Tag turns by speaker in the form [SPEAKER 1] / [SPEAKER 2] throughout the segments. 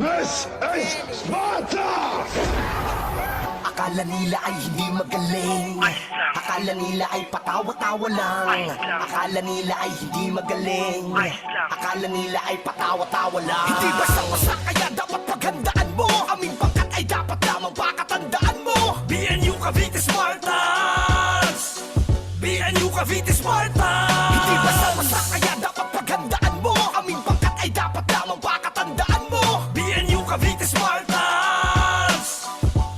[SPEAKER 1] This is Sparta!
[SPEAKER 2] Akala nila ay hindi magaling. Akala nila ay patawa-tawa lang. Akala nila ay hindi magaling. Akala nila ay patawa-tawa lang. Hindi basta-basta kaya dapat paghandaan mo. Aming pangkat ay dapat lamang pakatandaan mo. BNU Cavite Spartans! BNU Cavite Spartans! Hindi basta-basta kaya dapat paghandaan mo. Aming pangkat ay dapat lamang pakatandaan mo. BNU Cavite Spartans!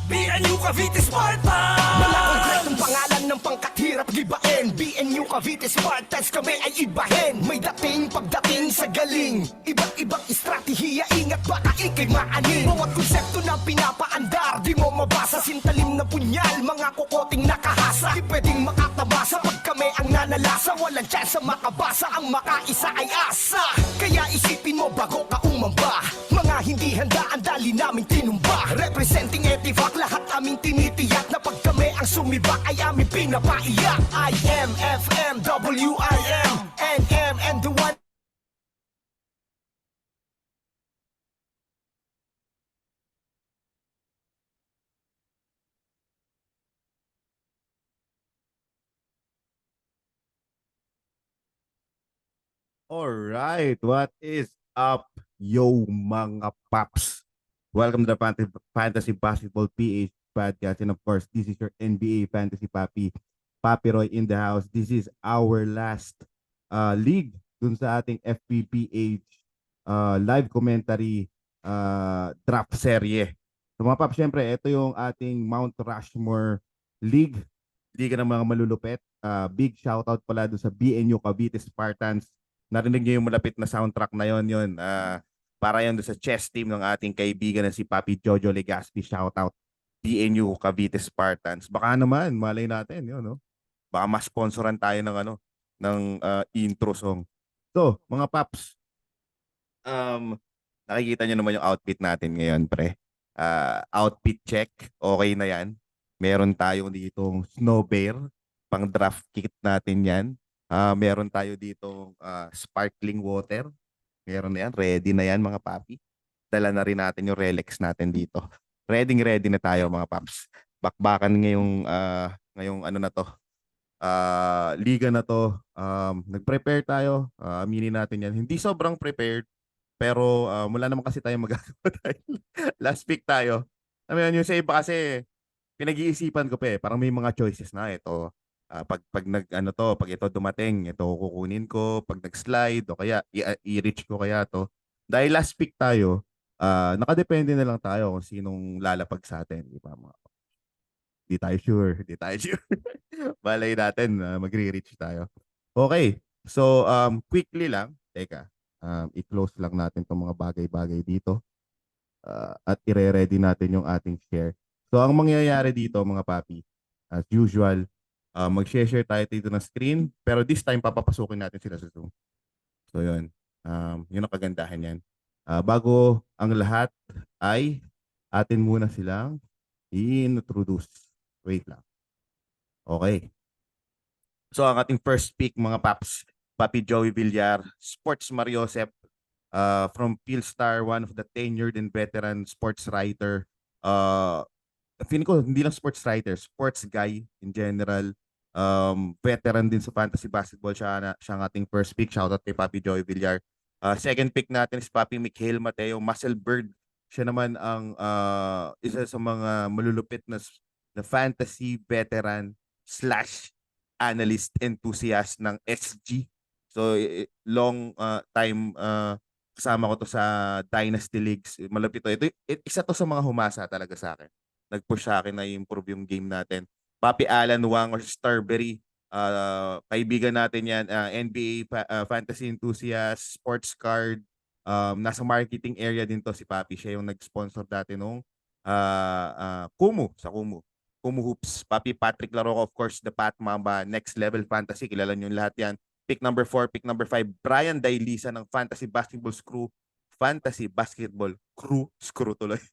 [SPEAKER 2] BNU Cavite Spartans! Malakong pangalan ng pangkat hirap gibain. BNU Cavite Spartans kami ay ibahin. May dating pagdating sa galing. Iba't ibang estratehiya, ingat baka ikay maanin. Bawat konsepto na pinapaandar, di mo mabasa. Sintalim na punyal, mga kukoting nakahasa. Di pwedeng makatabasa pag kami ang nanalasa. Walang chance makabasa, ang makaisa ay asa. Kaya isipin mo bago ka umamba. Mga hindi handa, ang dali namin tinumba. Representing Etivac, lahat aming tinitiyak. Na pag kami ang sumibak ay aming pinapaiyak. IM, FM, WIM, NM, and the one.
[SPEAKER 3] Alright, what is up, yo mga paps? Welcome to the Fantasy Basketball PH podcast. And of course, this is your NBA Fantasy Papi, Papi Roy in the house. This is our last league dun sa ating FPPH live commentary draft serye. So mga paps, syempre, ito yung ating Mount Rushmore League. Liga ng mga malulupet. Big shoutout pala dun sa BNU Cavite Spartans. Narinig niyo yung malapit na soundtrack na yon. Para yan doon sa chess team ng ating kaibigan na si Papi Jojo Legaspi. Shoutout BNU Cavite Spartans. Baka naman, malay natin, yun, no? Baka ma-sponsoran tayo ng intro song. So, mga paps, nakikita niyo naman yung outfit natin ngayon, pre. Outfit check, okay na yan. Meron tayong ditong snow bear, pang draft kit natin yan. Meron tayo dito sparkling water. Meron na yan. Ready na yan mga papi. Dala na rin natin yung relics natin dito. Ready na tayo mga paps. Bakbakan ngayong ano na to. Liga na to. Nag-prepare tayo. Aminin natin yan. Hindi sobrang prepared. Pero mula naman kasi tayo magagawa tayo. Last pick tayo. I mean, yung sa iba kasi pinag-iisipan ko pa eh. Parang may mga choices na ito. Pag ito dumating, ito kukunin ko, pag nag-slide o kaya i-reach ko kaya to. Dahil last pick tayo, nakadepende na lang tayo kung sinong lalapag sa atin, di ba mga? Di tayo sure. Balay natin, magre-reach tayo. Okay. So, quickly lang, teka, i-close lang natin tong mga bagay-bagay dito. At ire-ready natin yung ating share. So, ang mangyayari dito mga papi, as usual, mag-share tayo dito ng screen, pero this time papapasukin natin sila sa Zoom. So yun, yun ang kagandahan yan. Bago ang lahat ay atin muna silang i-introduce. Wait lang. Okay. So ang ating first pick mga paps, Papi Joey Villar, Sports Mariosep, from Philstar, one of the tenured and veteran sports writer. Feeling ko hindi lang sports writer, sports guy in general. Veteran din sa fantasy basketball. Siya ang ating first pick. Shoutout kay Papi Joey Villar. Second pick natin is Papi Mikhail Mateo, Muscle Bird. Siya naman ang isa sa mga malulupit na fantasy veteran slash analyst enthusiast ng SG. So long time kasama ko to sa Dynasty Leagues. Malapit to. Ito isa to sa mga humasa talaga sa akin. Nag-push sa akin na i-improve yung game natin. Papi Alan Wang or Starberry, kaibigan natin yan, NBA fantasy enthusiast, sports card, nasa marketing area din to si Papi. Siya yung nag-sponsor dati nung Kumu, sa Kumu. Kumu Hoops. Papi Patrick Laroca, of course, the Pat Mamba, Next Level Fantasy, kilala nyo lahat yan. Pick number 4, pick number 5, Brian Dailisa ng Fantasy Basketball Crew tuloy,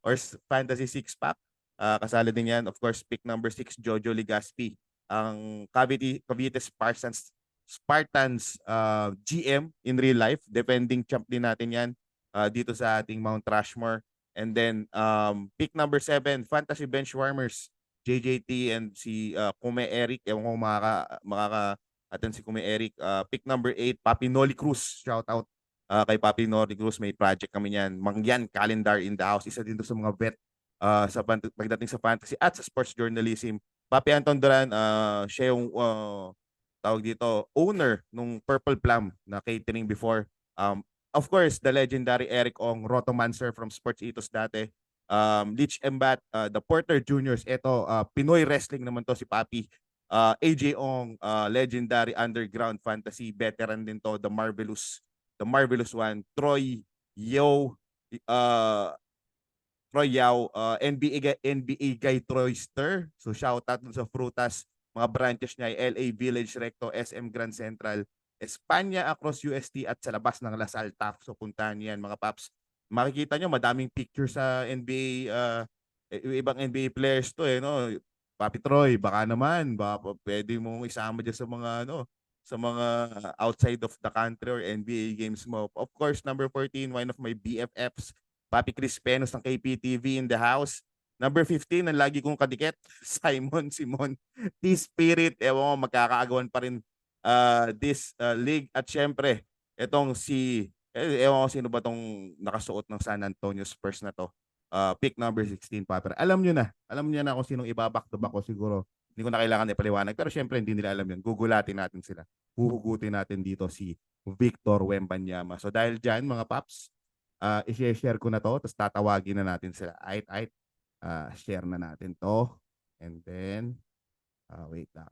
[SPEAKER 3] or Fantasy Six Pack. Kasali din yan. Of course, pick number 6, Jojo Legaspi. ang Cavite Spartans GM in real life. Defending champ din natin yan dito sa ating Mount Rushmore. And then pick number 7, Fantasy Benchwarmers, JJT and si Kume Eric. Ewan ko makaka-attend si Kume Eric. Pick number 8, Papi Noli Cruz. Shout out kay Papi Noli Cruz. May project kami niyan. Mangyan Calendar in the house. Isa din to sa mga vet pagdating sa fantasy at sa sports journalism. Papi Anton Duran, siya yung tawag dito, owner nung Purple Plum na catering before. Of course, the legendary Eric Ong, Rotomancer from Sports Ethos dati. Leech Embat, the Porter Juniors. Ito, Pinoy wrestling naman to si Papi. AJ Ong, legendary underground fantasy veteran din to, the Marvelous One. Troy Yao, NBA guy Troyster. So shout out dun sa Frutas, mga branches niya ay LA Village Recto, SM Grand Central, Espanya across UST at sa labas ng Lasal TAF. So puntahan niyo yan mga paps. Makikita nyo madaming picture sa NBA, ibang NBA players to no. Papi Troy, baka naman pwede mong isama dyan sa mga sa mga outside of the country or NBA games mo. Of course, number 14, one of my BFFs, Papi Chris Penos ng KPTV in the house. Number 15, ang lagi kong kadikit, Simon T-Spirit. Ewan ko, magkakaagawan pa rin this league. At syempre, itong ewan ko sino ba tong nakasuot ng San Antonio Spurs na to. Pick number 16, Papi. Alam nyo na kung sinong ibaback to back ko siguro. Hindi ko na kailangan ipaliwanag. Pero syempre, hindi nila alam yun. Gugulatin natin sila. Huhugutin natin dito si Victor Wembanyama. So dahil dyan, mga paps, i-share ko na to, tapos tatawagin na natin sila. Share na natin to. And then, wait lang.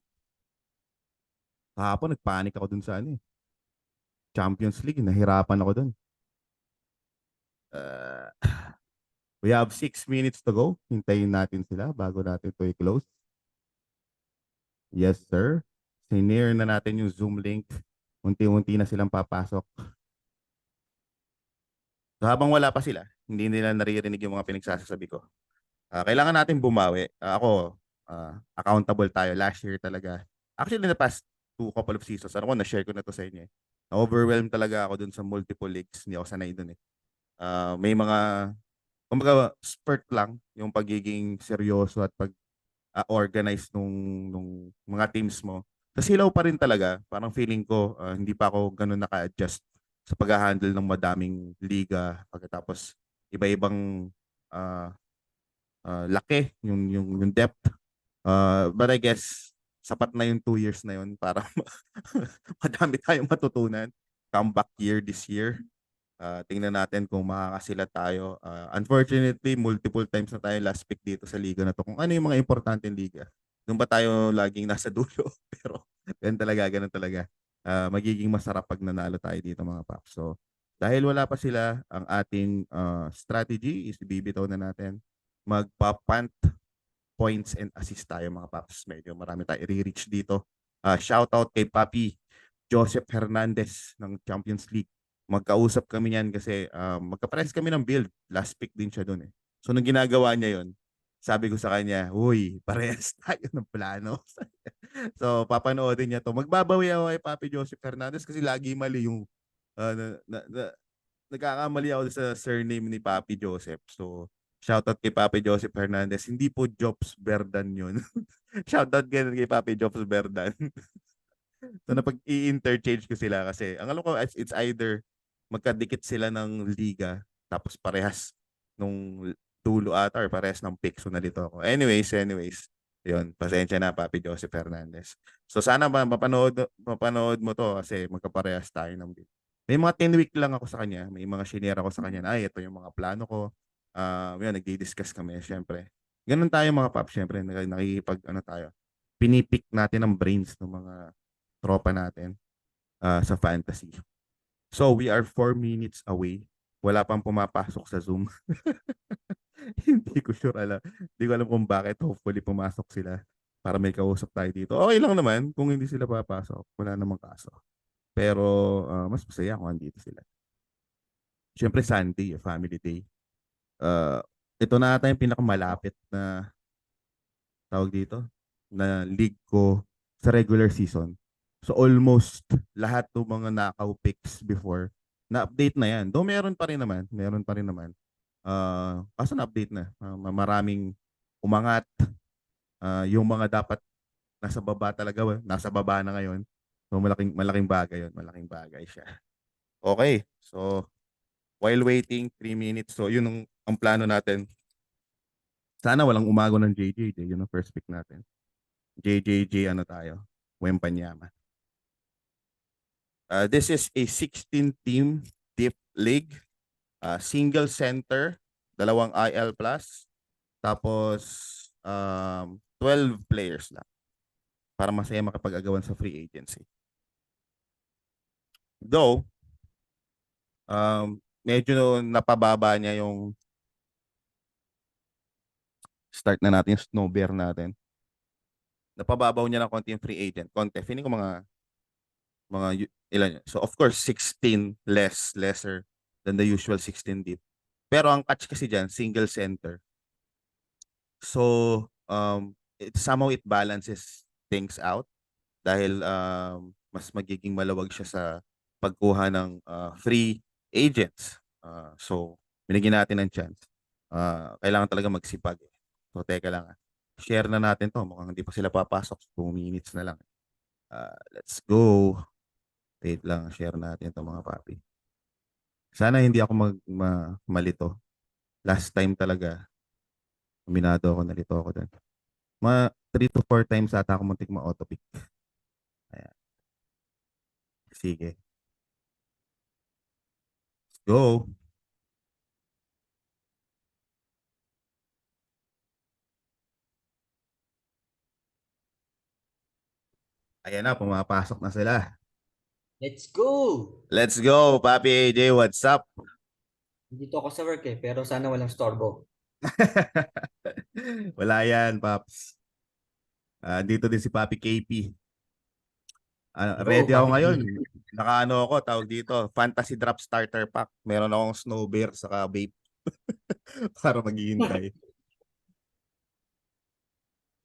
[SPEAKER 3] Kahapon, nagpanik ako dun sa Champions League. Nahirapan ako dun. We have 6 minutes to go. Hintayin natin sila bago natin to i-close. Yes, sir. Sinare na natin yung Zoom link. Unti-unti na silang papasok. So habang wala pa sila, hindi nila naririnig yung mga pinagsasabi ko. Kailangan natin bumawi. Ako, accountable tayo. Last year talaga. Actually, in the past couple of seasons, na-share ko na to sa inyo. Na-overwhelmed talaga ako dun sa multiple leagues. Hindi ako sanay dun may mga, kumbaga, spurt lang yung pagiging seryoso at pag-organize nung mga teams mo. Tapos hilaw pa rin talaga. Parang feeling ko, hindi pa ako ganun naka-adjust sa pag-handle ng madaming liga, pagkatapos iba-ibang laki yung depth. But I guess sapat na yung 2 years na yun para madami tayong matutunan. Comeback year this year. Tingnan natin kung makakasila tayo. Unfortunately, multiple times na tayo last pick dito sa liga na to. Kung ano yung mga importanteng liga. Doon ba tayo laging nasa dulo? Pero ganun talaga. Magiging masarap pag nanalo tayo dito mga paps. So, dahil wala pa sila, ang ating strategy is bibitaw na natin. Magpa-punt points and assist tayo mga paps. Medyo marami tayo i-reach dito. Shout out kay Papi Joseph Hernandez ng Champions League. Magkausap kami niyan kasi magka-press kami ng build. Last pick din siya doon So, nung ginagawa niya yon, sabi ko sa kanya, uy, parehas tayo ng plano. So, papanoodin niya to. Magbabawi ako kay Papi Joseph Hernandez kasi lagi mali yung nagkakamali ako sa surname ni Papi Joseph. So, shoutout kay Papi Joseph Hernandez. Hindi po Jobs Berdan yun. Shoutout kay Papi Jobs Berdan. So, napag-i-interchange ko sila kasi ang alam ko, it's either magkadikit sila ng liga tapos parehas nung dulo ata or parehas ng pick. So, nalito ako. Anyways, yun, pasensya na, Papi Joseph Hernandez. So, sana mapanood mo to kasi magkaparehas tayo ng bid. May mga 10 week lang ako sa kanya. May mga shinare ako sa kanya na, ito yung mga plano ko. Yun, nagdi-discuss kami, syempre. Ganun tayo mga paps, syempre. Nakikipag, tayo. Pinipick natin ang brains ng mga tropa natin sa fantasy. So, we are 4 minutes away. Wala pang pumapasok sa Zoom. Hindi ko sure alam. Hindi ko alam kung bakit. Hopefully, pumasok sila para may kausap tayo dito. Okay lang naman kung hindi sila papasok. Wala namang kaso. Pero, mas masaya kung andito sila. Siyempre, Sunday, family day. Ito na ata yung pinakamalapit na tawag dito na league ko sa regular season. So almost lahat ng mga knockout picks before na-update na yan. Though meron pa rin naman, meron pa rin naman. Kaso na-update na. Maraming umangat. Yung mga dapat nasa baba talaga, nasa baba na ngayon. So malaking bagay yun. Malaking bagay siya. Okay. So while waiting 3 minutes. So yun ang plano natin. Sana walang umago ng JJJ. Yun ang first pick natin. JJJ ano tayo? Wembanyama. This is a 16-team deep league. Single center, dalawang IL plus, tapos 12 players lang para masaya makapag-agawan sa free agency. Though, medyo napababa niya yung start na natin, yung snow bear natin. Napababaw niya ng konti yung free agent. Konti. Feeling ko mga ilan yun. So, of course, 16 lesser than the usual 16 deep. Pero ang catch kasi dyan, single center. So, somehow it balances things out dahil mas magiging maluwag siya sa pagkuha ng free agents. So, binigyan natin ng chance. Kailangan talaga magsipag. So, teka lang. Share na natin to. Mukhang hindi pa sila papasok. 2 minutes na lang. Let's go. Wait lang. Share natin to mga papi. Sana hindi ako malito. Last time talaga, minado ako, nalito ako doon. Mga 3 to 4 times ata ako muntik ma-autopick. Ayan. Sige. Let's go. Ayan na, pumapasok na sila.
[SPEAKER 4] Let's go!
[SPEAKER 3] Let's go, Papi AJ. What's up?
[SPEAKER 4] Dito ako sa work pero sana walang storbo.
[SPEAKER 3] Wala yan, Paps. Dito din si Papi KP. Ready ako
[SPEAKER 4] Papi
[SPEAKER 3] ngayon.
[SPEAKER 4] KP.
[SPEAKER 3] Nakaano ako, tawag dito, Fantasy Drop Starter Pack. Meron akong Snow Bear saka Vape. Para maghihintay.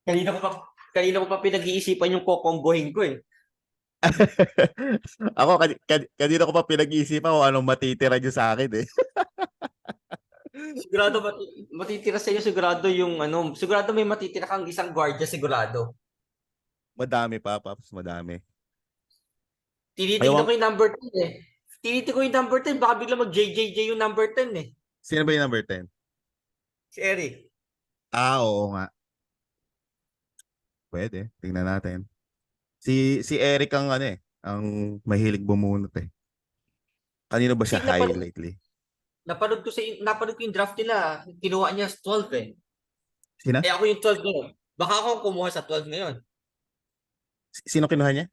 [SPEAKER 4] Kanina ko pa pinag-iisipan yung kokombohin ko eh.
[SPEAKER 3] Ako, kanina ko pa pinag-iisipan kung anong matitira nyo sa akin eh.
[SPEAKER 4] Sigurado matitira sa iyo, sigurado may matitira kang isang gwardiya sigurado.
[SPEAKER 3] Madami pa, Paps, madami.
[SPEAKER 4] Tinitignan ko yung number 10 eh. Tinitignan ko yung number 10, baka bigla mag-JJJ yung number 10 eh.
[SPEAKER 3] Sino ba yung number 10?
[SPEAKER 4] Si Eric.
[SPEAKER 3] Oo nga. Pwede, tingnan natin. Si Eric ang ang mahilig bumunot eh. Kanino ba siya high lately?
[SPEAKER 4] Napanood ko yung draft nila, kinuha niya 12 eh.
[SPEAKER 3] Sina?
[SPEAKER 4] Eh ako yung 12 ngayon. Baka ako kumuha sa 12 ngayon.
[SPEAKER 3] Sino kinuha niya?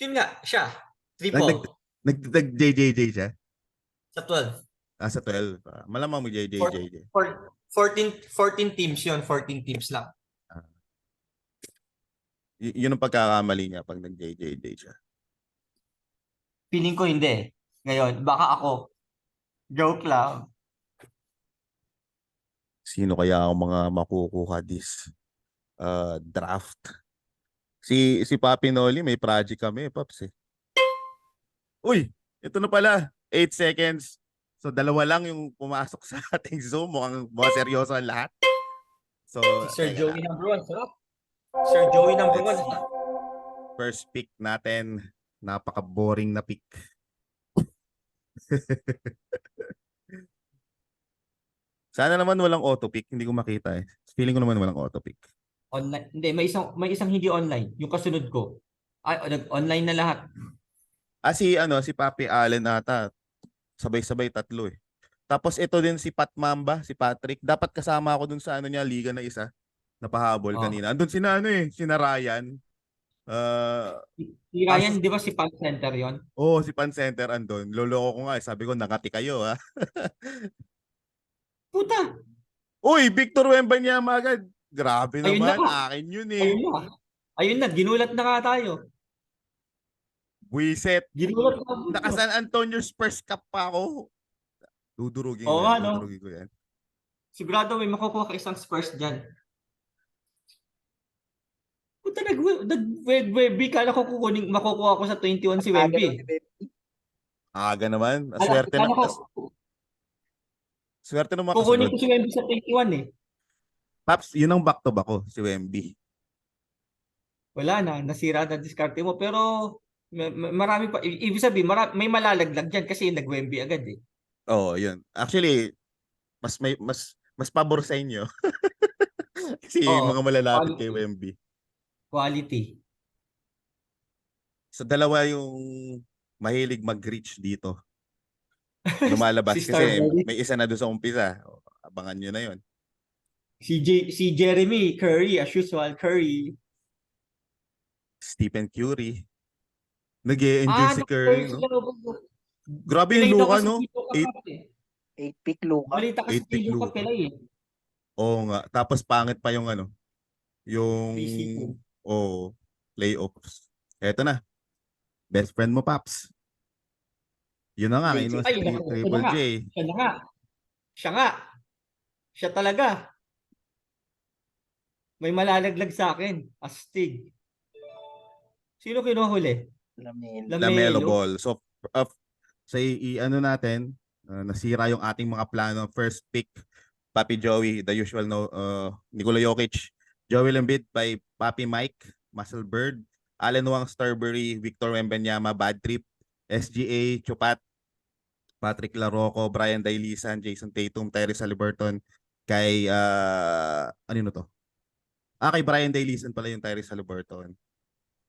[SPEAKER 4] Yun nga, siya. Triple.
[SPEAKER 3] Nag-JJJ siya?
[SPEAKER 4] Sa 12.
[SPEAKER 3] Sa 12. Malamang mo JJJ.
[SPEAKER 4] 14 teams yun. 14 teams lang.
[SPEAKER 3] Yun ang pagkakamali niya pag nag-JJJ siya.
[SPEAKER 4] Feeling ko hindi. Ngayon, baka ako. Joke lang.
[SPEAKER 3] Sino kaya ang mga makukuha this draft? Si Papi Noli, may project kami, Paps eh. Uy, ito na pala. 8 seconds. So, dalawa lang yung pumasok sa ating Zoom. Mukhang seryoso ang lahat. So,
[SPEAKER 4] Sir Joey number 1. Sarap. Sir Joey number 1.
[SPEAKER 3] First pick natin. Napaka-boring na pick. Sana naman walang auto-pick. Hindi ko makita eh. Feeling ko naman walang auto-pick.
[SPEAKER 4] Online. Hindi, may isang hindi online. Yung kasunod ko. Online na lahat.
[SPEAKER 3] Si Papi Allen ata. Sabay-sabay tatlo eh. Tapos ito din si Pat Mamba, si Patrick. Dapat kasama ako dun sa liga na isa. Napahabol kanina. Andun sina Ryan.
[SPEAKER 4] Si Ryan, di ba si Pan Center yon?
[SPEAKER 3] Si Pan Center andun. Loloko ko nga. Sabi ko, nakati kayo ha.
[SPEAKER 4] Puta!
[SPEAKER 3] Uy, Victor Wembanyama agad. Grabe
[SPEAKER 4] Ayun
[SPEAKER 3] naman.
[SPEAKER 4] na.
[SPEAKER 3] Akin yun eh.
[SPEAKER 4] Ayun na. Ginulat na nga tayo.
[SPEAKER 3] Buiset.
[SPEAKER 4] Ginulat na.
[SPEAKER 3] Naka-San Antonio Spurs Cup pa ako. Dudurugin ko yan. Dudurugin ko yan.
[SPEAKER 4] Sigurado may makukuha ka isang Spurs dyan. Puta, nag-Wemby. Kala ko makukuha ko sa 21 si Wemby.
[SPEAKER 3] Aga naman.
[SPEAKER 4] Kala ko,
[SPEAKER 3] Swerte naman
[SPEAKER 4] kukunin
[SPEAKER 3] kasunod.
[SPEAKER 4] ko si Wemby sa 21 eh.
[SPEAKER 3] Paps, yun ang back to back ko, si Wemby.
[SPEAKER 4] Wala na, nasira na diskarte mo. Pero marami pa. Ibig sabihin, may malalaglag dyan kasi nag-Wemby agad eh.
[SPEAKER 3] Oo, yun. Actually, mas pabor sa inyo. Kasi yung
[SPEAKER 4] Oo,
[SPEAKER 3] mga malalapit kay
[SPEAKER 4] quality.
[SPEAKER 3] Wemby.
[SPEAKER 4] Quality.
[SPEAKER 3] So dalawa yung mahilig mag-reach dito.
[SPEAKER 4] Si
[SPEAKER 3] Lumalabas kasi
[SPEAKER 4] Starbury.
[SPEAKER 3] may isa na doon sa umpisa. O, abangan nyo na yun.
[SPEAKER 4] Si Jeremy Curry, as usual, Curry.
[SPEAKER 3] Stephen Curry. Nag-e-enjoy si
[SPEAKER 4] Nag-Curry
[SPEAKER 3] Curry, no?
[SPEAKER 4] sila.
[SPEAKER 3] Grabe yung
[SPEAKER 4] Pinay daw
[SPEAKER 3] Luka,
[SPEAKER 4] kasi
[SPEAKER 3] no?
[SPEAKER 4] dito
[SPEAKER 3] 8
[SPEAKER 4] kapat eh.
[SPEAKER 5] 8-pick Luka.
[SPEAKER 4] Balita kasi
[SPEAKER 3] pick
[SPEAKER 4] si Luka
[SPEAKER 3] Luka.
[SPEAKER 4] Pelay eh.
[SPEAKER 3] Oo nga. Tapos pangit pa yung yung
[SPEAKER 4] PCO.
[SPEAKER 3] playoffs. Eto na. Best friend mo, Paps. Yun na nga, ngayon si
[SPEAKER 4] Ay, ito na
[SPEAKER 3] Triple
[SPEAKER 4] nga.
[SPEAKER 3] J.
[SPEAKER 4] Siya na nga. Siya nga. Siya talaga. May malalaglag sa akin. Astig. Sino kinuhuli?
[SPEAKER 5] Lamelo.
[SPEAKER 3] Lamelo
[SPEAKER 4] Lamelo.
[SPEAKER 3] Ball. So, ano natin, nasira yung ating mga plano. First pick, Papi Joey, the usual Nikola Jokic, Joel Embiid by Papi Mike, Muscle Bird, Allen Wang, Starbury, Victor Wembanyama, Bad Trip, SGA, Chupat, Patrick Larocco, Brian Dailisan, Jason Tatum, Tyrese Haliburton, kay ano to? Kay Brian Dailisan pala yung Tyrese Haliburton.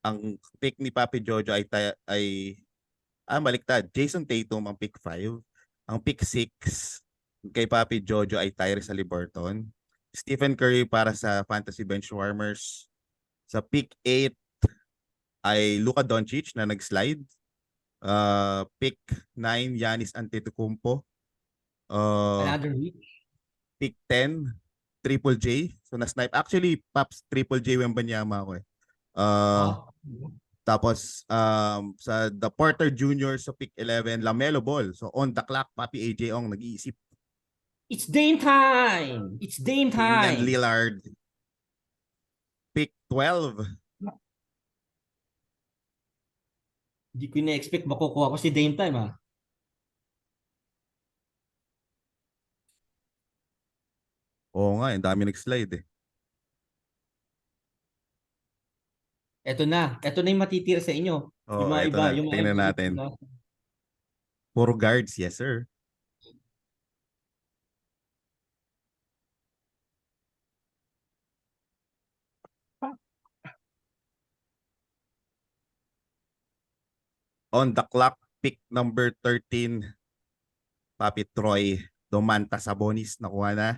[SPEAKER 3] Ang pick ni Papi Jojo ay baliktad. Jason Tatum ang pick 5. Ang pick 6 kay Papi Jojo ay Tyrese Haliburton. Stephen Curry para sa Fantasy Benchwarmers. Sa pick 8 ay Luka Doncic na nag-slide. Pick 9, Giannis Antetokounmpo.
[SPEAKER 4] Another week.
[SPEAKER 3] Pick 10, Triple J. So na-snipe. Actually, Paps, Triple J Wembanyama ako eh. Tapos sa the Porter Jr. sa pick 11, Lamelo Ball. So on the clock, Papi AJ Ong nag-iisip.
[SPEAKER 4] It's Dame time! It's Dame
[SPEAKER 3] Damian
[SPEAKER 4] time!
[SPEAKER 3] Lillard. Pick 12.
[SPEAKER 4] Hindi ko na-expect makukuha ko si Dame time ha.
[SPEAKER 3] Oo nga, ang dami nag-slide eh.
[SPEAKER 4] Ito na yung matitira sa inyo. Yung
[SPEAKER 3] Oo,
[SPEAKER 4] mga
[SPEAKER 3] eto
[SPEAKER 4] iba,
[SPEAKER 3] na.
[SPEAKER 4] yung mga
[SPEAKER 3] Tingnan
[SPEAKER 4] iba.
[SPEAKER 3] natin. Puro guards, yes sir. On the clock, pick number 13, Papi Troy Domantas Sabonis, nakuha na.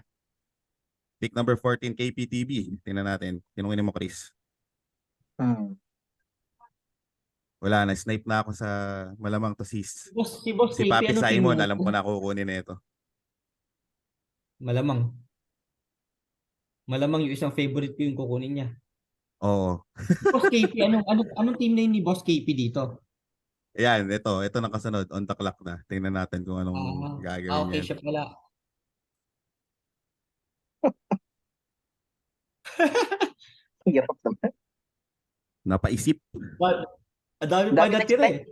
[SPEAKER 3] Pick number 14, KPTB. Tingnan natin. Tinungin mo, Chris. Wala na, snipe na ako sa malamang to
[SPEAKER 4] Si Boss
[SPEAKER 3] si
[SPEAKER 4] KP,
[SPEAKER 3] Papi
[SPEAKER 4] anong team
[SPEAKER 3] Simon,
[SPEAKER 4] niya?
[SPEAKER 3] alam ko na kukunin nito.
[SPEAKER 4] Malamang. Malamang yung isang favorite ko yung kukunin niya.
[SPEAKER 3] Oo.
[SPEAKER 4] Boss KP, anong team name ni Boss KP dito?
[SPEAKER 3] Ayan, ito nakasunod. On the clock na. Tingnan natin kung anong gagawin
[SPEAKER 4] Okay
[SPEAKER 3] yan.
[SPEAKER 4] siya pala.
[SPEAKER 5] Hirap naman.
[SPEAKER 3] Napaisip.
[SPEAKER 4] Ang dami pa
[SPEAKER 5] Dami
[SPEAKER 4] natira eh.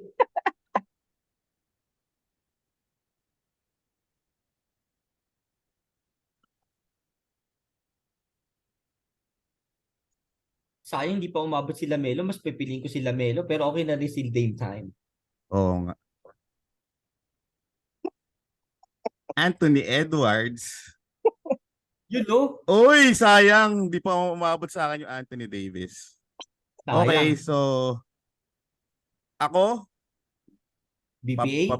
[SPEAKER 4] Sayang hindi pa umabot si Lamelo. Mas pipiliin ko si Lamelo. Pero okay na rin si Dame time.
[SPEAKER 3] Oo nga. Anthony Edwards.
[SPEAKER 4] You know?
[SPEAKER 3] Uy, sayang. Di pa umabot sa akin yung Anthony Davis. Okay,
[SPEAKER 4] Sayang.
[SPEAKER 3] so ako,
[SPEAKER 4] BPA?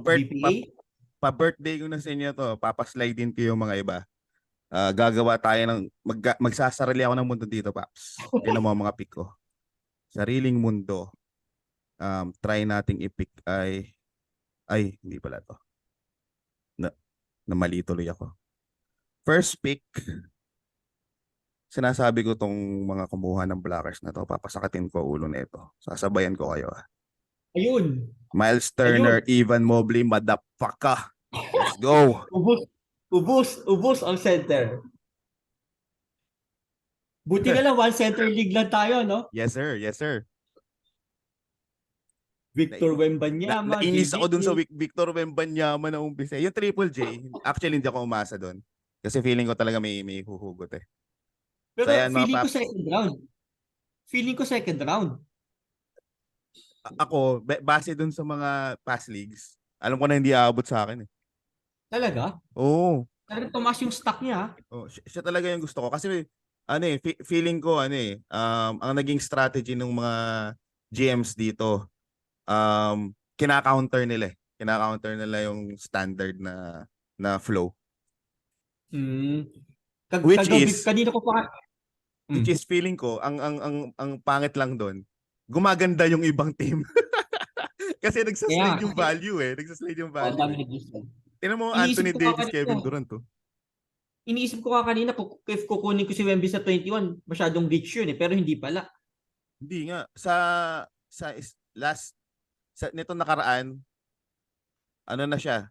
[SPEAKER 3] pa-birthday ko na sa inyo to. Papaslide din ko yung mga iba. Gagawa tayo ng magsasarili ako ng mundo dito, Paps. Tingnan mo ang mga pick ko. Sariling mundo. Try nating i-pick ay hindi pala to. Na mali tuloy ako. First pick, sinasabi ko tong mga kumuha ng blockers na to, papasakatin ko ulo nito. Sasabayan ko kayo.
[SPEAKER 4] Ayun.
[SPEAKER 3] Miles Turner, Evan Mobley, madapaka. Let's go.
[SPEAKER 4] Ubus ang center. Buti na lang, one center league lang tayo, no?
[SPEAKER 3] Yes, sir. Yes, sir.
[SPEAKER 4] Victor Wembanyama,
[SPEAKER 3] Nainis ako dun sa
[SPEAKER 4] JJ.
[SPEAKER 3] Victor Wembanyama na umpisa. Yung Triple J, actually hindi ako umasa dun. Kasi feeling ko talaga may huhugot eh. So
[SPEAKER 4] Pero
[SPEAKER 3] ayan mga
[SPEAKER 4] feeling ko
[SPEAKER 3] paps,
[SPEAKER 4] second round. Feeling ko second round.
[SPEAKER 3] ako, base dun sa mga past leagues, alam ko na hindi aabot sa akin eh.
[SPEAKER 4] Talaga?
[SPEAKER 3] Oo.
[SPEAKER 4] Talagang tumaas yung stock niya, ha?
[SPEAKER 3] Oh, siya talaga yung gusto ko. Kasi ano eh, feeling ko ano eh, ang naging strategy ng mga GMs dito, kina-counter nila eh. Kina-counter nila yung standard na flow.
[SPEAKER 4] Hmm.
[SPEAKER 3] Which is
[SPEAKER 4] Kanina ko pa...
[SPEAKER 3] Which
[SPEAKER 4] Hmm.
[SPEAKER 3] is feeling ko ang pangit lang doon. Gumaganda yung ibang team. Kasi
[SPEAKER 4] Kaya,
[SPEAKER 3] nagsaslide yung value eh. Nagsaslide yung
[SPEAKER 4] oh,
[SPEAKER 3] value
[SPEAKER 4] dami
[SPEAKER 3] eh.
[SPEAKER 4] nag-listen.
[SPEAKER 3] Tingnan mo
[SPEAKER 4] Iniisip
[SPEAKER 3] Anthony
[SPEAKER 4] ko pa
[SPEAKER 3] Davis,
[SPEAKER 4] kanina,
[SPEAKER 3] Kevin Durant to.
[SPEAKER 4] iniisip ko ka kanina, if kukunin ko si Wemby sa 21, masyadong rich yun eh, pero hindi pala.
[SPEAKER 3] Hindi nga last nito nakaraan, ano na siya?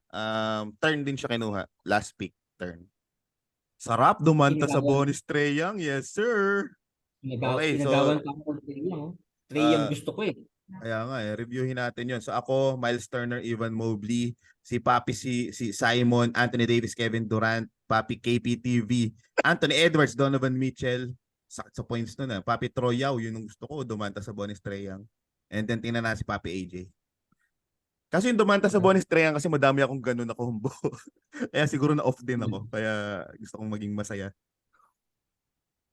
[SPEAKER 3] Turn din siya kinuha. Last pick turn. Sarap dumanta sa
[SPEAKER 4] Inagawan,
[SPEAKER 3] bonus Trae Young. Yes, sir. Okay, so
[SPEAKER 4] inagawan pa ako ng Trey Young. Oh. Trey Young
[SPEAKER 3] uh,
[SPEAKER 4] gusto ko eh.
[SPEAKER 3] kaya nga reviewin natin 'yon. So ako, Miles Turner, Evan Mobley, si Papi si Simon, Anthony Davis, Kevin Durant, Papi KPTV, Anthony Edwards, Donovan Mitchell. Sakit sa points nun Papi Troy Yao, yun ang gusto ko, dumanta sa bonus Trae Young. And then tingnan na si Papi AJ. Kasi yung dumanta sa bonus Trae Young kasi madami akong ganun na combo. Kaya siguro na off din ako. Kaya gusto kong maging masaya.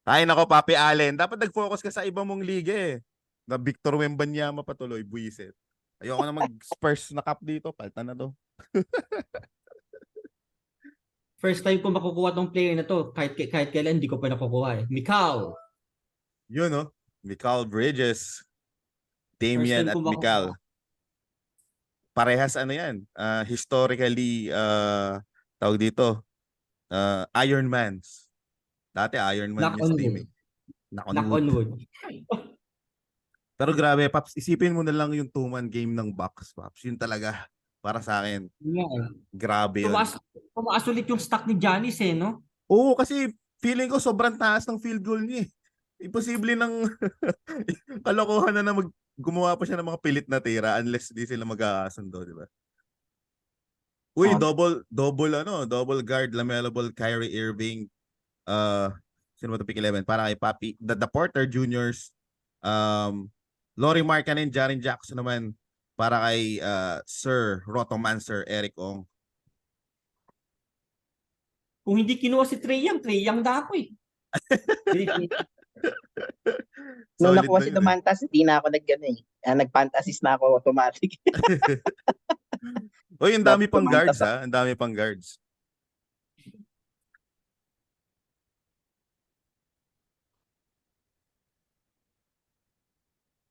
[SPEAKER 3] Ay nako, Papi Allen. Dapat nag-focus ka sa iba mong liga eh. Na Victor Wembanyama patuloy, buisit. Ayoko na mag-Spurs na cup dito. Paltan na to.
[SPEAKER 4] First time ko makukuha tong player na to, kahit kailan hindi ko pa nakukuha eh. Mikal.
[SPEAKER 3] Yun no. Mikal Bridges.
[SPEAKER 4] First
[SPEAKER 3] Damian
[SPEAKER 4] time
[SPEAKER 3] at
[SPEAKER 4] ko makukuha.
[SPEAKER 3] Mikal. Parehas ano yan. Historically, tawag dito, Iron Mans. Dati Iron Man
[SPEAKER 4] Knock
[SPEAKER 3] yung
[SPEAKER 4] on
[SPEAKER 3] team
[SPEAKER 4] wood.
[SPEAKER 3] eh. Knock on
[SPEAKER 4] Knock
[SPEAKER 3] wood.
[SPEAKER 4] on wood.
[SPEAKER 3] Pero grabe, Paps, isipin mo na lang yung two-man game ng Bucks, Paps. Yun talaga, para sa akin,
[SPEAKER 4] Yeah.
[SPEAKER 3] grabe yun.
[SPEAKER 4] Tumaas ulit yung stock ni Giannis eh, no?
[SPEAKER 3] Oo, kasi feeling ko sobrang taas ng field goal niya eh. Imposible ng kalokohan na gumawa pa siya ng mga pilit na tira unless di sila mag-aasundo, di ba? Uy,
[SPEAKER 5] Ah.
[SPEAKER 3] double guard, LaMelo Ball, Kyrie Irving, uh, sino ba ito pick 11? Para kay Papi, the Porter Juniors, Laurie Markkanen, Jaren Jackson naman, para kay Sir Rotomancer, Eric Ong.
[SPEAKER 4] Kung hindi kinuha si Trey Young na ako eh.
[SPEAKER 5] Nung
[SPEAKER 3] Solid
[SPEAKER 5] nakuha
[SPEAKER 3] na
[SPEAKER 5] si
[SPEAKER 3] yun eh.
[SPEAKER 5] Domantas, hindi na ako nag-ano eh. Nag-fantasist na ako automatic.
[SPEAKER 3] Uy, ang dami pang
[SPEAKER 5] Tumantas
[SPEAKER 3] guards ha. Ang dami pang guards.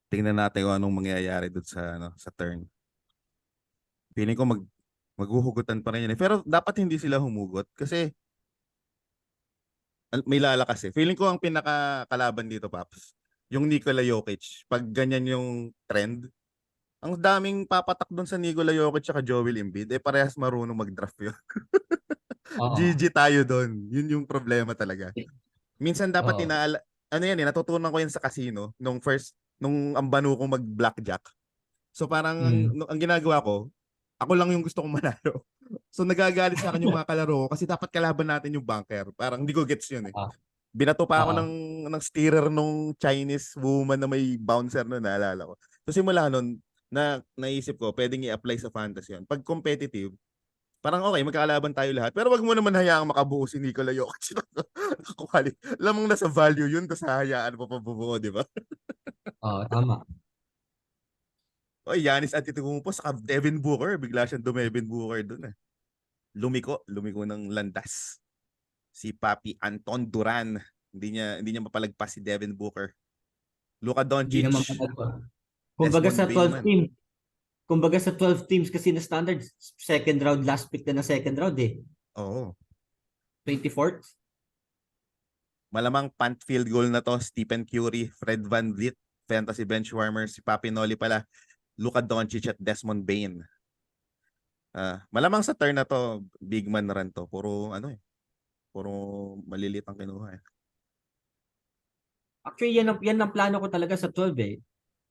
[SPEAKER 3] Tingnan natin kung anong mangyayari doon sa turn. Feeling ko maghuhugutan pa rin yan eh. Pero dapat hindi sila humugot kasi may lalakas eh. Feeling ko ang pinakakalaban dito, Paps, yung Nikola Jokic. Pag ganyan yung trend, ang daming papatak doon sa Nikola Jokic at Joel Embiid. Parehas marunong mag-draft yun.
[SPEAKER 4] Oo.
[SPEAKER 3] GG tayo doon. Yun yung problema talaga. Minsan dapat
[SPEAKER 4] Oo.
[SPEAKER 3] ano yan eh, natutunan ko yan sa casino nung ang banu kong mag-blackjack. So parang
[SPEAKER 4] Mm.
[SPEAKER 3] ang ginagawa ko, ako lang yung gusto kong manalo. So nagagalit sa akin yung mga kalaro ko kasi dapat kalaban natin yung bunker. Parang hindi ko gets yun eh.
[SPEAKER 4] Oo.
[SPEAKER 3] Binato pa ako
[SPEAKER 4] Oo.
[SPEAKER 3] ng steerer nung Chinese woman na may bouncer na naalala ko. So simula nun, naisip ko, pwedeng i-apply sa fantasy yun. Pag competitive, parang okay, magkakalaban tayo lahat. Pero wag mo naman hayaang makabuo si Nikola Jokic. Alam mong nasa value yun, tapos hahayaan pa pabubuo, di ba?
[SPEAKER 4] Oo, tama.
[SPEAKER 3] Oy, Giannis Antetokounmpo sa Devin Booker, bigla siyang Devin Booker doon eh. Lumiko ng landas. Si Papi Anton Duran, hindi niya mapalagpas si Devin Booker. Luka
[SPEAKER 4] Hindi
[SPEAKER 3] Doncic,
[SPEAKER 4] naman pala. Kumbaga
[SPEAKER 3] Desmond
[SPEAKER 4] sa
[SPEAKER 3] Bain
[SPEAKER 4] 12
[SPEAKER 3] naman.
[SPEAKER 4] team. Kumbaga sa 12 teams kasi na standard, second round, last pick na ng second round eh.
[SPEAKER 3] Oo.
[SPEAKER 4] 24th.
[SPEAKER 3] Malamang punt field goal na to, Stephen Curry, Fred VanVleet, fantasy bench warmer, si Papi Noli pala, Luka Doncic at Desmond Bain. Malamang sa turn na to, big man na rin to. Puro maliliit ang kinuha eh.
[SPEAKER 4] Actually, yan ang plano ko talaga sa 12 eh.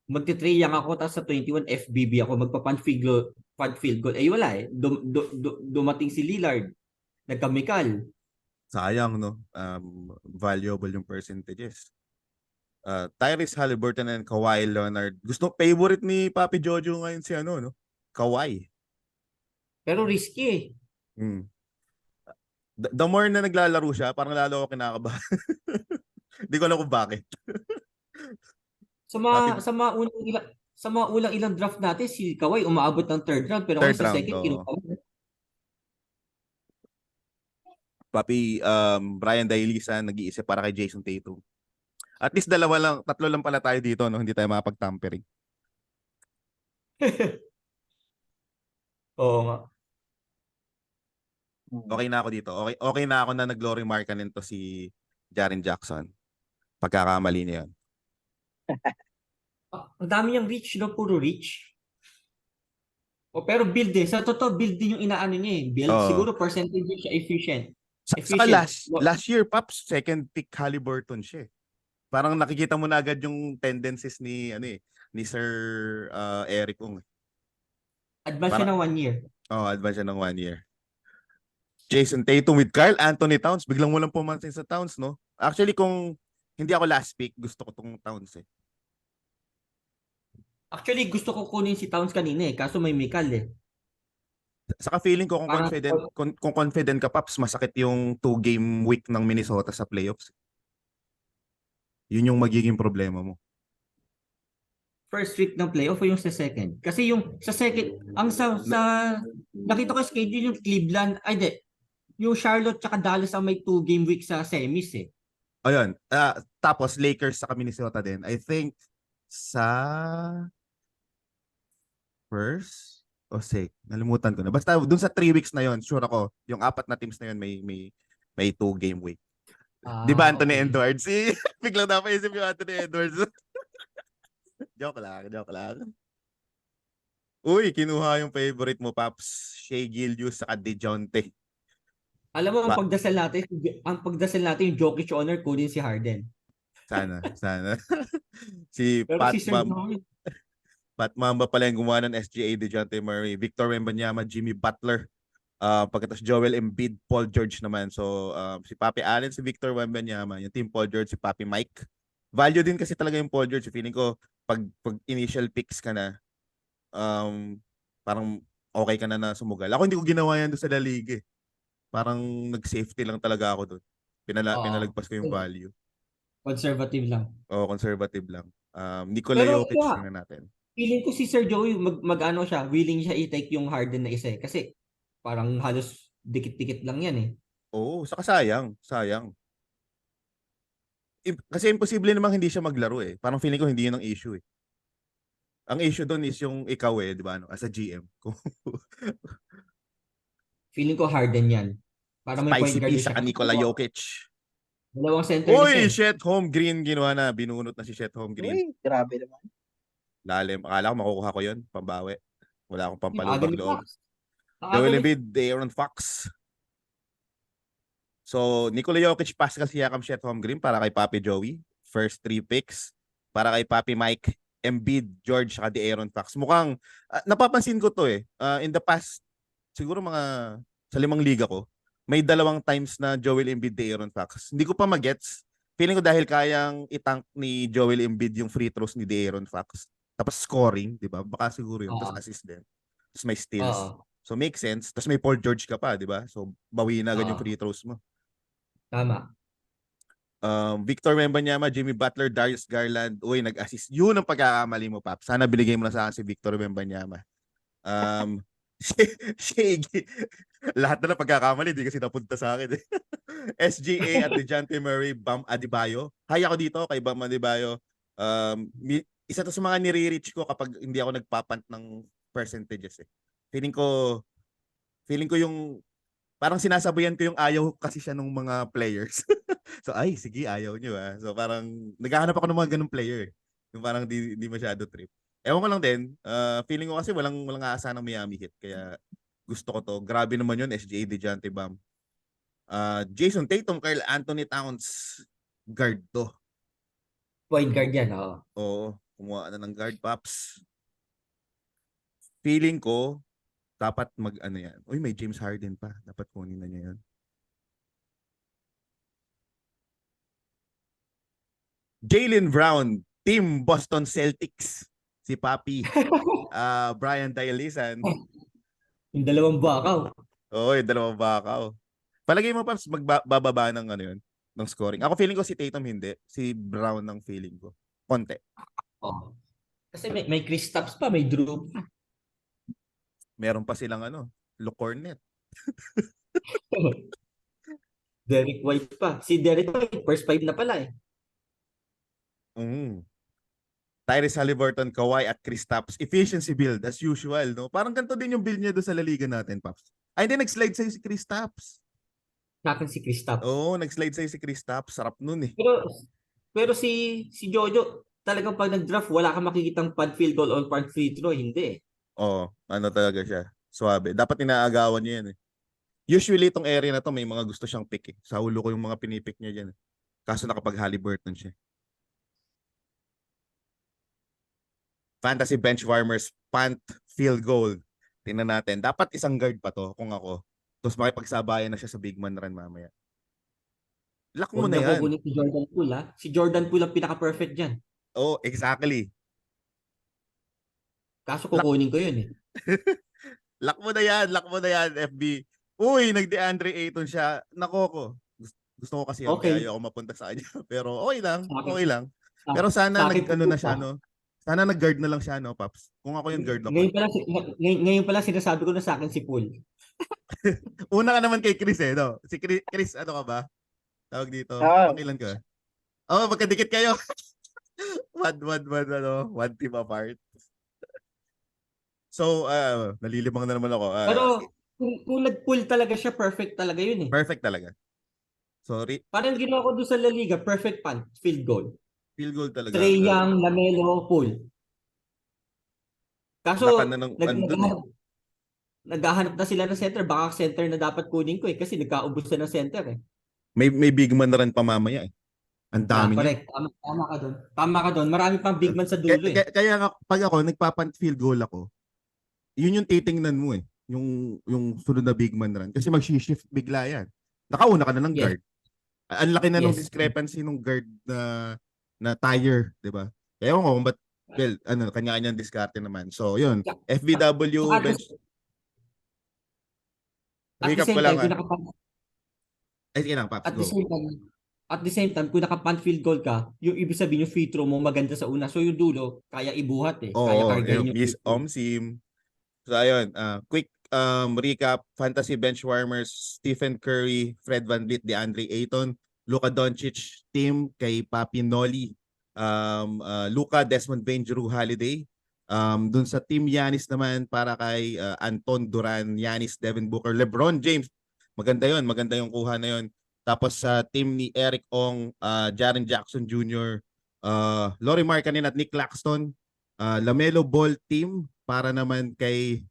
[SPEAKER 4] Magti-triang ako tapos sa 21 FBB ako magpa-punt field goal. Eh wala eh. Dumating si Lillard, nagkamikal.
[SPEAKER 3] Sayang, no? Valuable yung percentages. Tyrese Haliburton and Kawhi Leonard. Favorite ni Papi Jojo ngayon si ano, no? Kawhi.
[SPEAKER 4] Pero risky eh.
[SPEAKER 3] Hmm. The more na naglalaro siya, parang lalo ako kinakabahan. Hindi ko alam kung bakit.
[SPEAKER 4] Sa mga
[SPEAKER 3] Papi-
[SPEAKER 4] sa mga unang ilang sa mga ulang ilang draft natin si Kawhi umaabot ng third round pero
[SPEAKER 3] Third
[SPEAKER 4] ngayon sa
[SPEAKER 3] round,
[SPEAKER 4] second
[SPEAKER 3] oo.
[SPEAKER 4] kinuha mo.
[SPEAKER 3] Papi, Brian Dailisa nag-iisip para kay Jason Tatum. At least tatlo lang pala tayo dito, no? Hindi tayo makapag-tampering.
[SPEAKER 4] Oo nga.
[SPEAKER 3] Okay na ako dito. Okay na ako na nag-glory markanin to si Jaren Jackson. Pagkakamali niya yun.
[SPEAKER 4] Ang dami niyang reach, no? Puro reach. Pero build din. Sa totoo, build din yung inaano niya eh. Build.
[SPEAKER 3] Oo.
[SPEAKER 4] Siguro percentage siya efficient.
[SPEAKER 3] Saka last year, Paps, second pick Haliburton siya. Parang nakikita mo na agad yung tendencies ni Sir Eric Ong.
[SPEAKER 4] Advance siya ng 1 year.
[SPEAKER 3] Advance siya ng 1 year. Jason Tatum with Karl Anthony Towns. Biglang walang pumansin sa Towns, no? Actually, kung hindi ako last pick, gusto ko tong Towns eh.
[SPEAKER 4] Actually, gusto ko kunin si Towns kanina eh. Kaso may Mikal eh.
[SPEAKER 3] Saka feeling ko kung
[SPEAKER 4] Parang-
[SPEAKER 3] confident ka, Paps, masakit yung 2-game week ng Minnesota sa playoffs. Yun yung magiging problema mo.
[SPEAKER 4] First week ng playoff o yung sa second? Kasi yung sa second, sa nakita ko schedule yung Cleveland, yung Charlotte tsaka Dallas ang may 2-game week sa semis eh.
[SPEAKER 3] Ayun. Tapos Lakers sa Minnesota din. I think sa first o second. Nalimutan ko na. Basta dun sa 3 weeks na yon, sure ako, yung 4 na teams na yon may 2-game week. Di ba Anthony
[SPEAKER 4] Okay.
[SPEAKER 3] Edwards? Biglang napaisip yung Anthony Edwards. Joke lang. Uy, kinuha yung favorite mo, Paps. Shea Gilgeous sa DeJounte.
[SPEAKER 4] Alam mo, ang
[SPEAKER 3] Ba-
[SPEAKER 4] pagdasal natin yung Jokic honor kunin si Harden.
[SPEAKER 3] Sana. Si
[SPEAKER 4] Pero si Sir Jokic,
[SPEAKER 3] Pat Mamba pala yung gumawa ng SGA, DeJounte Murray, Victor Wembanyama, Jimmy Butler, pagkatapos Joel Embiid, Paul George naman. So, si Papi Allen, si Victor Wembanyama, yung team Paul George, si Papi Mike. Value din kasi talaga yung Paul George. Feeling ko, pag initial picks ka na, parang okay ka na sumugal. Ako hindi ko ginawa yan doon sa La Liga eh. Parang nag-safety lang talaga ako doon. Pinalagpas ko yung value.
[SPEAKER 4] conservative lang.
[SPEAKER 3] Conservative lang. Nikola
[SPEAKER 4] Pero
[SPEAKER 3] Jokic,
[SPEAKER 4] yeah,
[SPEAKER 3] tingnan natin.
[SPEAKER 4] feeling ko si Sir Joey mag-ano siya, willing siya i-take yung Harden na isa eh. Kasi parang halos dikit-dikit lang yan eh.
[SPEAKER 3] Oo, saka sayang. Kasi imposible namang hindi siya maglaro eh. Parang feeling ko hindi yun ang issue eh. Ang issue doon is yung ikaw eh, di ba? As a GM.
[SPEAKER 4] Feeling ko Harden yan. Para may point
[SPEAKER 3] Spicy
[SPEAKER 4] guard
[SPEAKER 3] P
[SPEAKER 4] siya.
[SPEAKER 3] sa Nikola Jokic.
[SPEAKER 4] Dalawang center na siya
[SPEAKER 3] Uy,
[SPEAKER 4] eh.
[SPEAKER 3] Chet Home Green ginawa na. Binunot na si Chet Home Green.
[SPEAKER 5] Uy, grabe naman.
[SPEAKER 3] Lalim. Akala ko makukuha ko yun. Pambawi. Wala akong
[SPEAKER 4] Yung aga
[SPEAKER 3] pampalubag
[SPEAKER 4] ni
[SPEAKER 3] loob.
[SPEAKER 4] Fox. Ang aga
[SPEAKER 3] Joel
[SPEAKER 4] ni-
[SPEAKER 3] Embiid, De'Aaron Fox. So, Nikola Jokic, Pascal Siakam, Chet Home Green para kay Papi Joey. First 3 picks. Para kay Papi Mike, Embiid, George, saka De'Aaron Fox. Mukhang, napapansin ko to eh. In the past, siguro mga sa 5 liga ko, may 2 times na Joel Embiid, De'Aaron Fox. Hindi ko pa magets. Feeling ko dahil kayang itank ni Joel Embiid yung free throws ni De'Aaron Fox. Tapos scoring, di ba? Baka siguro yun. Tapos assist din. Tapos may steals.
[SPEAKER 4] Oo.
[SPEAKER 3] So makes sense. Tapos may Paul George ka pa, di ba? So bawi na agad yung
[SPEAKER 4] Oo.
[SPEAKER 3] free throws mo.
[SPEAKER 4] Tama.
[SPEAKER 3] Victor Wembanyama, Jimmy Butler, Darius Garland. Uy, nag-assist. Yun ang pagkakamali mo, Pap. Sana binigay mo na sa akin si Victor Wembanyama. Lahat na pagkakamali, di kasi napunta sa akin. SGA at DeJounte Murray, Bam Adebayo. Hay ako dito kay Bam Adebayo. Isa to sa mga nire-reach ko kapag hindi ako nagpapant ng percentages eh. Feeling ko yung parang sinasabayan ko yung ayaw kasi siya ng mga players. So ay, sige, ayaw nyo ah. So parang naghahanap ako ng mga ganung player. Yung parang di masyado trip. Ewan ko lang din, feeling ko kasi walang aasahan ng Miami Heat. Kaya gusto ko to. Grabe naman yun, SGA, DeJounte Bam. Jason Tatum, Karl Anthony Towns, guard to.
[SPEAKER 4] Point guard yan, oo.
[SPEAKER 3] Oo, kumuha na ng guard, Paps. Feeling ko, dapat mag-ano yan. Uy, may James Harden pa. Dapat kunin na niya yun. Jaylen Brown, Team Boston Celtics. Si Papi. Brian Dialisan.
[SPEAKER 4] Yung dalawang bakaw.
[SPEAKER 3] Oo, yung dalawang bakaw. Palagay mo, Paps, magbababa ng ano yun? Ng scoring. Ako feeling ko si Tatum hindi. Si Brown ng feeling ko. Konti.
[SPEAKER 4] Oh. Kasi may Chris Stapps pa, may Drew pa.
[SPEAKER 3] Meron pa silang ano, Lucornet.
[SPEAKER 4] Derek White pa. Si Derek White, first five na pala eh.
[SPEAKER 3] Tyrese Haliburton, Kawhi at Kristaps. Efficiency build as usual, no? Parang ganito din yung build niya doon sa La Liga natin, Paps. Ay, hindi, nag-slide sa'yo si Kristaps.
[SPEAKER 4] Sa akin si Chris Stapps.
[SPEAKER 3] Oo, nag-slide sa'yo si Kristaps. Sarap nun eh.
[SPEAKER 4] Pero si Jojo, talagang pag nag-draft, wala kang makikitang pad field goal or pad free throw. Hindi eh.
[SPEAKER 3] Oo, ano talaga siya. Suwabe. Dapat inaagawan niya yan eh. Usually, itong area na to may mga gusto siyang pick eh. Sa ulo ko yung mga pinipick niya dyan eh. Kaso nakapag Haliburton siya. Fantasy bench warmers, punt, field goal. Tingnan natin. Dapat isang guard pa to kung ako. Tapos makipagsabayan na siya sa big man run mamaya. Lock mo
[SPEAKER 4] Huwag
[SPEAKER 3] na
[SPEAKER 4] na
[SPEAKER 3] yan.
[SPEAKER 4] kukunin si Jordan Poole ha. Si Jordan Poole ang pinaka-perfect dyan.
[SPEAKER 3] Oh, exactly.
[SPEAKER 4] Kaso kukunin ko yun eh.
[SPEAKER 3] Lock mo na yan. Lock mo na yan, FB. Uy, nag-DeAndre Ayton siya. Nako ko. Gusto ko kasi yun.
[SPEAKER 4] Okay.
[SPEAKER 3] Kaya ayoko mapunta sa kanya. Pero okay lang.
[SPEAKER 4] Sa akin-
[SPEAKER 3] Okay lang.
[SPEAKER 4] sa-
[SPEAKER 3] Pero sana
[SPEAKER 4] sa akin
[SPEAKER 3] nag-ano na
[SPEAKER 4] po
[SPEAKER 3] siya,
[SPEAKER 4] pa.
[SPEAKER 3] no? Sana nag-guard na lang siya, no, Paps? Kung ako yung guard ako.
[SPEAKER 4] Ngayon pala sinasabi ko na sa akin si Poole.
[SPEAKER 3] Una ka naman kay Chris, eh, no? Si Chris, ano ka ba? Tawag dito.
[SPEAKER 5] Oo.
[SPEAKER 3] Pakilan ka. Oh, magkadikit kayo. One team apart. So, nalilimang na naman ako.
[SPEAKER 4] Pero kung nag-pull talaga siya, perfect talaga yun eh.
[SPEAKER 3] Perfect talaga. Sorry.
[SPEAKER 4] Parang ginawa ko doon sa La Liga, perfect punt, field goal.
[SPEAKER 3] Field goal talaga.
[SPEAKER 4] Trae Young, Lamelo, Poole. Kaso,
[SPEAKER 3] Baka na andun eh.
[SPEAKER 4] naghahanap na sila ng center. Baka center na dapat kunin ko eh. Kasi nagkaubos na ng center eh.
[SPEAKER 3] May big man na rin pamamaya eh. Ang dami niya.
[SPEAKER 4] Correct. Tama ka doon. Tama ka doon. Marami pang big man sa dulo eh.
[SPEAKER 3] Kaya nga, pag ako, nagpapant field goal ako, yun yung titingnan mo eh. Yung sunod na big man run. Kasi mag-shift bigla yan. Nakauna ka na ng
[SPEAKER 4] Yes.
[SPEAKER 3] guard. Ang laki na nung
[SPEAKER 4] Yes.
[SPEAKER 3] discrepancy nung guard na tire, di ba? Kaya ko ba't, well, kanya-kanyang diskarte naman. So, yun. FBW bench.
[SPEAKER 4] At the
[SPEAKER 3] Recap
[SPEAKER 4] same
[SPEAKER 3] ko lang
[SPEAKER 4] time,
[SPEAKER 3] Ay, sige lang, Paps,
[SPEAKER 4] at
[SPEAKER 3] go.
[SPEAKER 4] the same time, kung naka-punt field goal ka, yung ibig sabihin yung free throw mo maganda sa una. So yung dulo, kaya ibuhat eh. Kaya
[SPEAKER 3] Oo,
[SPEAKER 4] kargahin yung
[SPEAKER 3] Miss
[SPEAKER 4] free throw.
[SPEAKER 3] Omsim. So, ayun. Quick recap. Fantasy bench warmers, Stephen Curry, Fred VanVleet, DeAndre Ayton, Luka Doncic, team kay Papi Noli, Luka, Desmond Bane, Jrue Holiday. Dun sa team Giannis naman para kay Anton Duran, Giannis, Devin Booker, LeBron James. Maganda yon, maganda yung kuha na yon. Tapos sa team ni Eric Ong, Jaren Jackson Jr., Laurie Markkanen at Nick Claxton, Lamelo Ball team para naman kay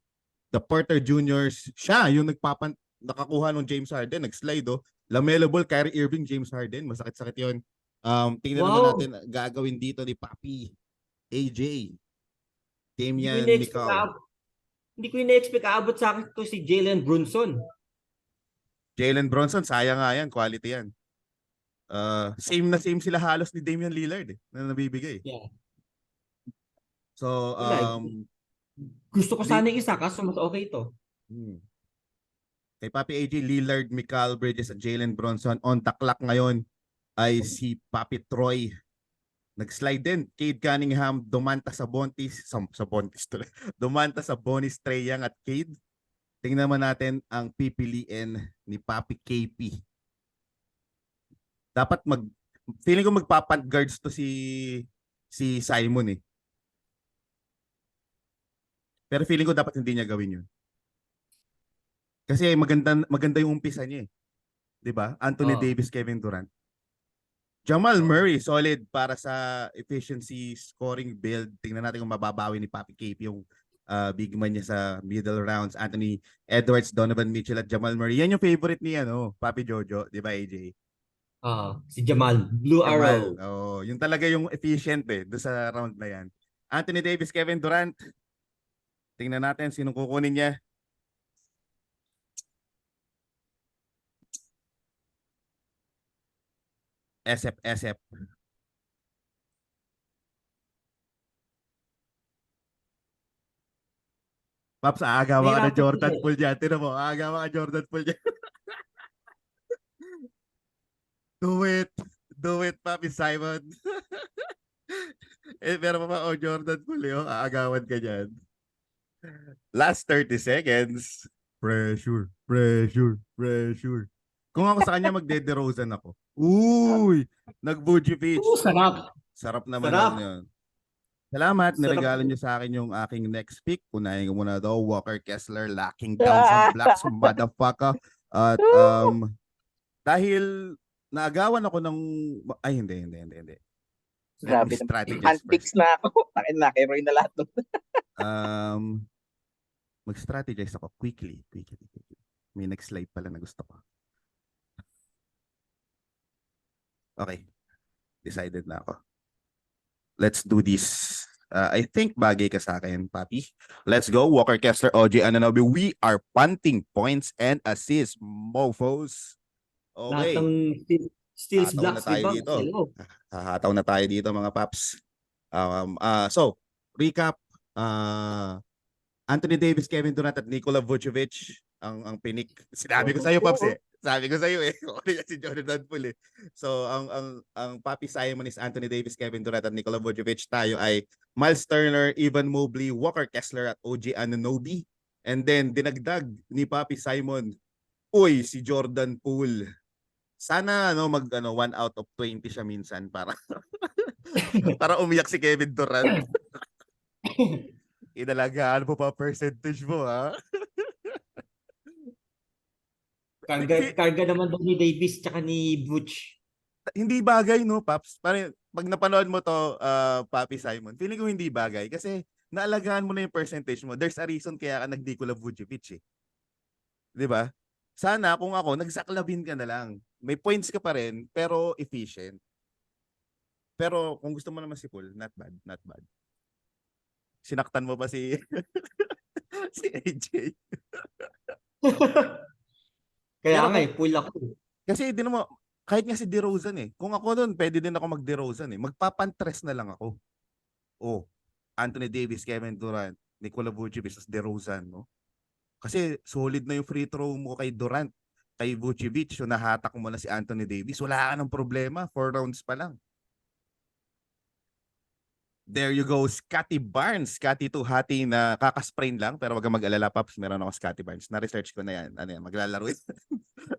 [SPEAKER 3] the Porter Juniors. Siya yung nakakuha ng James Harden, nag-slide oh. Lamelo Ball, Kyrie Irving, James Harden. Masakit-sakit yon. Tingnan naman natin gagawin dito ni Papi AJ. Damian Mikal.
[SPEAKER 4] Hindi ko ina-expect aabot sa akin to si Jalen Brunson.
[SPEAKER 3] Jalen Bronson, sayang nga yan. Quality yan. Same na same sila halos ni Damian Lillard na nabibigay.
[SPEAKER 4] Yeah.
[SPEAKER 3] So,
[SPEAKER 4] gusto ko sana yung isa, kaso mas okay ito.
[SPEAKER 3] Kay Papi AJ, Lillard, Mikal Bridges at Jalen Bronson. On the clock ngayon ay si Papi Troy. Nag-slide din. Cade Cunningham, Domantas Sabonis, Domantas Sabonis, Trae Young at Cade. Tingnan naman natin ang pipiliin ni Papi KP. Dapat feeling ko magpapant guards to si Simon eh. Pero feeling ko dapat hindi niya gawin yun. Kasi maganda yung umpisa niya eh. 'Di ba? Anthony Davis, Kevin Durant. Jamal Murray, solid para sa efficiency scoring build. Tingnan natin kung mababawi ni Papi KP yung big man niya sa middle rounds. Anthony Edwards, Donovan Mitchell at Jamal Murray. Yan yung favorite ni Papi Jojo, 'di ba AJ?
[SPEAKER 4] Si Jamal. Blue
[SPEAKER 3] Jamal.
[SPEAKER 4] Arrow.
[SPEAKER 3] Oh, yun talaga yung efficient doon sa round na yan. Anthony Davis, Kevin Durant. Tingnan natin sinong kukunin niya. SF. Paps, aagawa ka na
[SPEAKER 4] Nahirapan
[SPEAKER 3] Jordan
[SPEAKER 4] sila eh.
[SPEAKER 3] Poole dyan. Tinan mo, aagawa ka Jordan Poole dyan. Do it. Do it, Papi Simon. Pero pa Jordan Poole, aagawan ka dyan. Last 30 seconds. Pressure. Kung ako sa kanya, magde-DeRozan ako. Uy! Nag-Vucevic.
[SPEAKER 4] Sarap.
[SPEAKER 3] Sarap naman
[SPEAKER 4] Sarap.
[SPEAKER 3] nun yun. Salamat,
[SPEAKER 4] Sarap.
[SPEAKER 3] niregalo niyo sa akin yung aking next pick. Unahin ko muna daw, Walker Kessler, locking down sa blocks, motherfucker. At dahil naagawan ako ng... Ay, hindi.
[SPEAKER 5] Grabe
[SPEAKER 3] Let me
[SPEAKER 5] naman.
[SPEAKER 3] strategize
[SPEAKER 5] Handpicks
[SPEAKER 3] first.
[SPEAKER 5] na ako. Akin na, kay Roy na lahat.
[SPEAKER 3] Mag-strategize ako quickly. May next slide pala na gusto ko. Okay. Decided na ako. Let's do this. I think bagay ka sa akin, Papi. Let's go. Walker Kessler, OG Anunoby. We are punting points and assists, mofos.
[SPEAKER 4] Lahat
[SPEAKER 3] Okay.
[SPEAKER 4] ng steals
[SPEAKER 3] Hataw na
[SPEAKER 4] blocks,
[SPEAKER 3] tayo
[SPEAKER 4] diba?
[SPEAKER 3] dito.
[SPEAKER 4] Hello.
[SPEAKER 3] Hataw na tayo dito, mga paps. So, recap. Anthony Davis, Kevin Durant at Nikola Vucevic ang pinik. Sinabi ko sa iyo, Paps eh. Sabi ko sa iyo eh. Kung si Jordan Poole eh. So ang Papi Simon is Anthony Davis, Kevin Durant at Nikola Vucevic. Tayo ay Miles Turner, Evan Mobley, Walker Kessler at OG Anunoby. And then dinagdag ni Papi Simon, uy, si Jordan Poole. Sana 1 out of 20 siya minsan para para umiyak si Kevin Durant. Inalagaan mo pa percentage mo, ha?
[SPEAKER 4] Karga naman daw ni Davis tsaka ni Butch.
[SPEAKER 3] Hindi bagay, no, Paps? Pag napanood mo to, Papi Simon, feeling ko hindi bagay kasi naalagaan mo na yung percentage mo. There's a reason kaya ka nag-Nikola Vucevic, eh. 'Di ba? Sana kung ako, nagsaklabin ka na lang. May points ka pa rin, pero efficient. Pero kung gusto mo naman si Poole, not bad. Sinaktan mo ba si si AJ?
[SPEAKER 4] Kaya
[SPEAKER 3] Pero
[SPEAKER 4] nga eh, full ako.
[SPEAKER 3] Kasi din mo, kahit nga si DeRozan eh. Kung ako doon, pwede din ako mag-DeRozan eh. Magpapantres na lang ako. Oh, Anthony Davis, Kevin Durant, Nikola Vucevic, DeRozan, no? Kasi solid na yung free throw mo kay Durant, kay Vucevic, so nahatak mo na si Anthony Davis. Wala ka ng problema, 4 rounds pa lang. There you go, Scotty Barnes. Scotty to hati na kakasprain lang, pero wag kang mag-alala, Paps, meron ako Scotty Barnes. Na-research ko na yan. Ano yan, maglalaro yan.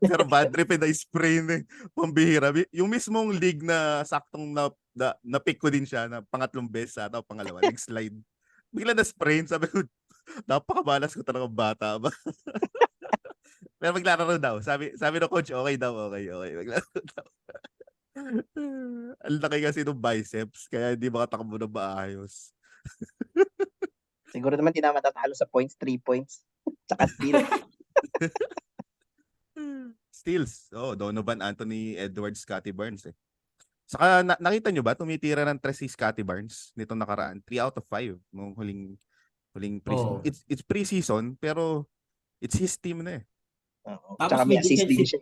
[SPEAKER 3] Pero bad trip na sprain eh. Pambihira. Yung mismong league na saktong na pick ko din siya na pangatlong beses ata o pangalawa. Nag-slide. Bigla na sprain. Sabi ko, napakabalas ko talaga bata ba. Pero maglalaro daw. Sabi ng coach, okay daw, okay. Maglalaro daw. Ang laki kasi ng biceps, kaya hindi makatakbo na maayos.
[SPEAKER 5] Siguro naman di na matatalo sa points, 3 points. Tsaka steal.
[SPEAKER 3] Steals. Oh, Donovan, Anthony, Edwards, Scotty Barnes eh. Saka nakita nyo ba, tumitira ng 3 si Scotty Barnes nitong nakaraan. 3 out of 5 nung huling preseason. It's preseason, pero it's his team na eh.
[SPEAKER 5] Tsaka
[SPEAKER 4] Tapos
[SPEAKER 5] may assist din siya.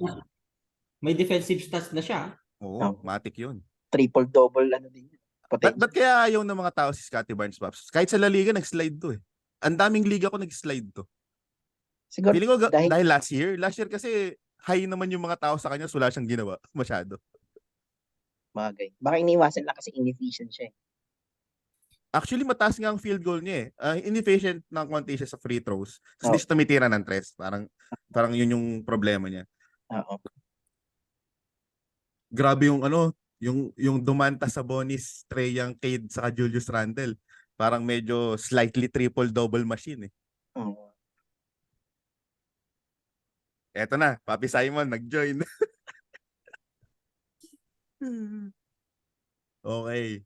[SPEAKER 4] may defensive stats na siya.
[SPEAKER 3] Oo, matik yun.
[SPEAKER 5] Triple-double din.
[SPEAKER 3] Ba't kaya ayaw ng mga tao si Scotty Barnes, Pops? Kahit sa La Liga, nag-slide to eh. Ang daming liga ko nag-slide to.
[SPEAKER 5] Siguro
[SPEAKER 3] Feeling ko
[SPEAKER 5] dahil
[SPEAKER 3] last year kasi high naman yung mga tao sa kanya, so wala siyang ginawa masyado.
[SPEAKER 5] bagay. Baka iniwasan lang kasi inefficient siya eh.
[SPEAKER 3] Actually, mataas nga ang field goal niya eh. Inefficient ng konti siya sa free throws. Kasi hindi
[SPEAKER 5] Oh.
[SPEAKER 3] siya tumitira ng tres. Parang yun yung problema niya.
[SPEAKER 5] Oo.
[SPEAKER 3] Grabe yung Dumanta Sabonis, Trae Young, Cade, saka Julius Randle. Parang medyo slightly triple-double machine eh.
[SPEAKER 5] Oo.
[SPEAKER 3] Eto na, Papi Simon, nag-join. Okay.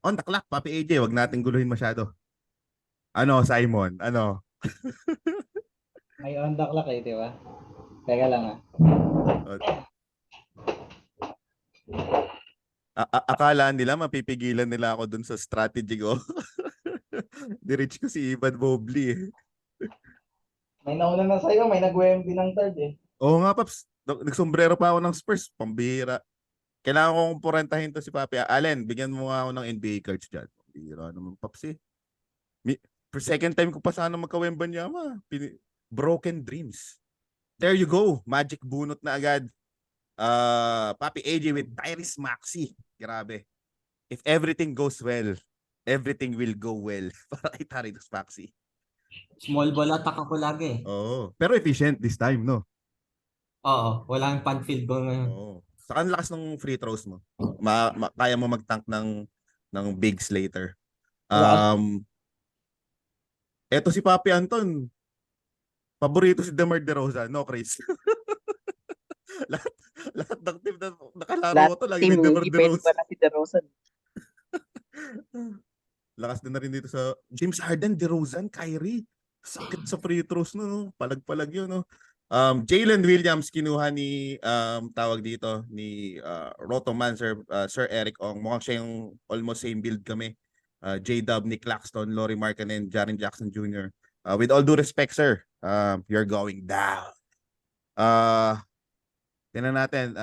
[SPEAKER 3] On the clock, Papi AJ, wag nating guluhin masyado. Ano, Simon? Ano?
[SPEAKER 6] May on the clock eh, di ba? Teka lang ah.
[SPEAKER 3] Akala nila mapipigilan nila ako dun sa strategy ko. Dirich ko si Ivan Mobley eh.
[SPEAKER 5] May nauna na sa'yo, may nag-WMP ng third eh.
[SPEAKER 3] Oo nga, Paps. Nagsombrero pa ako ng Spurs. Pambihira. Kailangan kong kurentahin to si Papi. Allen, bigyan mo nga ako ng NBA cards dyan. Pambihira naman, Paps eh. For second time ko pa sana magka-Wembanyama. Broken dreams. There you go. Magic bunot na agad. Papi AJ with Tyrese Maxey. Grabe. If everything goes well, everything will go well. Para kay Tyrese Maxey.
[SPEAKER 4] Small ball attack ako lagi.
[SPEAKER 3] Oo. Pero efficient this time, no?
[SPEAKER 4] Oo, walang pan field goal ngayon.
[SPEAKER 3] Oo. Saka ang lakas ng free throws mo. Kaya mo mag-tank ng bigs later. Eto si Papi Anton. Paborito si DeMar DeRozan, no, Chris? lahat ng team na nakalaro
[SPEAKER 5] Lahat
[SPEAKER 3] ko to, lagi
[SPEAKER 5] team,
[SPEAKER 3] may DeMar
[SPEAKER 5] hindi pwede
[SPEAKER 3] DeRozan.
[SPEAKER 5] pa na si DeRozan.
[SPEAKER 3] Lakas din na rin dito sa James Harden, DeRozan, Kyrie. Sakit sa free throws no. Palag-palag yun no. Jalen Williams kinuha ni tawag dito ni Rotoman Sir Eric Ong. Mukhang siya yung almost same build kami. J-Dub, Nick Claxton, Laurie Markkanen, Jaren Jackson Jr. With all due respect sir, you're going down. Tingnan natin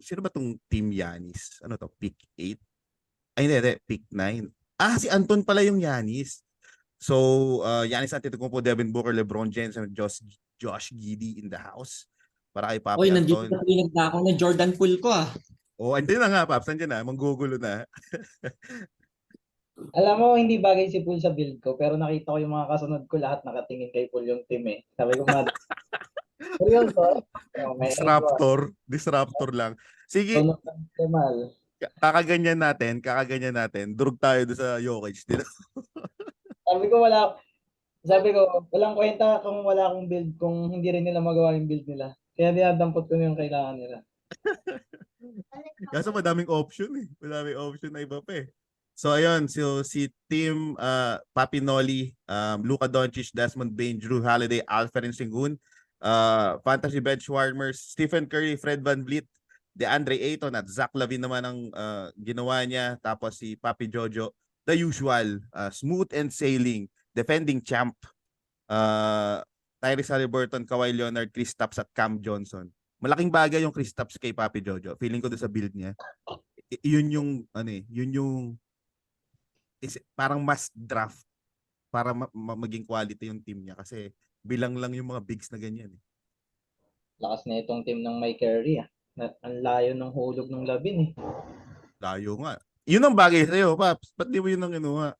[SPEAKER 3] sino ba tong team Yanis? Ano to? Pick 8? Ay hindi, pick 9. Si Anton pala yung Yanis. So, Giannis Antetokounmpo, Devin Booker, LeBron James, and Josh Giddey in the house. Para kay Papi
[SPEAKER 4] Oy, nandito
[SPEAKER 3] Anton.
[SPEAKER 4] na pinagda ako ng Jordan Poole ko ah.
[SPEAKER 3] Oh, andyan na nga, Paps. Andyan na. Manggugulo na.
[SPEAKER 5] Alam mo, hindi bagay si Poole sa build ko, pero nakita ko yung mga kasunod ko, lahat nakatingin kay Poole yung team eh. Sabi ko mga, seryoso?
[SPEAKER 3] Disruptor lang. Sige,
[SPEAKER 5] Sunod ng Kemal.
[SPEAKER 3] kakaganyan natin. Durug tayo doon sa Jokic.
[SPEAKER 5] Sabi ko, walang kwenta kung wala akong build, kung hindi rin nila magawa yung build nila. Kaya dinadampot ko yung kailangan nila.
[SPEAKER 3] Kaso madaming option eh. Madaming option na iba pa eh. So ayun, si team Papi Noli, Luka Doncic, Desmond Bane, Drew Holiday, Alperen Sengun, Fantasy Benchwarmers, Stephen Curry, Fred VanVleet, DeAndre Ayton at Zach LaVine naman ang ginawa niya. Tapos si Papi Jojo, the usual, smooth and sailing, defending champ, Tyrese Haliburton, Kawhi Leonard, Kristaps at Cam Johnson. Malaking bagay yung Kristaps kay Papi Jojo. Feeling ko doon sa build niya. Yun yung parang must draft para maging quality yung team niya kasi bilang lang yung mga bigs na ganyan eh.
[SPEAKER 5] Lakas na itong team ng Mike Curry ah. Ang layo ng hulog ng Lavin eh.
[SPEAKER 3] Layo nga. Yun ang bagay sa'yo, Paps. Ba't di mo yun ang kinuha?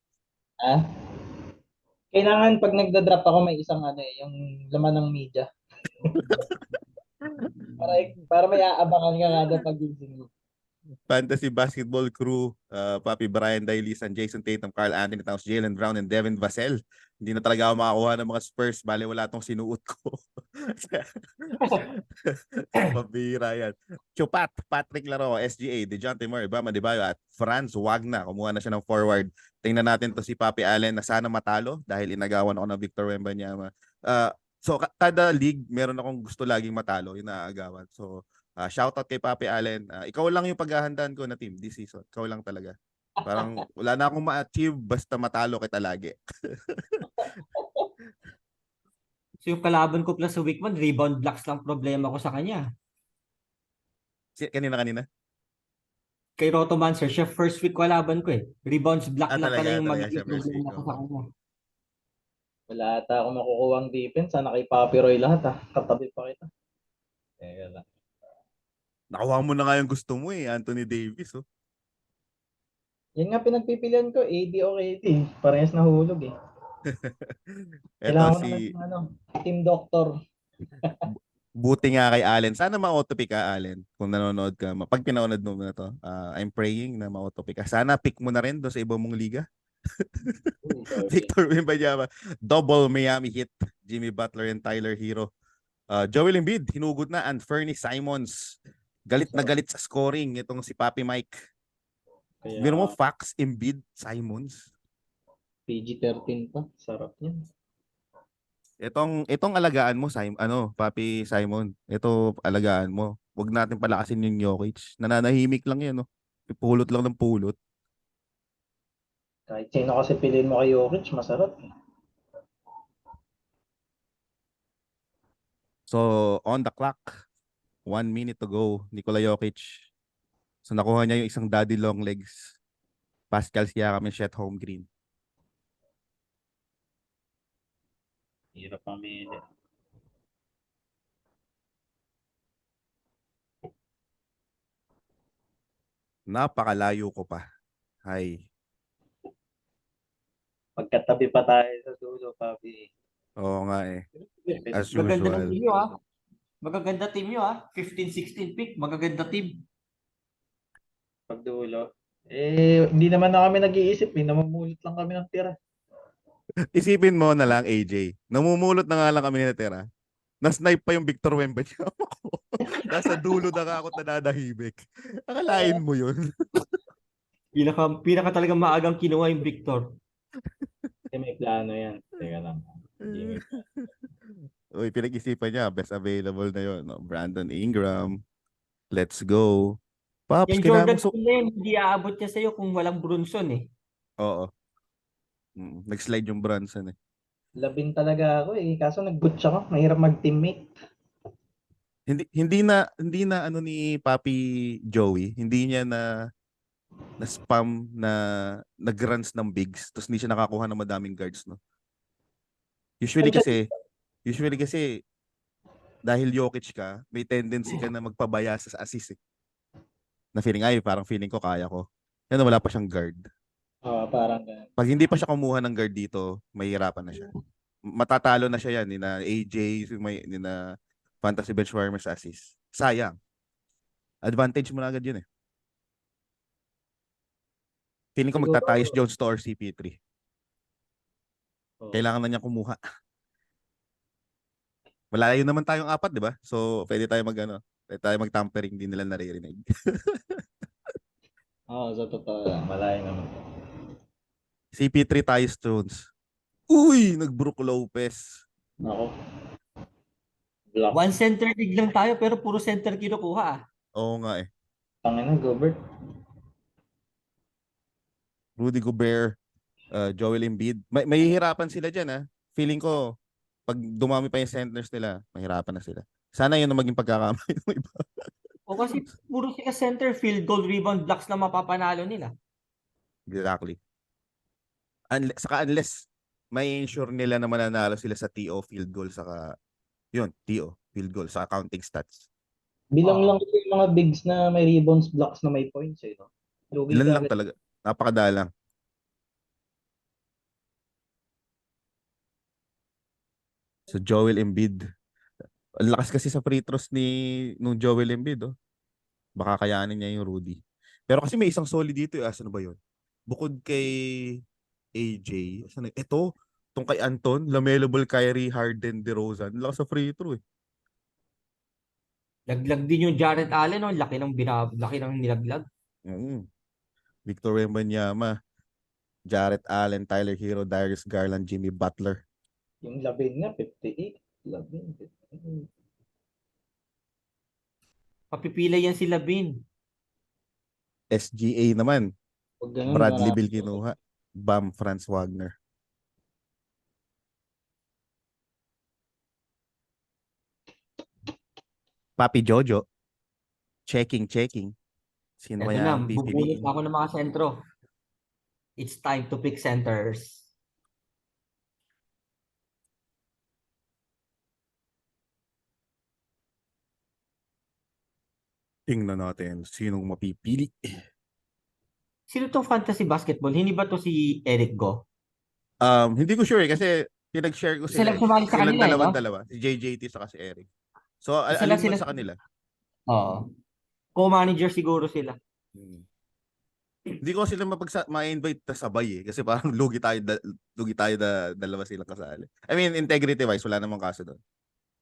[SPEAKER 5] Kailangan pag nagda-drop ako may isang yung laman ng media. para may aabangan ka nga daw pag-gising mo.
[SPEAKER 3] Fantasy Basketball Crew, Papi Brian Dailisan, Jason Tatum, Carl Anthony Towns, Jalen Brown, and Devin Vassell. Hindi na talaga ako makakuha ng mga Spurs. Bale, wala tong sinuot ko. Pabira yan. Chupat, Patrick Laro, SGA, DeJounte Murray, Bam Adebayo, at Franz Wagner. Kumuha na siya ng forward. Tingnan natin to si Papi Allen na sana matalo dahil inagawan ako ng Victor Wembanyama. So, kada league, meron akong gusto laging matalo, yung naaagawan. So, shoutout kay Papi Allen. Ikaw lang yung paghahandaan ko na team this season. Ikaw lang talaga. Parang wala na akong ma-achieve basta matalo kita lagi.
[SPEAKER 4] So yung kalaban ko plus sa week 1, rebound blocks lang problema ko sa kanya.
[SPEAKER 3] Kanina?
[SPEAKER 4] Kay Rotomancer, siya first week kalaban ko eh. Rebounds block lang
[SPEAKER 3] talaga,
[SPEAKER 4] pala yung
[SPEAKER 3] talaga
[SPEAKER 4] magiging
[SPEAKER 3] siya first
[SPEAKER 4] problema
[SPEAKER 3] week,
[SPEAKER 4] ko sa kanya.
[SPEAKER 5] Wala ata ako makukuha ang defense. Sana kay Papi Roy lahat ah. Katabi pa kita. Lang.
[SPEAKER 3] Nakuha mo na nga yung gusto mo eh, Anthony Davis. Oh.
[SPEAKER 5] Yan nga pinagpipilian ko, AD o KD. Parehas na hulog eh.
[SPEAKER 3] Eto
[SPEAKER 5] Kailangan ko
[SPEAKER 3] si
[SPEAKER 5] naman team doctor.
[SPEAKER 3] buti nga kay Allen. Sana ma-autopick ka, Allen. Kung nanonood ka. Pag pinanood mo na to, I'm praying na ma-autopick ka. Sana pick mo na rin doon sa ibang mong liga. Victor Wembanyama, double Miami Heat, Jimmy Butler and Tyler Hero. Joel Embiid, hinugod na, and Fernie Simons. Galit na galit sa scoring itong si Papi Mike. Meron mo Fox, Embiid, Simons.
[SPEAKER 5] PG-13 pa. Sarap yan.
[SPEAKER 3] Itong alagaan mo, Papi Simon. Ito alagaan mo. Wag natin palakasin yung Jokic. Nananahimik lang yan, no? Pulot lang ng pulot.
[SPEAKER 5] Kahit sino kasi piliin mo kay Jokic, masarap.
[SPEAKER 3] So, on the clock, 1 minute to go, Nikola Jokic. So, nakuha niya yung isang daddy long legs. Pascal Siakam and Chet Holmgren.
[SPEAKER 6] Hirap pamili.
[SPEAKER 3] Napakalayo ko pa. Hay.
[SPEAKER 6] Pagkatabi pa tayo sa dulo, papi.
[SPEAKER 3] Oo nga eh. As
[SPEAKER 4] Magaganda ng
[SPEAKER 3] usual.
[SPEAKER 4] team nyo ah. Magaganda team nyo ah. 15-16 pick. Magaganda team.
[SPEAKER 6] Pag dulo.
[SPEAKER 5] Hindi naman na kami nag-iisip. Namumulit lang kami ng tira.
[SPEAKER 3] Isipin mo na lang, AJ. Namumulot na nga lang kami natira. Na-snipe pa yung Victor Wembanyama ko. Nasa dulo na nga ako nadadahimik. Akalain mo yun.
[SPEAKER 4] Pinaka talaga maagang kinuha yung Victor.
[SPEAKER 6] Kasi may plano yan. Teka lang.
[SPEAKER 3] Uy, pinag-isipan niya. Best available na yun. No? Brandon Ingram. Let's go. Pops,
[SPEAKER 4] Yung Jordan
[SPEAKER 3] kinamo.
[SPEAKER 4] na yun, hindi aabot niya sa'yo kung walang Brunson eh.
[SPEAKER 3] Oo. Nag-slide yung Brunson eh.
[SPEAKER 5] Labin talaga ako eh. Kaso nag-butch ako. Mahirap mag-teammate.
[SPEAKER 3] Hindi na ano ni Papi Joey, hindi niya na spam na nag-runs ng bigs tapos hindi siya nakakuha ng madaming guards, no. Usually kasi dahil Jokic ka, may tendency ka na magpabaya sa assist eh. Na parang feeling ko kaya ko. Yan, wala pa siyang guard.
[SPEAKER 5] Parang ganun.
[SPEAKER 3] Pag hindi pa siya kumuha ng guard dito, mahihirapan na siya. Matatalo na siya yan ni na AJ, ni na Fantasy Benchwarmer sa assist. Sayang. Advantage mo na agad yun eh. Feeling ko
[SPEAKER 5] Siguro-
[SPEAKER 3] magta-Tyus Jones to or CP3.
[SPEAKER 6] Oh.
[SPEAKER 3] Kailangan na niya kumuha. Malayo naman tayong apat, di ba? So, pwede tayo mag-tampering, din nila naririnig.
[SPEAKER 5] Sa totoo lang.
[SPEAKER 6] Malayo naman.
[SPEAKER 3] CP3 Tyus Jones. Uy! Nag-Brook Lopez.
[SPEAKER 6] Ako. Block.
[SPEAKER 4] One center league lang tayo pero puro center kinukuha ah.
[SPEAKER 3] Oo nga eh.
[SPEAKER 5] Tangina, Gobert.
[SPEAKER 3] Rudy Gobert, Joel Embiid. Mahihirapan sila dyan ah. Feeling ko, pag dumami pa yung centers nila, mahirapan na sila. Sana yun ang maging pagkakamali ng iba.
[SPEAKER 4] O kasi puro sila center field goal rebound blocks na mapapanalo nila.
[SPEAKER 3] Exactly. Saka unless may ensure nila na mananalo sila sa TO field goal saka yun, TO field goal sa counting stats.
[SPEAKER 5] Bilang lang kasi yung mga bigs na may rebounds, blocks na may points eh. No? Lugi
[SPEAKER 3] Ilan
[SPEAKER 5] ka
[SPEAKER 3] lang
[SPEAKER 5] agad.
[SPEAKER 3] talaga. Napakadalang. So Joel Embiid. Ang lakas kasi sa free throws nung Joel Embiid, oh. Baka kayanin niya yung Rudy. Pero kasi may isang solid dito, asan ba yun? Bukod kay AJ, ito, tong kay Anton, LaMelo Ball, Kyrie, Harden, DeRozan, ang lakas sa free throw eh.
[SPEAKER 4] Laglag din yung Jared Allen, oh. Laki ng nilaglag.
[SPEAKER 3] Victor Wembanyama, Jarrett Allen, Tyler Hero, Darius Garland, Jimmy Butler.
[SPEAKER 5] Yung labin nga, 58. Labin, 58.
[SPEAKER 4] Papipila yan si Labin.
[SPEAKER 3] SGA naman,
[SPEAKER 5] Huwag ganun,
[SPEAKER 3] Bradley
[SPEAKER 5] marami.
[SPEAKER 3] Beal kinuha. Bam, Franz Wagner. Papi Jojo. Checking. Sino
[SPEAKER 4] Ito
[SPEAKER 3] kaya
[SPEAKER 4] na,
[SPEAKER 3] ang
[SPEAKER 4] bubunot
[SPEAKER 3] pipiliin?
[SPEAKER 4] ako ng mga sentro. It's time to pick centers.
[SPEAKER 3] Tingnan natin sinong mapipili.
[SPEAKER 4] Sino tong fantasy basketball? Hindi ba to si Eric Go?
[SPEAKER 3] Hindi ko sure kasi pinag-share ko
[SPEAKER 4] Isa
[SPEAKER 3] sila.
[SPEAKER 4] lang sumali sa
[SPEAKER 3] Silang
[SPEAKER 4] kanila eh, no?
[SPEAKER 3] dalawa. Si JJT saka si Eric. So,
[SPEAKER 4] Isa
[SPEAKER 3] alin
[SPEAKER 4] lang
[SPEAKER 3] man
[SPEAKER 4] sila
[SPEAKER 3] sa kanila.
[SPEAKER 4] Oo. Co-manager siguro sila.
[SPEAKER 3] Hindi ko sila ma-invite na sabay eh. Kasi parang lugi tayo dalawa silang kasali. I mean, integrity wise, wala namang kaso doon.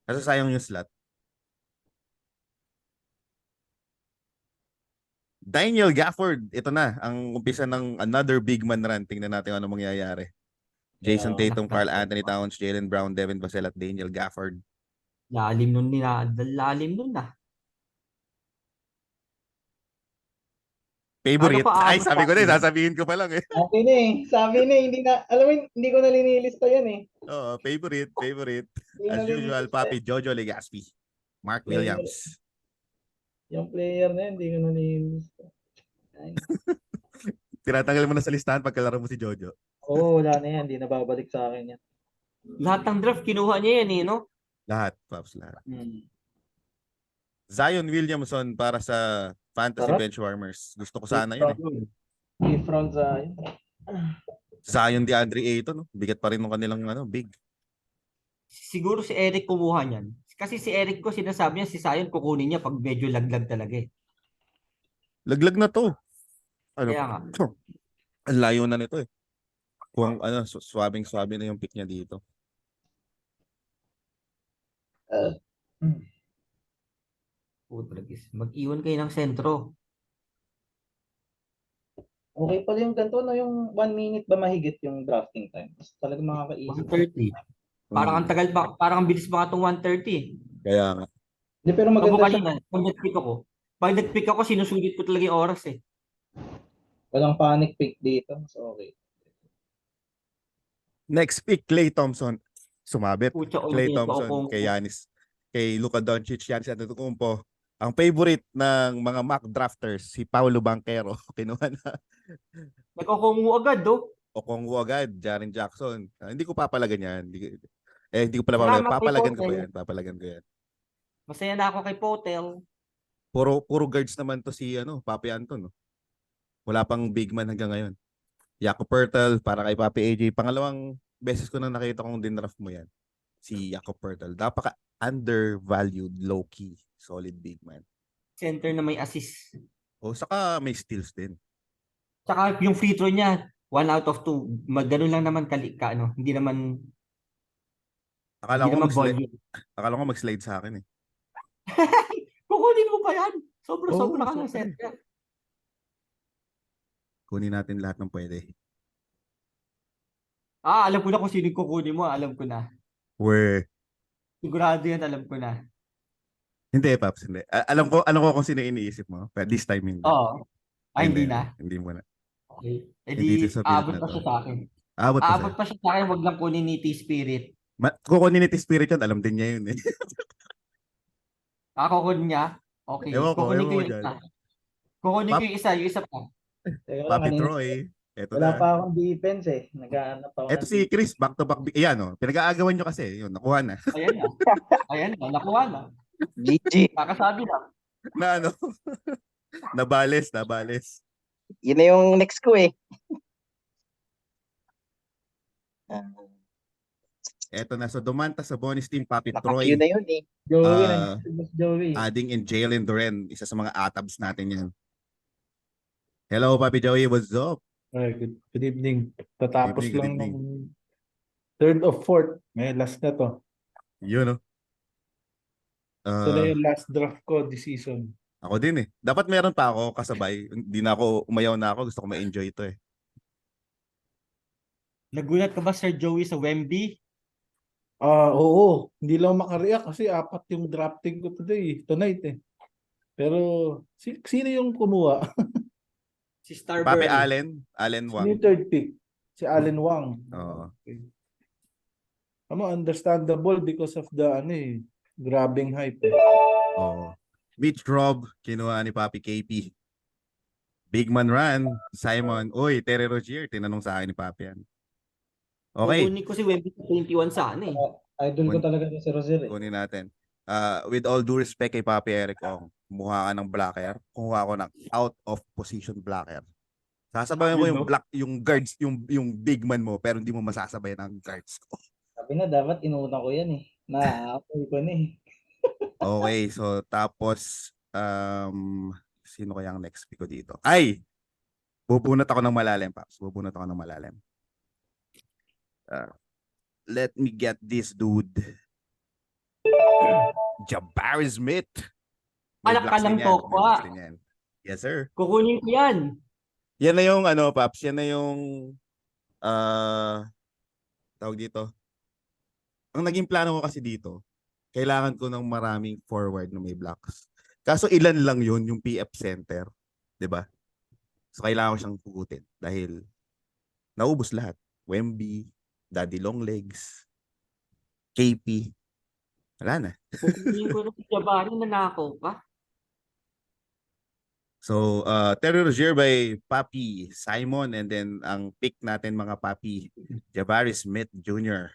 [SPEAKER 3] Kasi sayang yung slot. Daniel Gafford, ito na, ang umpisa ng another big man run. Tingnan natin ano mangyayari. Jason Tatum, Karl Anthony Towns, Jaylen Brown, Devin Vassell at Daniel Gafford.
[SPEAKER 4] Lalim nun ah.
[SPEAKER 3] Favorite?
[SPEAKER 4] Ano pa,
[SPEAKER 3] Ay,
[SPEAKER 4] abot
[SPEAKER 3] sabi ko
[SPEAKER 4] pa?
[SPEAKER 3] na, sasabihin ko pa lang eh.
[SPEAKER 5] Sabi na hindi na, alam mo, hindi ko na linilista yan eh.
[SPEAKER 3] Oo, favorite, favorite.
[SPEAKER 5] Hindi ko
[SPEAKER 3] As
[SPEAKER 5] na
[SPEAKER 3] usual,
[SPEAKER 5] linilista.
[SPEAKER 3] Papi Jojo Legaspi. Mark
[SPEAKER 5] Player.
[SPEAKER 3] Williams.
[SPEAKER 5] Yung player na yun, hindi ko na linilista. Ay,
[SPEAKER 3] Tinatanggal mo na sa listahan pagkalaro mo si Jojo.
[SPEAKER 5] oo, wala na yan, hindi na babalik sa akin yan.
[SPEAKER 4] Lahat ng draft kinuha niya yan eh, no?
[SPEAKER 3] Lahat, Paps, lahat.
[SPEAKER 5] Hmm.
[SPEAKER 3] Zion Williamson para sa Fantasy
[SPEAKER 5] Sarap.
[SPEAKER 3] Benchwarmers. Gusto ko sana yun eh.
[SPEAKER 5] Fifth round sa
[SPEAKER 3] Zion DeAndre Ayton, no? Bigat pa rin ng kanilang big.
[SPEAKER 4] Siguro si Eric kumuha niyan. Kasi si Eric ko sinasabi niya si Zion kukunin niya pag medyo laglag talaga eh.
[SPEAKER 3] Laglag na to. Ano?
[SPEAKER 4] Kaya nga.
[SPEAKER 3] Ang layo na nito eh. Kung swabing-swabe na yung pick niya dito.
[SPEAKER 4] Mag-iwan kayo ng sentro.
[SPEAKER 5] Okay pala yung ganito, no? Yung 1 minute ba mahigit yung drafting time? Mas talaga makakaisip.
[SPEAKER 4] 130. Parang ang tagal pa, parang ang bilis pa itong 130.
[SPEAKER 3] Kaya nga.
[SPEAKER 5] Hindi, pero
[SPEAKER 4] Ako
[SPEAKER 5] maganda siya.
[SPEAKER 4] kanina, pag nag-pick ako, sinusulit ko talaga yung oras eh.
[SPEAKER 5] Walang panic pick dito. So, okay.
[SPEAKER 3] Next pick, Klay Thompson. Sumabit.
[SPEAKER 4] Pucha,
[SPEAKER 3] Klay
[SPEAKER 4] ulit
[SPEAKER 3] Thompson
[SPEAKER 4] ako.
[SPEAKER 3] kay Giannis. Kay Luka Doncic, Giannis Antetokounmpo. Ang favorite ng mga mock drafters, si Paolo Banchero. Kinuha na.
[SPEAKER 4] Nagkukungo agad do.
[SPEAKER 3] Okongwu agad, Jaren Jackson. Hindi ko papalagan yan. Hindi ko pala
[SPEAKER 4] Salamat
[SPEAKER 3] papalagan.
[SPEAKER 4] kay
[SPEAKER 3] Papalagan ko ba
[SPEAKER 4] Potel.
[SPEAKER 3] yan? Papalagan ko yan.
[SPEAKER 4] Masaya na ako kay Potel.
[SPEAKER 3] Puro guards naman to si Papi Anton. No? Wala pang big man hanggang ngayon. Jakob Pertl para kay Papi AJ. Pangalawang beses ko na nakita kong dinraft mo yan. Si Jakob Pertl. Dapat undervalued, low-key, solid big man.
[SPEAKER 4] Center na may assist.
[SPEAKER 3] O saka may steals din.
[SPEAKER 4] Tsaka yung free throw niya, 1 out of 2. Ganun lang naman Hindi naman
[SPEAKER 3] Akala ko
[SPEAKER 4] volume.
[SPEAKER 3] mag-slide sa akin eh.
[SPEAKER 4] Kukunin mo pa yan. Sobra
[SPEAKER 3] Oo,
[SPEAKER 4] ka ng
[SPEAKER 3] sobra.
[SPEAKER 4] center.
[SPEAKER 3] Kunin natin lahat ng pwede.
[SPEAKER 4] Alam ko na kung sino yung kukunin mo. Alam ko na.
[SPEAKER 3] We.
[SPEAKER 4] Sigurado yan, alam ko na.
[SPEAKER 3] Hindi, Paps, hindi. Alam ko kung sino iniisip mo. Pero this time hindi.
[SPEAKER 4] Oo. Hindi na.
[SPEAKER 3] Hindi mo na.
[SPEAKER 4] Okay.
[SPEAKER 3] Hindi
[SPEAKER 4] Edi,
[SPEAKER 3] ito sa build
[SPEAKER 4] aabot
[SPEAKER 3] na
[SPEAKER 4] pa
[SPEAKER 3] to.
[SPEAKER 4] siya sa akin.
[SPEAKER 3] Abot pa
[SPEAKER 4] Aabot
[SPEAKER 3] siya.
[SPEAKER 4] pa siya sa akin, wag lang kunin ni T-Spirit.
[SPEAKER 3] Kukunin ni Spirit yun, alam din niya yun eh.
[SPEAKER 4] Kukunin niya? Okay.
[SPEAKER 3] Ewan ko,
[SPEAKER 4] Kukunin
[SPEAKER 3] ewan
[SPEAKER 4] ko
[SPEAKER 3] ko
[SPEAKER 4] yung
[SPEAKER 3] dyan.
[SPEAKER 4] isa. Kukunin ko yung isa pa.
[SPEAKER 5] Teka lang,
[SPEAKER 3] Papi
[SPEAKER 5] kanina,
[SPEAKER 3] Troy. Eto
[SPEAKER 5] wala
[SPEAKER 3] na.
[SPEAKER 5] pa akong defense eh. Naghahanap ako.
[SPEAKER 3] Eto si Chris, back to back. Ayan pinag-aagawan nyo kasi. Yun, nakuha na.
[SPEAKER 4] Ayan na, nakuha na.
[SPEAKER 7] GG.
[SPEAKER 4] Kakasabi na.
[SPEAKER 3] Na nabales.
[SPEAKER 7] Yun na yung next ko eh.
[SPEAKER 3] Eto na. So, dumanta sa bonus team, Papi
[SPEAKER 7] Nakakyo
[SPEAKER 3] Troy.
[SPEAKER 7] na yun eh.
[SPEAKER 5] Joey,
[SPEAKER 3] Ah,
[SPEAKER 5] nandito si Joey.
[SPEAKER 3] Adding in Jalen Duren. Isa sa mga atabs natin yan. Hello, Papi Joey. What's up?
[SPEAKER 8] Ay, good evening. Tatapos
[SPEAKER 3] Good
[SPEAKER 8] lang
[SPEAKER 3] evening.
[SPEAKER 8] ng third of fourth. May last na to.
[SPEAKER 3] Yun, no?
[SPEAKER 8] Ito na yung last draft ko this season.
[SPEAKER 3] Ako din eh. Dapat meron pa ako kasabay. Hindi na ako, umayaw na ako. Gusto ko ma-enjoy ito eh.
[SPEAKER 4] Nagulat ka ba, Sir Joey, sa Wemby?
[SPEAKER 8] Oo. Hindi lang makareact kasi 4 yung drafting ko tonight eh. Pero sino yung kumuha?
[SPEAKER 4] Si Starburn.
[SPEAKER 3] Papi Allen
[SPEAKER 8] Sino
[SPEAKER 3] Wang.
[SPEAKER 8] yung third pick? Si Allen Wang.
[SPEAKER 3] Oo.
[SPEAKER 8] Okay. Understandable because of the grabbing hype eh.
[SPEAKER 3] Oo. Mitch Rob, kinuha ni Papi KP. Big Man Run, Simon. Uy, Terry Rozier, tinanong sa akin ni Papi yan. Okay,
[SPEAKER 4] Kukunin ko si Wemby sa 21 sana eh.
[SPEAKER 5] Idol ko talaga si Rozier eh.
[SPEAKER 3] kunin natin. With all due respect kay Papi Eric Ong, kumuha ka ng blocker, kumuha ko ng out of position blocker. Sasabayan ko yung block, yung guards, yung big man mo, pero hindi mo masasabayan ang guards ko.
[SPEAKER 5] Sabi na, dapat inuuna ko yan eh. Na-apply ko na eh.
[SPEAKER 3] Okay, so tapos sino kaya ang next pick ko dito? Ay! Bubunot ako ng malalim, Paps. Bubunot ako ng malalim. Let me get this dude. Jabari Smith. May
[SPEAKER 4] Anak ka
[SPEAKER 3] blocks
[SPEAKER 4] ng
[SPEAKER 3] din yan,
[SPEAKER 4] tokwa.
[SPEAKER 3] may blocks din yan. Yes, sir.
[SPEAKER 4] Kukunin ko yan.
[SPEAKER 3] Yan na yung Paps, yan na yung tawag dito. Ang naging plano ko kasi dito, kailangan ko ng maraming forward na may blocks. Kaso ilan lang yun yung PF center, 'di ba? So kailangan ko siyang pugutin dahil naubos lahat. Wemby, Daddy Longlegs, KP. Wala na.
[SPEAKER 4] Pupiliin ko na si Jabari, nanakaw pa.
[SPEAKER 3] So, Terry Rozier by Papi Simon, and then ang pick natin mga Papi, Jabari Smith Jr.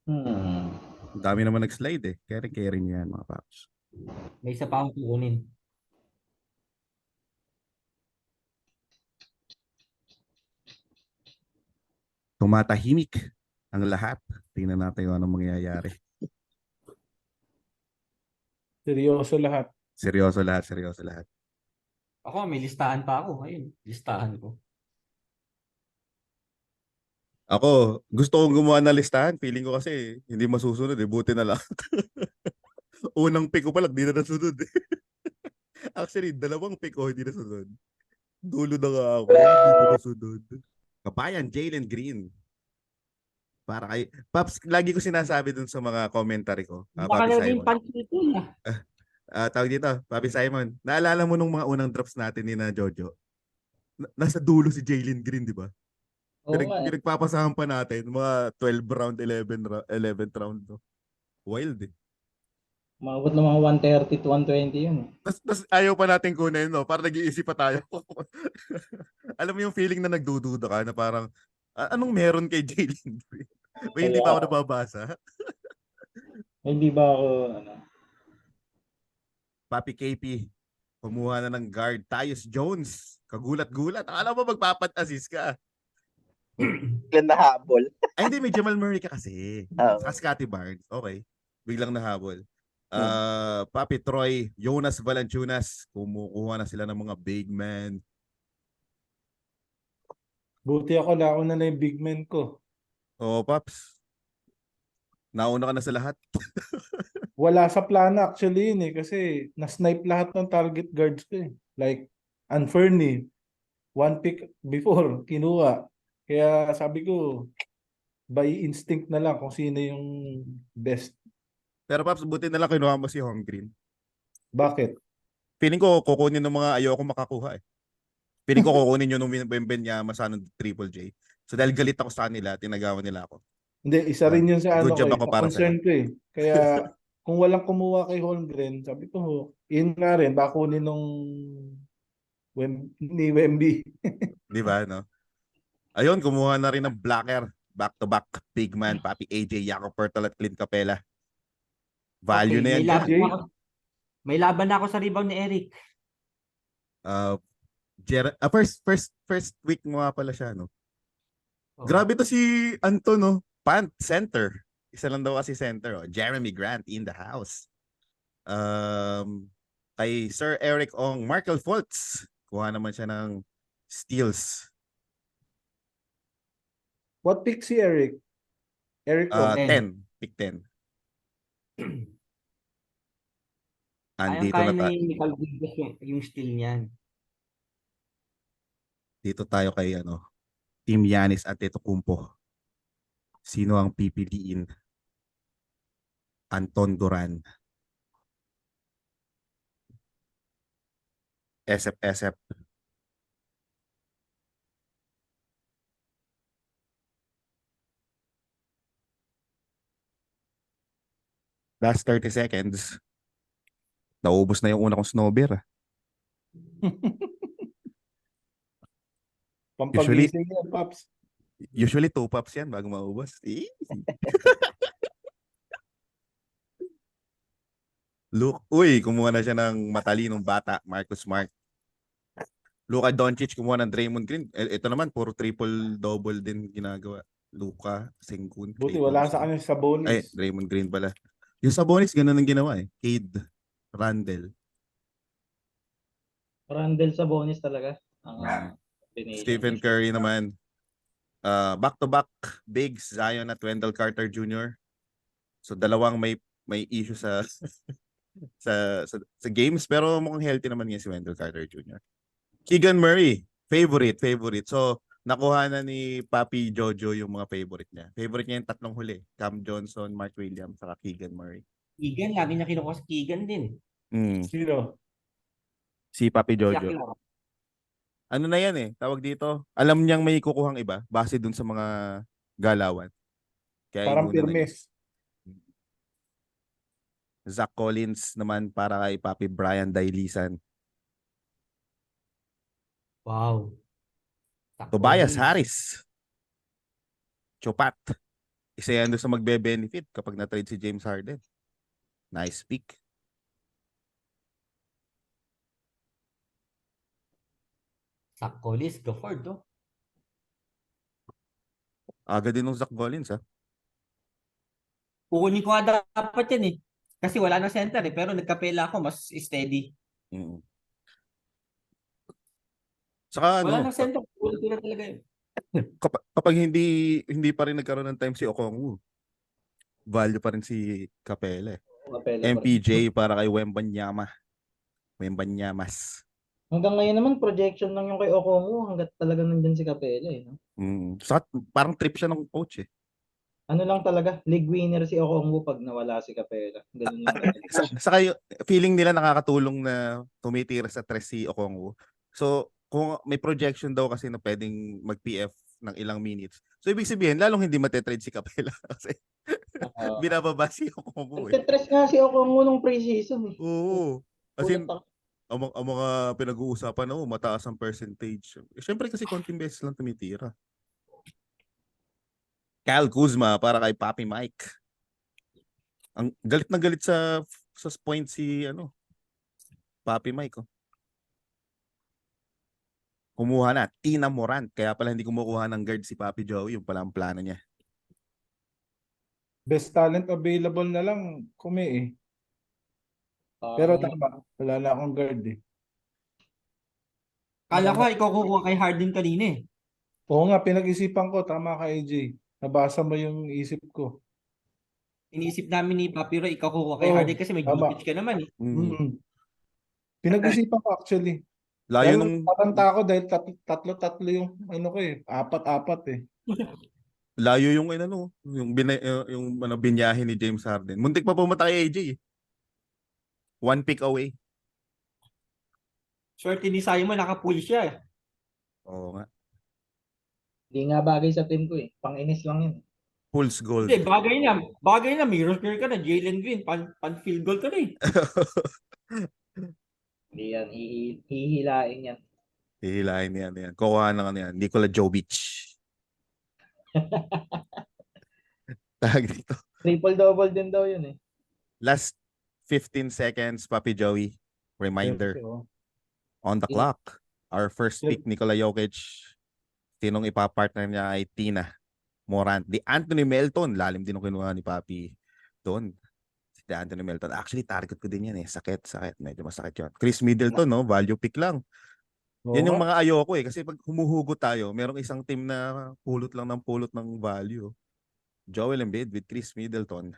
[SPEAKER 3] Ang dami naman nag-slide eh. Carry niyo yan mga Paps.
[SPEAKER 4] May isa pa akong kukunin.
[SPEAKER 3] Tumatahimik ang lahat. Tingnan natin kung anong mangyayari.
[SPEAKER 8] Seryoso lahat.
[SPEAKER 3] Seryoso lahat, seryoso lahat.
[SPEAKER 4] Ako, may listahan pa ako. Ayun, listahan ko.
[SPEAKER 3] Ako, gusto kong gumawa ng listahan. Feeling ko kasi hindi masusunod eh. Buti na lang. Unang pick ko pa lang, di na nasunod eh. Actually, dalawang pick ko hindi nasunod. Dulo na nga ako, hindi ko nasunod. Kabayan, Jalen Green. Para kay Paps, lagi ko sinasabi dun sa mga commentary ko.
[SPEAKER 4] Baka
[SPEAKER 3] Papi
[SPEAKER 4] na rin
[SPEAKER 3] Simon.
[SPEAKER 4] pansito na.
[SPEAKER 3] Tawag dito, Papi Simon. Naalala mo nung mga unang drops natin ni na Jojo? Nasa dulo si Jalen Green, di ba?
[SPEAKER 5] Oo nga.
[SPEAKER 3] Pinagpapasahan pa natin mga 12 round, 11th round. No? Wild eh.
[SPEAKER 5] Umabot ng mga 130 to 120 yun.
[SPEAKER 3] Tas ayaw pa natin kunin, no? Para nag-iisip pa tayo. Alam mo yung feeling na nagdududa ka na parang, anong meron kay Jalen Green? May hindi pa ako nababasa.
[SPEAKER 5] Hindi ba ako, ano?
[SPEAKER 3] Papi KP, kumuha na ng guard. Tyus Jones, kagulat-gulat. Akala mo magpapat-assist ka.
[SPEAKER 7] Biglang nahabol.
[SPEAKER 3] Ay hindi, may Jamal Murray ka kasi.
[SPEAKER 7] Oo.
[SPEAKER 3] Saka Scottie Barnes. Okay. Biglang nahabol. Papi Troy, Jonas Valanciunas, kumukuha na sila ng mga big man.
[SPEAKER 8] Buti ako nauna na yung big man ko.
[SPEAKER 3] Oo, Paps. Nauna ka na sa lahat.
[SPEAKER 8] Wala sa plano actually yun eh. Kasi na-snipe lahat ng target guards ko eh. Like, Anferny. One pick before, kinuha. Kaya sabi ko, by instinct na lang kung sino yung best.
[SPEAKER 3] Pero Paps, buti na lang kinuha mo si Holmgren.
[SPEAKER 8] Bakit?
[SPEAKER 3] Feeling ko kukunin ng mga ayoko makakuha eh. Feeling ko kukunin yun ng Wembanyama sa Triple J. So dahil galit ako sa kanila, tinagawan nila ako.
[SPEAKER 8] Hindi, isa rin yun sa
[SPEAKER 3] Good
[SPEAKER 8] ano
[SPEAKER 3] job
[SPEAKER 8] ko
[SPEAKER 3] ako para
[SPEAKER 8] concern ko eh. Kaya kung walang kumuha kay Holmgren, sabi ko, yun nga rin, baka kunin nung ni Wemby.
[SPEAKER 3] Di ba, no? Ayun, kumuha na rin ng blocker. Back-to-back, big man, Papi AJ, Jakob Pertl at Clint Capela. Value
[SPEAKER 4] Okay,
[SPEAKER 3] na yan.
[SPEAKER 4] may laban na ako. May laban na ako sa rebound ni Eric.
[SPEAKER 3] First week mo nga pala siya, no?
[SPEAKER 4] Oh.
[SPEAKER 3] Grabe to si Anton, no? Pant, center. Isa lang daw kasi center, oh. Jeremy Grant in the house. Kay Sir Eric Ong, Markel Fultz. Kuha naman siya ng steals.
[SPEAKER 8] What pick si Eric? Eric Ong.
[SPEAKER 3] 10. Pick 10. Andito
[SPEAKER 4] Kaya
[SPEAKER 3] na
[SPEAKER 4] na ni Michael Bridges yung steal niyan.
[SPEAKER 3] dito tayo kay Team Giannis Antetokounmpo. Sino ang pipiliin? Anton Duran. SF. Last 30 seconds. Naubos na yung una kong snowbeer.
[SPEAKER 8] Pampagising yan, Paps.
[SPEAKER 3] Usually 2 pops yan bago maubos. Look, kumuha na siya ng matalinong bata, Marcus Smart. Luka Doncic kumuha ng Draymond Green. Ito naman, puro triple-double din ginagawa. Luka, Sengun.
[SPEAKER 8] Buti
[SPEAKER 3] Klay
[SPEAKER 8] wala
[SPEAKER 3] Thompson.
[SPEAKER 8] sa kanya sa bonus.
[SPEAKER 3] Ay, Draymond Green pala. Yung Sabonis, ganun ang ginawa eh. Cade, Randall.
[SPEAKER 5] Randall sa bonus talaga.
[SPEAKER 3] Stephen Curry naman. Back-to-back bigs, Zion at Wendell Carter Jr. So dalawang may issue sa sa games, pero mukhang healthy naman niya si Wendell Carter Jr. Keegan Murray, favorite. So nakuha na ni Papi Jojo yung mga favorite niya. Favorite niya yung tatlong huli. Cam Johnson, Mark Williams, saka Keegan Murray.
[SPEAKER 4] Keegan, lagi niya kinukuha si Keegan din.
[SPEAKER 3] Mm,
[SPEAKER 8] Sino?
[SPEAKER 3] si Papi
[SPEAKER 4] Siya
[SPEAKER 3] Jojo.
[SPEAKER 4] kinukuha.
[SPEAKER 3] Ano na yan eh, tawag dito. Alam niyang may kukuhang iba base dun sa mga galawan. Kaya
[SPEAKER 8] Parang
[SPEAKER 3] inuna na niya.
[SPEAKER 8] Pirmes.
[SPEAKER 3] Zach Collins naman para kay Papi Brian Dailisan.
[SPEAKER 4] Wow.
[SPEAKER 3] Tobias
[SPEAKER 4] Collins.
[SPEAKER 3] Harris. Chopat. Isa yan doon sa magbe-benefit kapag na-trade si James Harden. Nice pick.
[SPEAKER 4] Zach Collins, Gafford, no?
[SPEAKER 3] Aga din ng Zach Collins ha.
[SPEAKER 4] Kukunin ko nga dapat yan eh. Kasi wala na center eh. Pero nagkapela ako, mas steady.
[SPEAKER 3] Mm. Saka
[SPEAKER 4] Wala
[SPEAKER 3] ano,
[SPEAKER 4] na center. Kukunin ko na talaga yun.
[SPEAKER 3] kapag hindi pa rin nagkaroon ng time si Okongwu, value pa rin si Capela eh.
[SPEAKER 5] Kapela pa rin.
[SPEAKER 3] MPJ para kay Wembanyama. Wembanyamas.
[SPEAKER 5] Hanggang ngayon naman, projection lang yung kay Okongwu hanggat talagang nandyan si Capela eh. No?
[SPEAKER 3] Saka parang trip siya ng coach eh.
[SPEAKER 5] Ano lang talaga, league winner si Okongwu pag nawala si Capela. Ganun lang talaga.
[SPEAKER 3] Saka feeling nila nakakatulong na tumitira sa tres si Okongwu. So, kung may projection daw kasi na pwedeng mag-PF ng ilang minutes. So, ibig sabihin, lalong hindi matetrade si Capela kasi binababa si Okongwu eh.
[SPEAKER 5] Nagtitress nga si Okongwu nung preseason eh.
[SPEAKER 3] Oo. Kasi
[SPEAKER 5] Ulit ako.
[SPEAKER 3] ang mga pinag-uusapan mataas ang percentage. Siyempre kasi konting beses lang tumitira. Kyle Kuzma para kay Papi Mike. Ang galit na galit sa point si Papi Mike. Oh. Kumuha na Tina Morant, kaya pala hindi kumukuha ng guard si Papi Joey, yung pala ang plano niya.
[SPEAKER 8] Best talent available na lang kumi eh. Pero tama, wala na akong guard eh.
[SPEAKER 4] Kala ko ikaw kukuha kay Harden kanina eh.
[SPEAKER 8] Oo nga, pinag-isipan ko, tama ka AJ. Nabasa mo yung isip ko.
[SPEAKER 4] Iniisip namin ni Papi Roy, ikaw kukuha kay
[SPEAKER 8] Oo,
[SPEAKER 4] Harden kasi may
[SPEAKER 8] tama.
[SPEAKER 4] Jokic ka naman eh.
[SPEAKER 8] Pinag-isipan ko actually.
[SPEAKER 3] Layo
[SPEAKER 8] Pero
[SPEAKER 3] nung
[SPEAKER 8] tatanta ko dahil tatlo-tatlo yung ko eh. Apat-apat eh.
[SPEAKER 3] layo yung binyahe ni James Harden. Muntik pa pumunta kay AJ. Eh. 1 pick away.
[SPEAKER 4] Swerte ni Sayo mo, nakapull siya eh.
[SPEAKER 3] Oo nga.
[SPEAKER 5] Hindi nga bagay sa team ko eh. Pang-inis lang yun.
[SPEAKER 3] Fool's gold.
[SPEAKER 4] Hindi, bagay na, may roster ka na, Jalen Green, pan field goal ka na eh.
[SPEAKER 5] Hindi yan, hihilain yan.
[SPEAKER 3] Hihilahin yan. Kuha ng yan. Nikola Jovic. Tag dito.
[SPEAKER 5] Triple-double din daw yun eh.
[SPEAKER 3] Last 15 seconds, Papi Joey. Reminder. On the clock. Our first pick, Nikola Jokic. Tinong ipapartner niya ay Tina Morant. Di Anthony Melton. Lalim din ang kinuha ni Papi doon. Si Anthony Melton. Actually, target ko din yan eh. Sakit. Medyo masakit yun. Chris Middleton, value pick lang. Yan yung mga ayoko eh. Kasi pag humuhugot tayo, merong isang team na pulot lang ng value. Joel Embiid with Chris Middleton.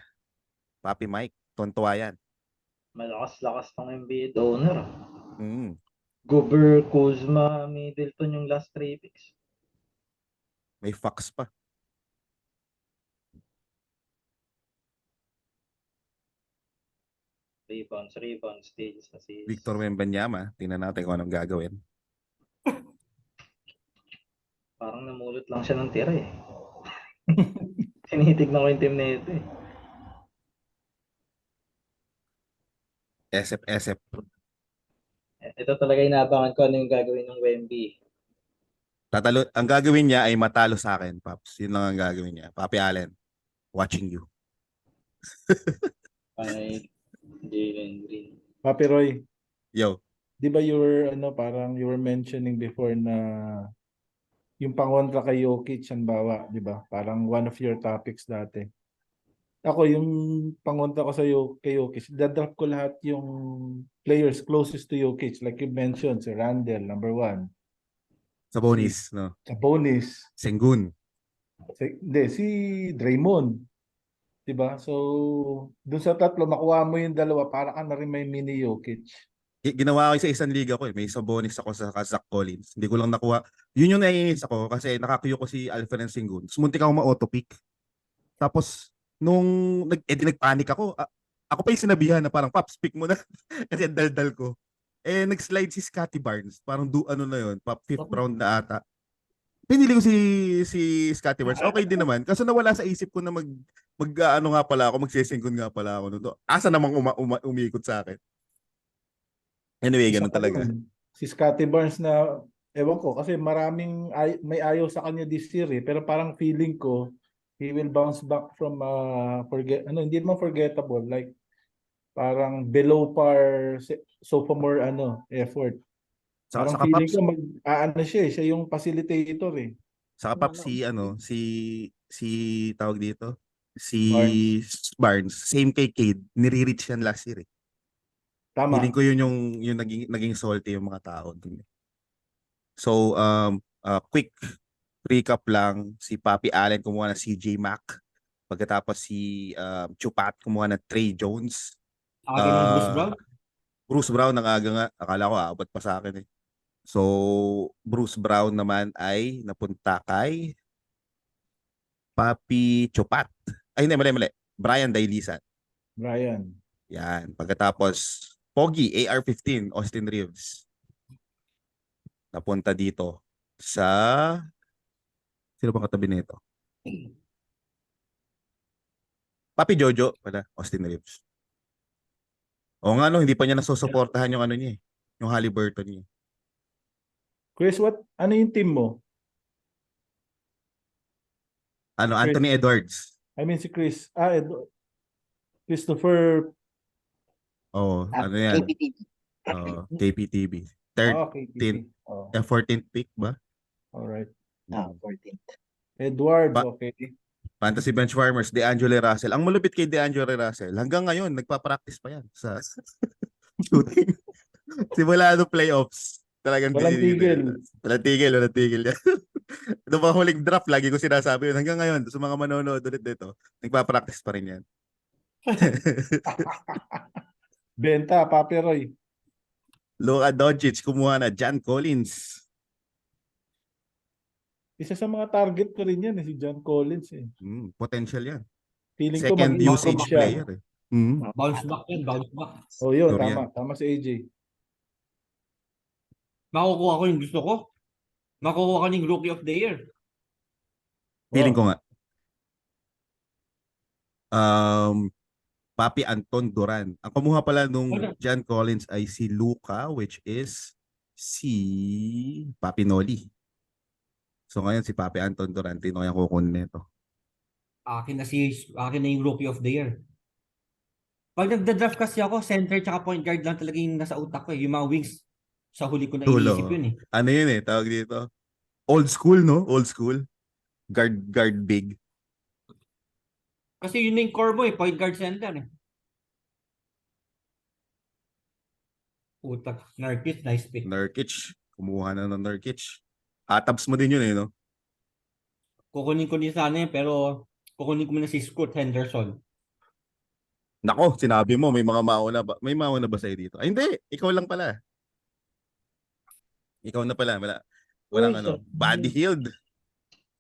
[SPEAKER 3] Papi Mike. Tontuwa yan.
[SPEAKER 5] Malakas-lakas ng NBA owner.
[SPEAKER 3] Mm.
[SPEAKER 5] Kuzma, Middleton yung last 3 picks.
[SPEAKER 3] May Fox pa.
[SPEAKER 5] Rebounds, steals, assists.
[SPEAKER 3] Victor Wembanyama. Tingnan natin kung anong gagawin.
[SPEAKER 5] Parang namulot lang siya ng tira eh. Tinitignan ko yung team na ito eh.
[SPEAKER 3] SF.
[SPEAKER 5] Ito talaga inaabangan ko ano yung gagawin ng Wemby.
[SPEAKER 3] Ang gagawin niya ay matalo sa akin, Paps. Yun lang ang gagawin niya. Papi Allen, watching you.
[SPEAKER 5] Ay, Jalen Green.
[SPEAKER 8] Papi Roy,
[SPEAKER 3] Yo.
[SPEAKER 8] di ba you were mentioning before na yung pangontra kay Jokic, bawa, di ba? Parang one of your topics dati. Ako, yung pangontra ko kay Jokic, dadraft ko lahat yung players closest to Jokic. Like you mentioned, si Randall, number 1.
[SPEAKER 3] Sabonis, no?
[SPEAKER 8] Sabonis.
[SPEAKER 3] Sengun.
[SPEAKER 8] Si Draymond. Diba? So, dun sa tatlo, makuha mo yung dalawa, para ka na rin may mini Jokic.
[SPEAKER 3] Ginawa ko sa isang liga ko eh. May Sabonis ako sa Zach Collins. Hindi ko lang nakuha. Yun yung naiinis ako kasi nakakuyo ko si Alperen Sengun. Muntik ako ma-auto-pick. Tapos, nung nagpanik ako Ako pa yung sinabihan na parang, Paps, pick mo na. Kasi ang daldal ko. Eh, nag-slide si Scotty Barnes. Parang ano na yun, fifth round na ata. Pinili ko si Scotty Barnes. Okay din naman. Kaso nawala sa isip ko na ano nga pala ako, magsisingkon nga pala ako. No? Asa namang umiikot sa akin. Anyway,
[SPEAKER 8] Isa
[SPEAKER 3] ganun
[SPEAKER 8] pa
[SPEAKER 3] talaga.
[SPEAKER 8] yun, si Scotty Barnes na, ewan ko, kasi maraming may ayaw sa kanya this year eh. Pero parang feeling ko, he will bounce back from hindi naman forgettable, like parang below par sophomore effort. Parang
[SPEAKER 3] Saka
[SPEAKER 8] feeling
[SPEAKER 3] Paps,
[SPEAKER 8] ko siya yung facilitator eh.
[SPEAKER 3] saka Paps si tawag dito, si
[SPEAKER 8] Barnes.
[SPEAKER 3] same kay Cade, nire-reach yan last year eh.
[SPEAKER 8] Tama.
[SPEAKER 3] Feeling ko yun yung naging salty yung mga tao dun. So, quick recap lang, si Papi Allen kumuha ng CJ Mack. Pagkatapos si Chupat kumuha ng Trey Jones.
[SPEAKER 4] Akin ng Bruce Brown.
[SPEAKER 3] Bruce Brown, ang aga nga. Akala ko abot pa sa akin eh. So, Bruce Brown naman ay napunta kay Papi Chupat. Ay, hindi, mali. Brian Dailisan.
[SPEAKER 8] Brian.
[SPEAKER 3] Yan. Pagkatapos, Pogi, AR-15, Austin Reeves. Napunta dito sa... Sino bang katabi nito? Papi Jojo, wala, Austin Reeves. O nga no, hindi pa niya nasusuportahan yung ano niya eh. Yung Halliburton niya.
[SPEAKER 8] Chris, ano yung team mo?
[SPEAKER 3] Ano,
[SPEAKER 8] Chris.
[SPEAKER 3] Anthony Edwards.
[SPEAKER 8] I mean si Chris. Christopher.
[SPEAKER 3] Oh, ano yan?
[SPEAKER 7] KPTV.
[SPEAKER 3] KPTV. Third,
[SPEAKER 8] KPTV. Oh,
[SPEAKER 3] 14th pick ba?
[SPEAKER 8] alright.
[SPEAKER 7] 14th.
[SPEAKER 8] Edwards, okay.
[SPEAKER 3] Fantasy Bench Farmers, DeAngelo Russell. Ang malupit kay DeAngelo Russell, hanggang ngayon, nagpa-practice pa yan sa shooting. Simula no playoffs. Talagang
[SPEAKER 8] Walang tigil.
[SPEAKER 3] Walang tigil yan. Ito pa huling draft, lagi ko sinasabi yun. Hanggang ngayon, sa mga manonood ulit dito, nagpa-practice pa rin yan.
[SPEAKER 8] Benta, Papi Roy.
[SPEAKER 3] Luka Doncic, kumuha na John Collins.
[SPEAKER 8] Isa sa mga target ko rin yan si John Collins eh.
[SPEAKER 3] Potential yan.
[SPEAKER 8] Feeling ko
[SPEAKER 3] Second
[SPEAKER 8] mag-improve
[SPEAKER 3] usage
[SPEAKER 8] siya.
[SPEAKER 3] player eh.
[SPEAKER 4] Bounce back yan, bounce back.
[SPEAKER 8] Oh, yun,
[SPEAKER 3] Sure
[SPEAKER 8] tama. Tama si AJ.
[SPEAKER 4] Makukuha ko yung gusto ko. Makukuha ko ng Rookie of the Year.
[SPEAKER 3] Feeling ko nga. Papi Anton Duran. Ang kumuha pala nung John Collins ay si Luka, which is si Papi Noli. So ngayon si Papi Anton Duran, tino yung kukunin nito.
[SPEAKER 4] Akin na yung Rookie of the Year. Pag nagda-draft kasi ako, center tsaka point guard lang talaga yung nasa utak ko eh. Yung mga wings, sa huli ko na iniisip yun eh.
[SPEAKER 3] Ano yun eh, tawag dito? Old school, no? Old school. Guard big.
[SPEAKER 4] Kasi yun na yung core mo eh, point guard center eh. Utak, Nurkic, nice pick.
[SPEAKER 3] Nurkic. Kumuha na ng Nurkic. Atabs mo din yun eh, no?
[SPEAKER 4] Kukunin ko din sana yun, pero kukunin ko muna si Scoot Henderson.
[SPEAKER 3] Nako, sinabi mo, may mauna ba sa'yo dito? Ay, hindi. Ikaw lang pala. Ikaw na pala. Walang ano. Body Hield.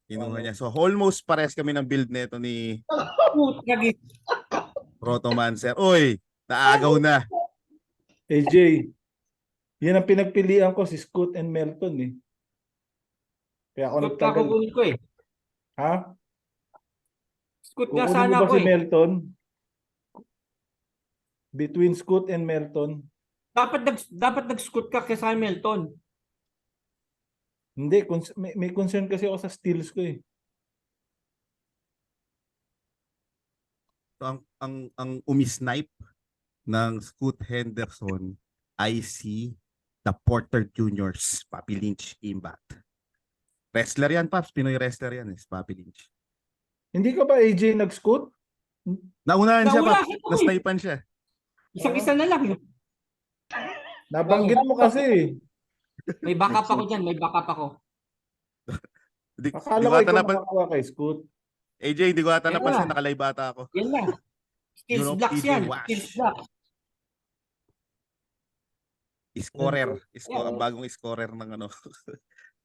[SPEAKER 3] Kinuha niya. So, almost pares kami ng build nito ni Rotomancer. Uy, naagaw na.
[SPEAKER 8] AJ, yan ang pinagpilian ko si Scoot and Melton eh. Kaya ako
[SPEAKER 4] Scoot ka
[SPEAKER 8] nagtagal.
[SPEAKER 4] kukunin ko eh.
[SPEAKER 8] Ha?
[SPEAKER 4] Scoot nga
[SPEAKER 8] Kukunin mo
[SPEAKER 4] sana
[SPEAKER 8] ba
[SPEAKER 4] ako
[SPEAKER 8] si
[SPEAKER 4] eh.
[SPEAKER 8] Melton? Between Scoot and Melton?
[SPEAKER 4] Dapat nag-scoot ka kay Hamilton.
[SPEAKER 8] Hindi, may concern kasi ako sa steals ko eh.
[SPEAKER 3] So, ang umisnipe ng Scoot Henderson ay si the Porter Juniors, Papi Lynch Imbat. Wrestler yan, Paps. Pinoy wrestler yan, si Papi Lynch.
[SPEAKER 8] Hindi ka ba AJ nag-scoot?
[SPEAKER 3] Naunahan siya,
[SPEAKER 4] Nauna
[SPEAKER 3] Paps.
[SPEAKER 4] siya,
[SPEAKER 3] Na-snipean siya.
[SPEAKER 4] Isang-isa na lang.
[SPEAKER 8] Nabanggit mo kasi.
[SPEAKER 4] May backup ako dyan, may backup ako.
[SPEAKER 8] Akala ko ikaw makakuha kay Scoot.
[SPEAKER 3] AJ, hindi ko ata
[SPEAKER 4] Yan
[SPEAKER 3] napansin,
[SPEAKER 4] na.
[SPEAKER 3] nakalay bata ako.
[SPEAKER 4] Yan lang. Skills
[SPEAKER 3] Europe
[SPEAKER 4] blocks
[SPEAKER 3] TJ
[SPEAKER 4] yan.
[SPEAKER 3] Wash.
[SPEAKER 4] Skills blocks.
[SPEAKER 3] Scorer. Ang bagong scorer ng ano,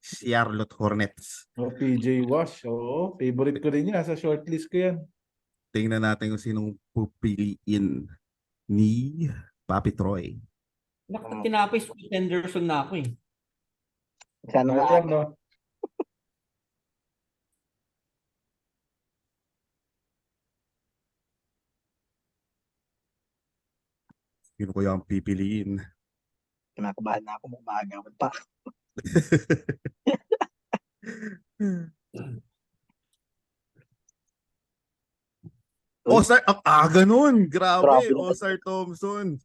[SPEAKER 3] Charlotte Hornets.
[SPEAKER 8] O, PJ Wash. Oo, favorite ko rin yan. Sa shortlist ko yan.
[SPEAKER 3] Tingnan natin kung sinong pupiliin. ni Papi Troy.
[SPEAKER 4] Tinapay Scoot Henderson na ako eh.
[SPEAKER 7] Sana
[SPEAKER 8] Ayan,
[SPEAKER 7] nga.
[SPEAKER 8] no?
[SPEAKER 3] Sino ko yung pipiliin?
[SPEAKER 7] Kinakabahan na ako, magmagawan pa.
[SPEAKER 3] Osar, ang aga nun. Grabe,
[SPEAKER 7] Grabe naman.
[SPEAKER 3] Osar Thompson.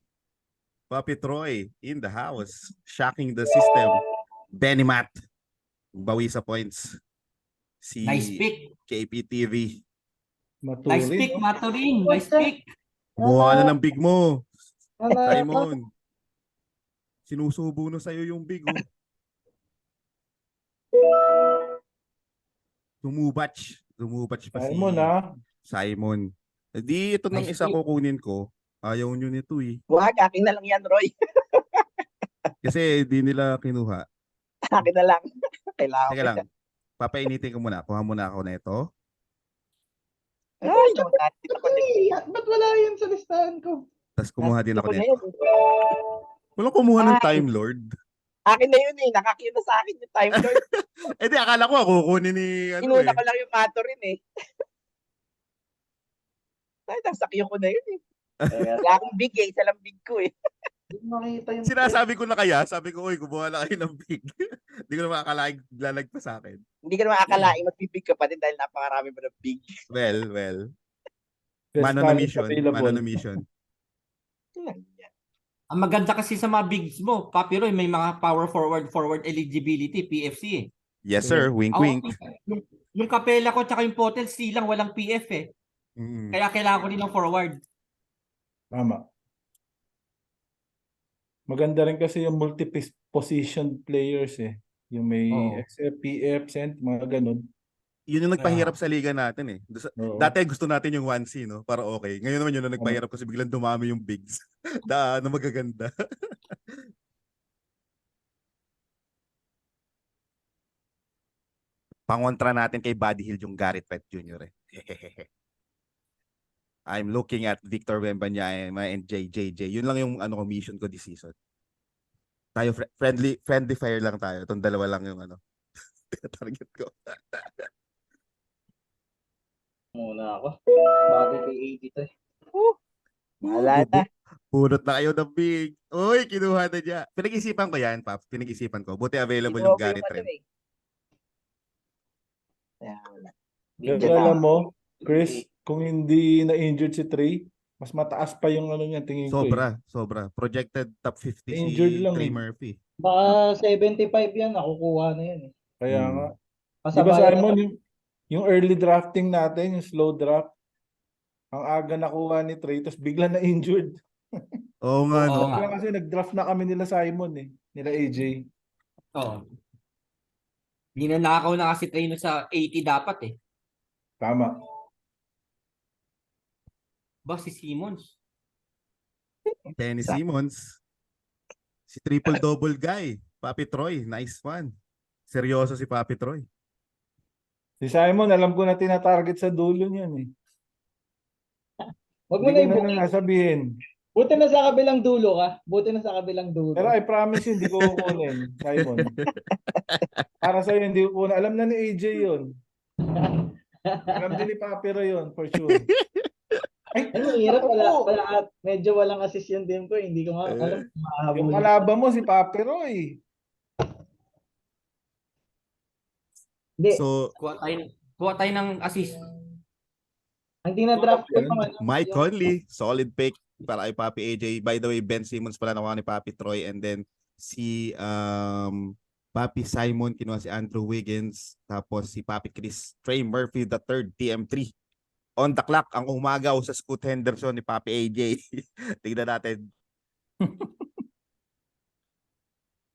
[SPEAKER 3] Papi Troy in the house. Shocking the system. Benny Matt. Bawi sa points. Si
[SPEAKER 4] Nice pick.
[SPEAKER 3] KPTV.
[SPEAKER 4] Nice
[SPEAKER 8] Maturin,
[SPEAKER 4] pick,
[SPEAKER 8] no?
[SPEAKER 4] Maturin. Nice pick.
[SPEAKER 3] Kumuha na ng big mo.
[SPEAKER 5] Ano,
[SPEAKER 3] Simon. Sinusubo na sa'yo yung big. Oh. Tumubach pa si
[SPEAKER 8] Simon, ha?
[SPEAKER 3] Simon. Di ito nang
[SPEAKER 4] Nice
[SPEAKER 3] isa
[SPEAKER 4] pick.
[SPEAKER 3] kukunin ko. Ayaw nyo nito eh.
[SPEAKER 7] Wag, akin na lang yan, Roy.
[SPEAKER 3] Kasi di nila kinuha.
[SPEAKER 7] Akin na lang. Kailangan
[SPEAKER 3] Teka
[SPEAKER 7] ko
[SPEAKER 3] lang. Papainitin ko muna. Kuha muna ako na ito.
[SPEAKER 7] yan. Ay, no, nakita ko na
[SPEAKER 5] Ba't wala yan sa listahan ko?
[SPEAKER 3] Tapos kumuha din ako
[SPEAKER 7] na
[SPEAKER 3] nito.
[SPEAKER 7] yun.
[SPEAKER 3] Walang kumuha ng
[SPEAKER 7] Ay.
[SPEAKER 3] Time Lord.
[SPEAKER 7] Akin na yun eh. Nakakita sa akin yung Time Lord.
[SPEAKER 3] Eh di akala ko kukunin ni ano
[SPEAKER 7] Inuna
[SPEAKER 3] eh.
[SPEAKER 7] ko lang yung Maturin eh. Ay, nasakyo ko na yun eh. Wala akong big eh. Isa lang big ko eh.
[SPEAKER 5] Hindi ko makita yung
[SPEAKER 3] Sinasabi ko na kaya, sabi ko, oy, kumuha na kayo ng big. Hindi ko na makakalaig lalag pa sa akin.
[SPEAKER 7] Hindi ka naman akalain magbibig ka pa din dahil napakarami mo ng big.
[SPEAKER 3] Well.
[SPEAKER 8] Best
[SPEAKER 3] Mano na
[SPEAKER 8] talent
[SPEAKER 3] mission.
[SPEAKER 8] available.
[SPEAKER 3] Mano na mission.
[SPEAKER 4] Ang maganda kasi sa mga bigs mo, Papi Roy, may mga power forward eligibility, PFC eh.
[SPEAKER 3] Yes sir, wink
[SPEAKER 4] Ako,
[SPEAKER 3] wink.
[SPEAKER 4] yung Capella ko tsaka yung Potel, silang walang PF eh.
[SPEAKER 3] Mm.
[SPEAKER 4] Kaya kailangan ko din ng forward.
[SPEAKER 8] Tama. Maganda rin kasi yung multi-position players eh. Yung may
[SPEAKER 4] Oo.
[SPEAKER 8] XF, PF, Cent, mga ganun.
[SPEAKER 3] Yun yung nagpahirap sa liga natin eh.
[SPEAKER 8] Oo.
[SPEAKER 3] Dati gusto natin yung 1C, no? Para okay. Ngayon naman yun na nagpahirap kasi biglang dumami yung bigs. Na magaganda. Pangontra natin kay Buddy Hill yung Garrett Trent Jr. eh. I'm looking at Victor Wembanyama and JJJ. Yun lang yung mission ko this season. Tayo friendly fire lang tayo. Itong dalawa lang yung target ko.
[SPEAKER 5] muna ako. Bago kay 80 to eh.
[SPEAKER 7] Wala na.
[SPEAKER 3] Purot na kayo ng big. Uy, kinuha na niya. Pinag-isipan ko yan, Paps. Pinag-isipan ko. Buti available yung Garrett Trent.
[SPEAKER 8] Pero alam mo, Chris, kung hindi na-injured si Trey, mas mataas pa yung niya, tingin ko eh.
[SPEAKER 3] Sobra. Projected top 50
[SPEAKER 8] Injured
[SPEAKER 3] si
[SPEAKER 8] lang
[SPEAKER 3] Trey
[SPEAKER 8] eh.
[SPEAKER 3] Murphy.
[SPEAKER 5] Baka 75 yan, nakukuha na yan eh.
[SPEAKER 8] Kaya
[SPEAKER 3] Hmm.
[SPEAKER 8] nga. Di ba
[SPEAKER 5] Kasabayan
[SPEAKER 8] Simon,
[SPEAKER 5] na-
[SPEAKER 8] yung early drafting natin, yung slow draft, ang aga nakuha ni Trey, tapos bigla na-injured.
[SPEAKER 3] Oo nga, no?
[SPEAKER 4] Oo nga.
[SPEAKER 8] Kaya kasi nag-draft na kami nila Simon eh, nila AJ.
[SPEAKER 4] Oo. Ninanakaw na kasi trainer sa 80 dapat eh.
[SPEAKER 8] Tama.
[SPEAKER 4] Ba si Simmons?
[SPEAKER 3] Kenny Simmons. Si triple-double guy. Papi Troy. Nice one. Seryoso si Papi Troy.
[SPEAKER 8] Si Simon, alam ko na tinatarget sa dulo niyan eh.
[SPEAKER 5] Wag mo
[SPEAKER 8] Hindi
[SPEAKER 5] na
[SPEAKER 8] ko
[SPEAKER 5] yung
[SPEAKER 8] na nasabihin.
[SPEAKER 5] Buti na sa kabilang dulo ka. Buti na sa kabilang dulo.
[SPEAKER 8] Pero I promise you, hindi ko kukunin, Simon. Para sa'yo, hindi ko kukunin. Alam na ni AJ yun. Alam din ni Papiro yun, for sure. Ay,
[SPEAKER 5] Ano, hirap
[SPEAKER 8] ako po.
[SPEAKER 5] medyo walang assist yung team ko. Hindi ko nga alam kung mahabol.
[SPEAKER 8] Yung kalaban mo si Papiro eh.
[SPEAKER 5] Hindi,
[SPEAKER 3] So,
[SPEAKER 4] Kuha tayo ng assist.
[SPEAKER 5] ang tinadraft ko yung
[SPEAKER 3] Mike Conley. Solid pick para kay Papi AJ. By the way, Ben Simmons pala nakuha ni Papi Troy. And then, si Papi Simon, kinuha si Andrew Wiggins. Tapos si Papi Chris. Trey Murphy the third, TM3. On the clock, ang umagaw sa Scoot Henderson ni Papi AJ. Tignan natin.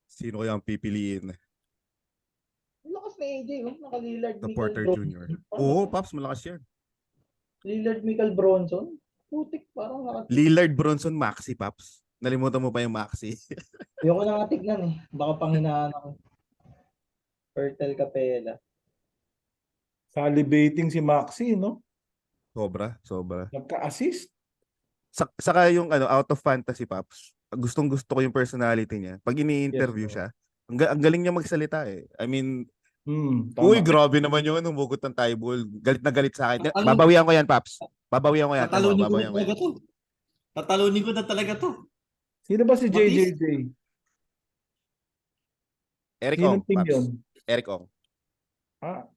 [SPEAKER 3] Sino kaya ang pipiliin?
[SPEAKER 5] lakas na AJ, oh. Naka-Lillard,
[SPEAKER 3] The
[SPEAKER 5] Michael
[SPEAKER 3] Porter
[SPEAKER 5] Bronson.
[SPEAKER 3] Jr. Oo, Paps, malakas yan.
[SPEAKER 5] Lillard, Michael Bronson. Putik, parang
[SPEAKER 3] Lillard, Bronson, Maxi, Paps. Nalimutan mo pa yung Maxi.
[SPEAKER 5] Ayoko na nga tignan eh. Baka panghinaan ako. Fertel Capella.
[SPEAKER 8] Salibating si Maxi, no?
[SPEAKER 3] Sobra.
[SPEAKER 8] Nagka-assist.
[SPEAKER 3] Saka yung out of fantasy Pops, gustong-gusto ko yung personality niya. Pag ini-interview
[SPEAKER 8] Yes, oo.
[SPEAKER 3] siya, ang galing niya magsalita eh. I mean, uy,
[SPEAKER 8] Tama.
[SPEAKER 3] grabe naman yun, humugot ng Tyball. Galit na galit sa akin.
[SPEAKER 4] Tatalunin,
[SPEAKER 3] Babawian ko yan, Paps. Babawian ko yan. Tama,
[SPEAKER 4] tatalunin ko na
[SPEAKER 3] babawian ko yan.
[SPEAKER 4] talaga to. Tatalunin ko na talaga to.
[SPEAKER 8] Sino ba si
[SPEAKER 4] Matis?
[SPEAKER 8] JJJ?
[SPEAKER 3] Eric
[SPEAKER 8] Sinong
[SPEAKER 3] Ong,
[SPEAKER 8] team
[SPEAKER 3] Paps.
[SPEAKER 8] yun?
[SPEAKER 3] Eric Ong.
[SPEAKER 8] Ah,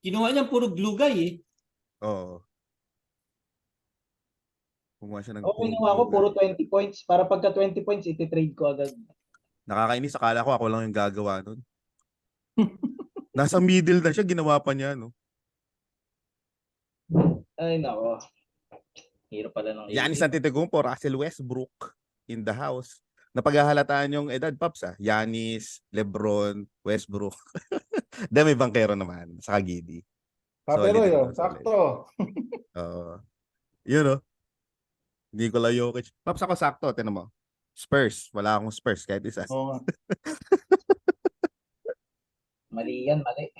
[SPEAKER 4] Kinuha niya puro glugay eh.
[SPEAKER 3] Oo. Kumuha siya ng
[SPEAKER 5] Okay, kinuha ko, puro 20 points. Para pagka 20 points, iti-trade ko agad.
[SPEAKER 3] Nakakainis. Akala ko ako lang yung gagawa nun. Nasa middle na siya, ginawa pa niya, no?
[SPEAKER 5] Ay, nako. Hirap pala ng
[SPEAKER 3] Giannis Antetokounmpo, Russell Westbrook in the house. Napaghahalataan yung edad, Paps, ah. Giannis, LeBron, Westbrook. Dahil may bangkero naman, saka Giddy.
[SPEAKER 8] pero
[SPEAKER 3] Solid,
[SPEAKER 8] yun,
[SPEAKER 3] solid.
[SPEAKER 8] sakto.
[SPEAKER 3] Yun, no? Nikola Jokic. Paps, ako sakto, tinan mo. Spurs, wala akong Spurs kahit isa.
[SPEAKER 8] Oo nga.
[SPEAKER 5] Mali yan, mali.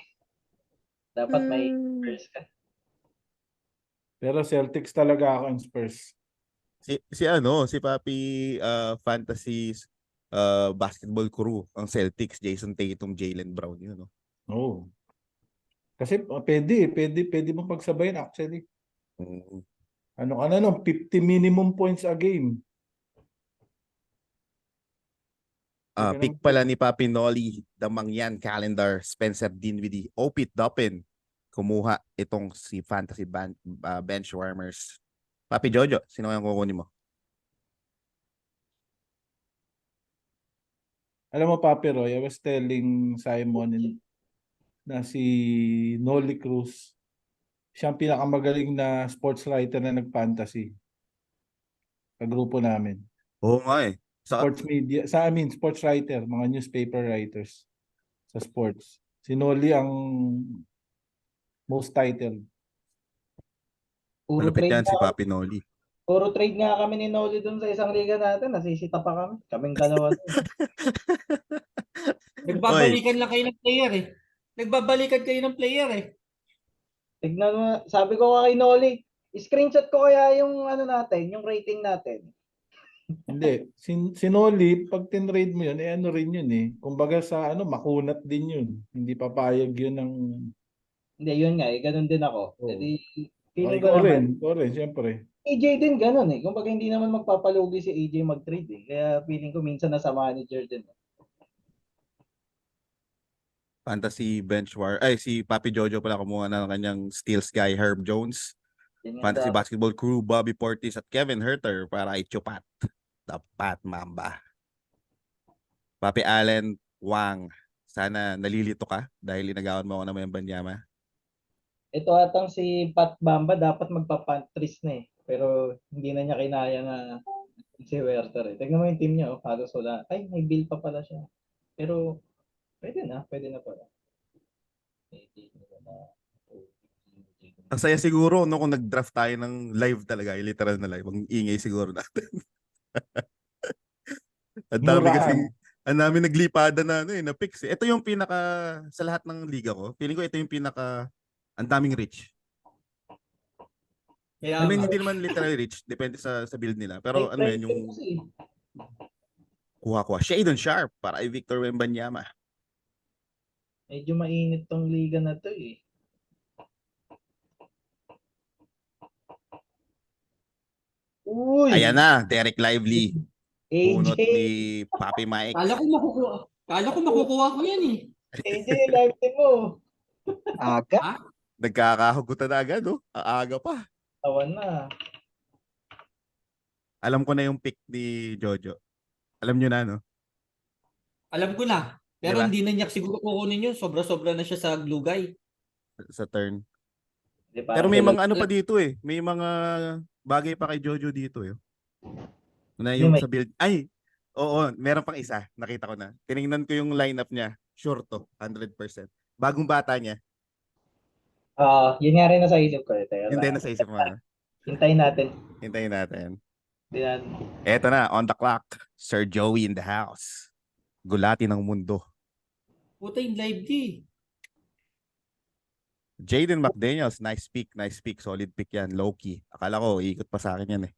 [SPEAKER 5] Dapat may first ka.
[SPEAKER 8] Pero Celtics talaga ako in Spurs.
[SPEAKER 3] Si Papi Fantasy basketball crew, ang Celtics, Jason Tatum, Jaylen Brown, yun, no?
[SPEAKER 8] Oo. Kasi pwede mo pagsabayin actually.
[SPEAKER 3] Mm.
[SPEAKER 8] Ano 50 minimum points a game.
[SPEAKER 3] Pick pala ni Papi Nolly, the Mangyan Calendar, Spencer Dinwiddie, Opit Dopin. Kumuha itong si Fantasy Benchwarmers. Papi Jojo, sino yung kukunin mo?
[SPEAKER 8] Alam mo, Papi Roy, I was telling Simon na si Noli Cruz, siya ang pinakamagaling na sports writer na nag-fantasy sa grupo namin.
[SPEAKER 3] Oo nga eh.
[SPEAKER 8] Sports media, sports writer, mga newspaper writers sa sports. Si Noli ang most titled.
[SPEAKER 5] Puro
[SPEAKER 3] Malupit
[SPEAKER 5] trade
[SPEAKER 3] yan si
[SPEAKER 5] nga,
[SPEAKER 3] Papi Nolly.
[SPEAKER 5] puro trade nga kami ni Noli dun sa isang liga natin. Nasisita pa kami. Kaming dalawa.
[SPEAKER 4] Nagbabalikan lang kayo ng player eh. Nagbabalikan kayo ng player eh.
[SPEAKER 5] Tignan mo, sabi ko kay Noli, screenshot ko kaya yung natin, yung rating natin.
[SPEAKER 8] Hindi, si Noli, pag tinrade mo yun, ano rin yun eh. Kumbaga sa makunat din yun. Hindi papayag yun ng...
[SPEAKER 5] Hindi, yun nga eh, ganun din ako.
[SPEAKER 8] Oo.
[SPEAKER 5] Hindi, feeling
[SPEAKER 8] Ikaw
[SPEAKER 5] ko naman,
[SPEAKER 8] rin, siyempre.
[SPEAKER 5] AJ din ganun eh. Kumbaga hindi naman magpapalugi si AJ mag-trade eh. Kaya feeling ko minsan nasa manager din.
[SPEAKER 3] Fantasy si Papi Jojo pala kumuha ng kanyang steals guy, Herb Jones.
[SPEAKER 5] Yun nga
[SPEAKER 3] Fantasy
[SPEAKER 5] dapat.
[SPEAKER 3] Basketball Crew, Bobby Portis at Kevin Herter para kay Chupat. The Pat Mamba. Papi Allen Wang. Sana nalilito ka dahil inagawan mo ako ng Banyama.
[SPEAKER 5] Ito atang si Pat Bamba dapat magpa-pantries na eh. Pero hindi na niya kinaya na si Werther eh. Tignan mo yung team niya oh, halos wala. Ay, may bill pa pala siya. Pero pwede na pala.
[SPEAKER 3] Ang saya siguro no kung nag-draft tayo ng live talaga, literal na live. Ang ingay siguro natin. Ang dami kasi, ang dami naglipada na na picks eh. Ito yung pinaka sa lahat ng liga ko. Feeling ko ito yung pinaka ang daming rich.
[SPEAKER 4] Kaya
[SPEAKER 3] I mean, hindi naman literally rich, depende sa build nila. Pero ano yan yung kuha-kuha. Shadon Sharp para kay Victor Wembanyama.
[SPEAKER 5] Medyo mainit tong liga na to eh. Uy!
[SPEAKER 3] Ayan na, Derek Lively. Bunot
[SPEAKER 5] AJ!
[SPEAKER 3] ni Papi Mike.
[SPEAKER 4] Kala ko makukuha ko yan eh.
[SPEAKER 5] AJ, live team mo.
[SPEAKER 7] Aga.
[SPEAKER 3] Nagkakahugutan na agad, oh. Aaga pa.
[SPEAKER 5] Tawan na.
[SPEAKER 3] Alam ko na yung pick ni Jojo. Alam nyo na, no?
[SPEAKER 4] Alam ko na. Pero
[SPEAKER 3] Diba?
[SPEAKER 4] hindi na niya siguro kukunin yun. Sobra-sobra na siya sa glugay.
[SPEAKER 3] Sa turn.
[SPEAKER 5] Di ba?
[SPEAKER 3] Pero may mga ano pa dito eh. May mga bagay pa kay Jojo dito eh. Na yung
[SPEAKER 5] May-
[SPEAKER 3] sa build. Ay! Oo, meron pang isa. Nakita ko na. Tinignan ko yung lineup niya. Sure to. 100%. Bagong bata niya.
[SPEAKER 5] Yun nga rin nasa isip ko. Teka
[SPEAKER 3] Hindi
[SPEAKER 5] lang.
[SPEAKER 3] na sa isip mo. Ano?
[SPEAKER 5] Hintayin natin.
[SPEAKER 3] Hintayin natin.
[SPEAKER 5] Yan.
[SPEAKER 3] Eto na, on the clock. Sir Joey in the house. Gulati ng mundo.
[SPEAKER 4] Puta yung live di.
[SPEAKER 3] Jaden McDaniels, nice pick, nice pick. Solid pick yan, low-key. Akala ko, ikot pa sa akin yan eh.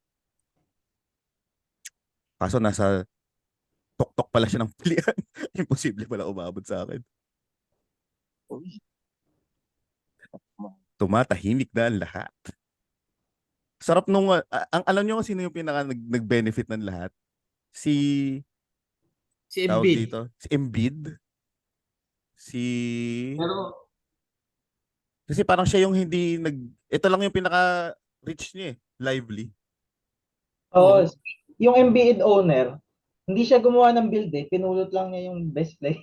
[SPEAKER 3] Kaso nasa tok-tok pala siya ng pilihan. Imposible pala umabot sa akin.
[SPEAKER 7] Uy.
[SPEAKER 3] Tumatahimik na ang lahat. Sarap nung, ang alam nyo kung sino yung pinaka nag-benefit ng lahat? Si,
[SPEAKER 4] Si
[SPEAKER 3] tawag
[SPEAKER 4] Embiid.
[SPEAKER 3] dito, si Embiid.
[SPEAKER 4] Pero
[SPEAKER 3] Kasi parang siya yung hindi ito lang yung pinaka-rich niya eh, Lively.
[SPEAKER 5] Oo. Yung Embiid owner, hindi siya gumawa ng build eh. Pinulot lang niya yung best player.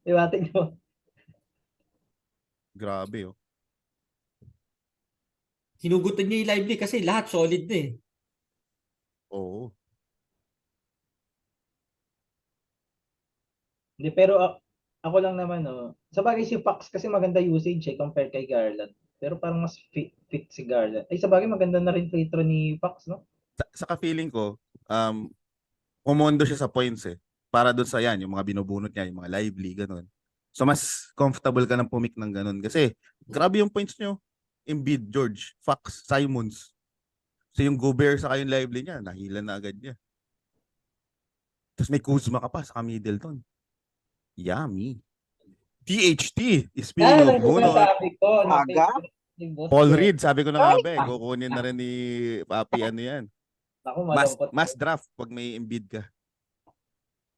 [SPEAKER 5] Di ba? Tignan mo.
[SPEAKER 3] Grabe oh.
[SPEAKER 4] sinugutan niya yung lively kasi lahat solid na eh.
[SPEAKER 3] Oo.
[SPEAKER 5] Hindi, pero ako lang naman, sa bagay si Fox kasi maganda usage eh, compared kay Garland. Pero parang mas fit si Garland. Ay, sa bagay maganda na rin free throw ni Fox, no?
[SPEAKER 3] Saka feeling ko, kumondo siya sa points eh. Para doon sa yan, yung mga binubunot niya, yung mga lively, ganun. So mas comfortable ka ng pumik ng ganun. Kasi grabe yung points nyo. Embiid, George, Fox, Simons. So yung Gobert sa yung lively niya, nahilan na agad niya. Tapos may Kuzma ka pa sa Middleton. Yummy. THT, speaking of
[SPEAKER 5] Ang
[SPEAKER 3] bunot,
[SPEAKER 5] sinasabi ko.
[SPEAKER 7] Aga?
[SPEAKER 5] Ni Boss
[SPEAKER 3] Paul
[SPEAKER 5] Joe.
[SPEAKER 3] Reed, sabi ko na nga ba, kukunin na rin ni Papi ano yan.
[SPEAKER 5] Ako,
[SPEAKER 3] Mas
[SPEAKER 5] malungkot.
[SPEAKER 3] draft pag may Embiid ka.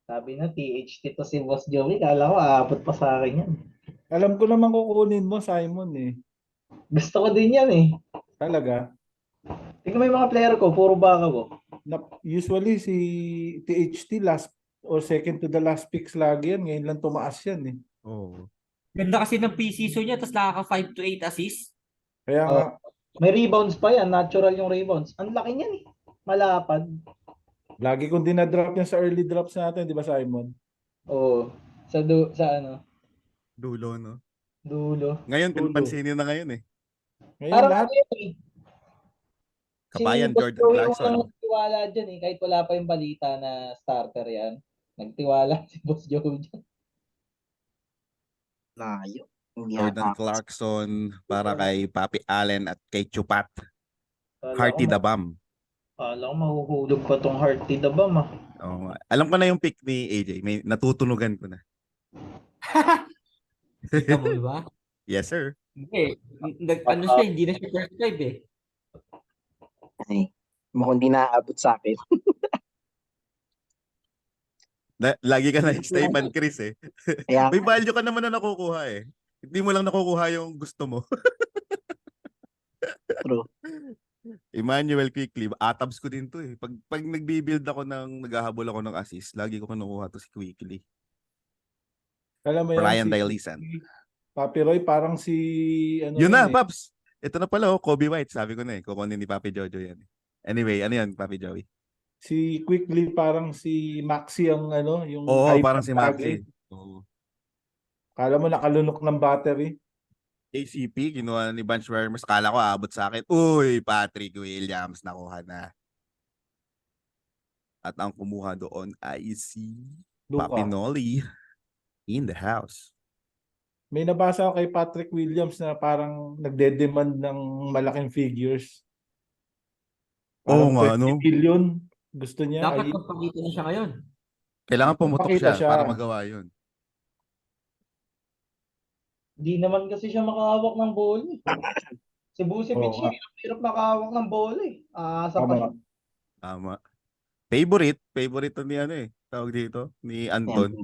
[SPEAKER 5] Sabi na, THT to si Boss Joey. Kala ko, aabot pa sa akin yan.
[SPEAKER 8] Alam ko naman kukunin mo, Simon eh.
[SPEAKER 5] Gusto ko din yan eh.
[SPEAKER 8] Talaga.
[SPEAKER 5] Tingnan mo yung mga player ko, puro baka ko.
[SPEAKER 8] Usually si THT last or second to the last picks lagi yan. Ngayon lang tumaas yan eh.
[SPEAKER 3] Oo.
[SPEAKER 4] Ganda kasi ng pre-season niya tapos nakaka 5 to 8 assists.
[SPEAKER 8] Kaya
[SPEAKER 5] Oh.
[SPEAKER 8] nga,
[SPEAKER 5] May rebounds pa yan. Natural yung rebounds. Ang laki niyan eh. Malapad.
[SPEAKER 8] lagi kong dinadrop yan sa early drops natin, di ba Simon?
[SPEAKER 5] Oo. Sa ano,
[SPEAKER 3] Dulo, no?
[SPEAKER 5] dulo.
[SPEAKER 3] Ngayon,
[SPEAKER 8] Dulo.
[SPEAKER 3] pansinin na ngayon eh.
[SPEAKER 8] Ngayon
[SPEAKER 5] Parang
[SPEAKER 8] lahat,
[SPEAKER 5] ano yun eh.
[SPEAKER 3] Kabayan,
[SPEAKER 5] Si Boss
[SPEAKER 3] Jordan
[SPEAKER 5] Joey
[SPEAKER 3] Clarkson.
[SPEAKER 5] unang nagtiwala dyan eh. Kahit wala pa yung balita na starter yan. Nagtiwala si Boss Joey dyan.
[SPEAKER 7] Layo. Hindi
[SPEAKER 3] Jordan
[SPEAKER 7] ata.
[SPEAKER 3] Clarkson para kay Papi Allen at kay Chupat.
[SPEAKER 5] Kala
[SPEAKER 3] Hearty
[SPEAKER 5] ko,
[SPEAKER 3] the Bomb.
[SPEAKER 5] kala ko mahuhulog pa tong Hearty the Bomb ah.
[SPEAKER 3] Oo nga. Alam ko na yung pick ni AJ. May natutunugan ko na.
[SPEAKER 4] Kita mo ba?
[SPEAKER 3] Yes, sir.
[SPEAKER 4] Hindi. Ano siya, hindi na siya first drive eh.
[SPEAKER 7] Ay, mukhang di naaabot sa akin.
[SPEAKER 3] Lagi ka na Stephen Chris eh.
[SPEAKER 7] Kaya,
[SPEAKER 3] May value ka naman na nakukuha eh. Hindi mo lang nakukuha yung gusto mo.
[SPEAKER 7] true.
[SPEAKER 3] Emmanuel Quickly, atabs ko din to eh. Pag nagbi-build ako naghahabol ako ng assist, lagi ko kinukuha to si Quickly.
[SPEAKER 8] alam mo yan,
[SPEAKER 3] Brian
[SPEAKER 8] si
[SPEAKER 3] Dailisan.
[SPEAKER 8] Papi Roy, parang si, ano
[SPEAKER 3] Yun na,
[SPEAKER 8] eh.
[SPEAKER 3] Paps. Ito na pala, Kobe White. Sabi ko na eh, kukunin ni Papi Jojo yan. Anyway, ano yan, Papi Joey?
[SPEAKER 8] Si Quickly, parang si Maxi ang ano, yung
[SPEAKER 3] Oo,
[SPEAKER 8] hype
[SPEAKER 3] parang
[SPEAKER 8] ng
[SPEAKER 3] si
[SPEAKER 8] lagi.
[SPEAKER 3] Maxi. Oo.
[SPEAKER 8] Kala mo nakalunok ng battery.
[SPEAKER 3] KCP, kinuha ni Bunch Wermers. Kala ko aabot sa akin. Uy, Patrick Williams, nakuha na. At ang kumuha doon ay si Papi
[SPEAKER 8] Luka.
[SPEAKER 3] Nolly in the house.
[SPEAKER 8] May nabasa ako kay Patrick Williams na parang nagde-demand ng malaking figures.
[SPEAKER 3] Oo
[SPEAKER 8] Parang
[SPEAKER 3] nga,
[SPEAKER 8] 20
[SPEAKER 3] no?
[SPEAKER 8] billion gusto niya.
[SPEAKER 4] Dapat
[SPEAKER 8] Ay,
[SPEAKER 4] magpakita na siya ngayon.
[SPEAKER 3] Kailangan pumutok
[SPEAKER 8] Magpakita
[SPEAKER 3] siya,
[SPEAKER 8] siya.
[SPEAKER 3] para magawa yun.
[SPEAKER 5] Hindi naman kasi siya makahawak ng bola eh. Si Vucevic
[SPEAKER 8] Oo nga.
[SPEAKER 5] hirap makahawak ng bola eh. Sa
[SPEAKER 8] Tama.
[SPEAKER 3] Tama. Favorite to ni ano eh. Tawag dito, ni Anton.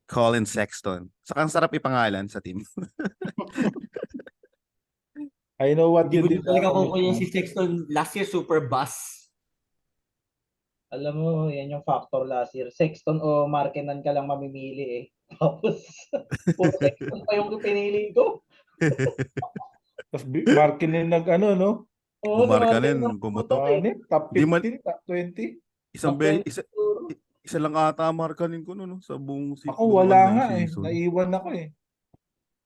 [SPEAKER 3] Colin Sexton. Saka ang sarap ipangalan sa team.
[SPEAKER 8] I know what
[SPEAKER 4] Hindi
[SPEAKER 8] you
[SPEAKER 4] ko
[SPEAKER 8] did.
[SPEAKER 4] din talaga kukunin si Sexton last year super buzz.
[SPEAKER 5] Alam mo, yan yung factor last year. Sexton o Markkanen ka lang mamimili eh. Tapos, puro Sexton pa yung pinili ko.
[SPEAKER 8] Tapos Markkanen nag ano, no?
[SPEAKER 5] Oo,
[SPEAKER 3] Markkanen,
[SPEAKER 5] Markkanen
[SPEAKER 3] pumutok.
[SPEAKER 5] eh.
[SPEAKER 8] Top
[SPEAKER 3] Di man-
[SPEAKER 8] 15, top 20.
[SPEAKER 3] Isa lang ata markanin ko no, sa buong
[SPEAKER 8] Ako
[SPEAKER 3] buong
[SPEAKER 8] wala
[SPEAKER 3] online
[SPEAKER 8] nga eh.
[SPEAKER 3] season.
[SPEAKER 8] Naiwan ako eh.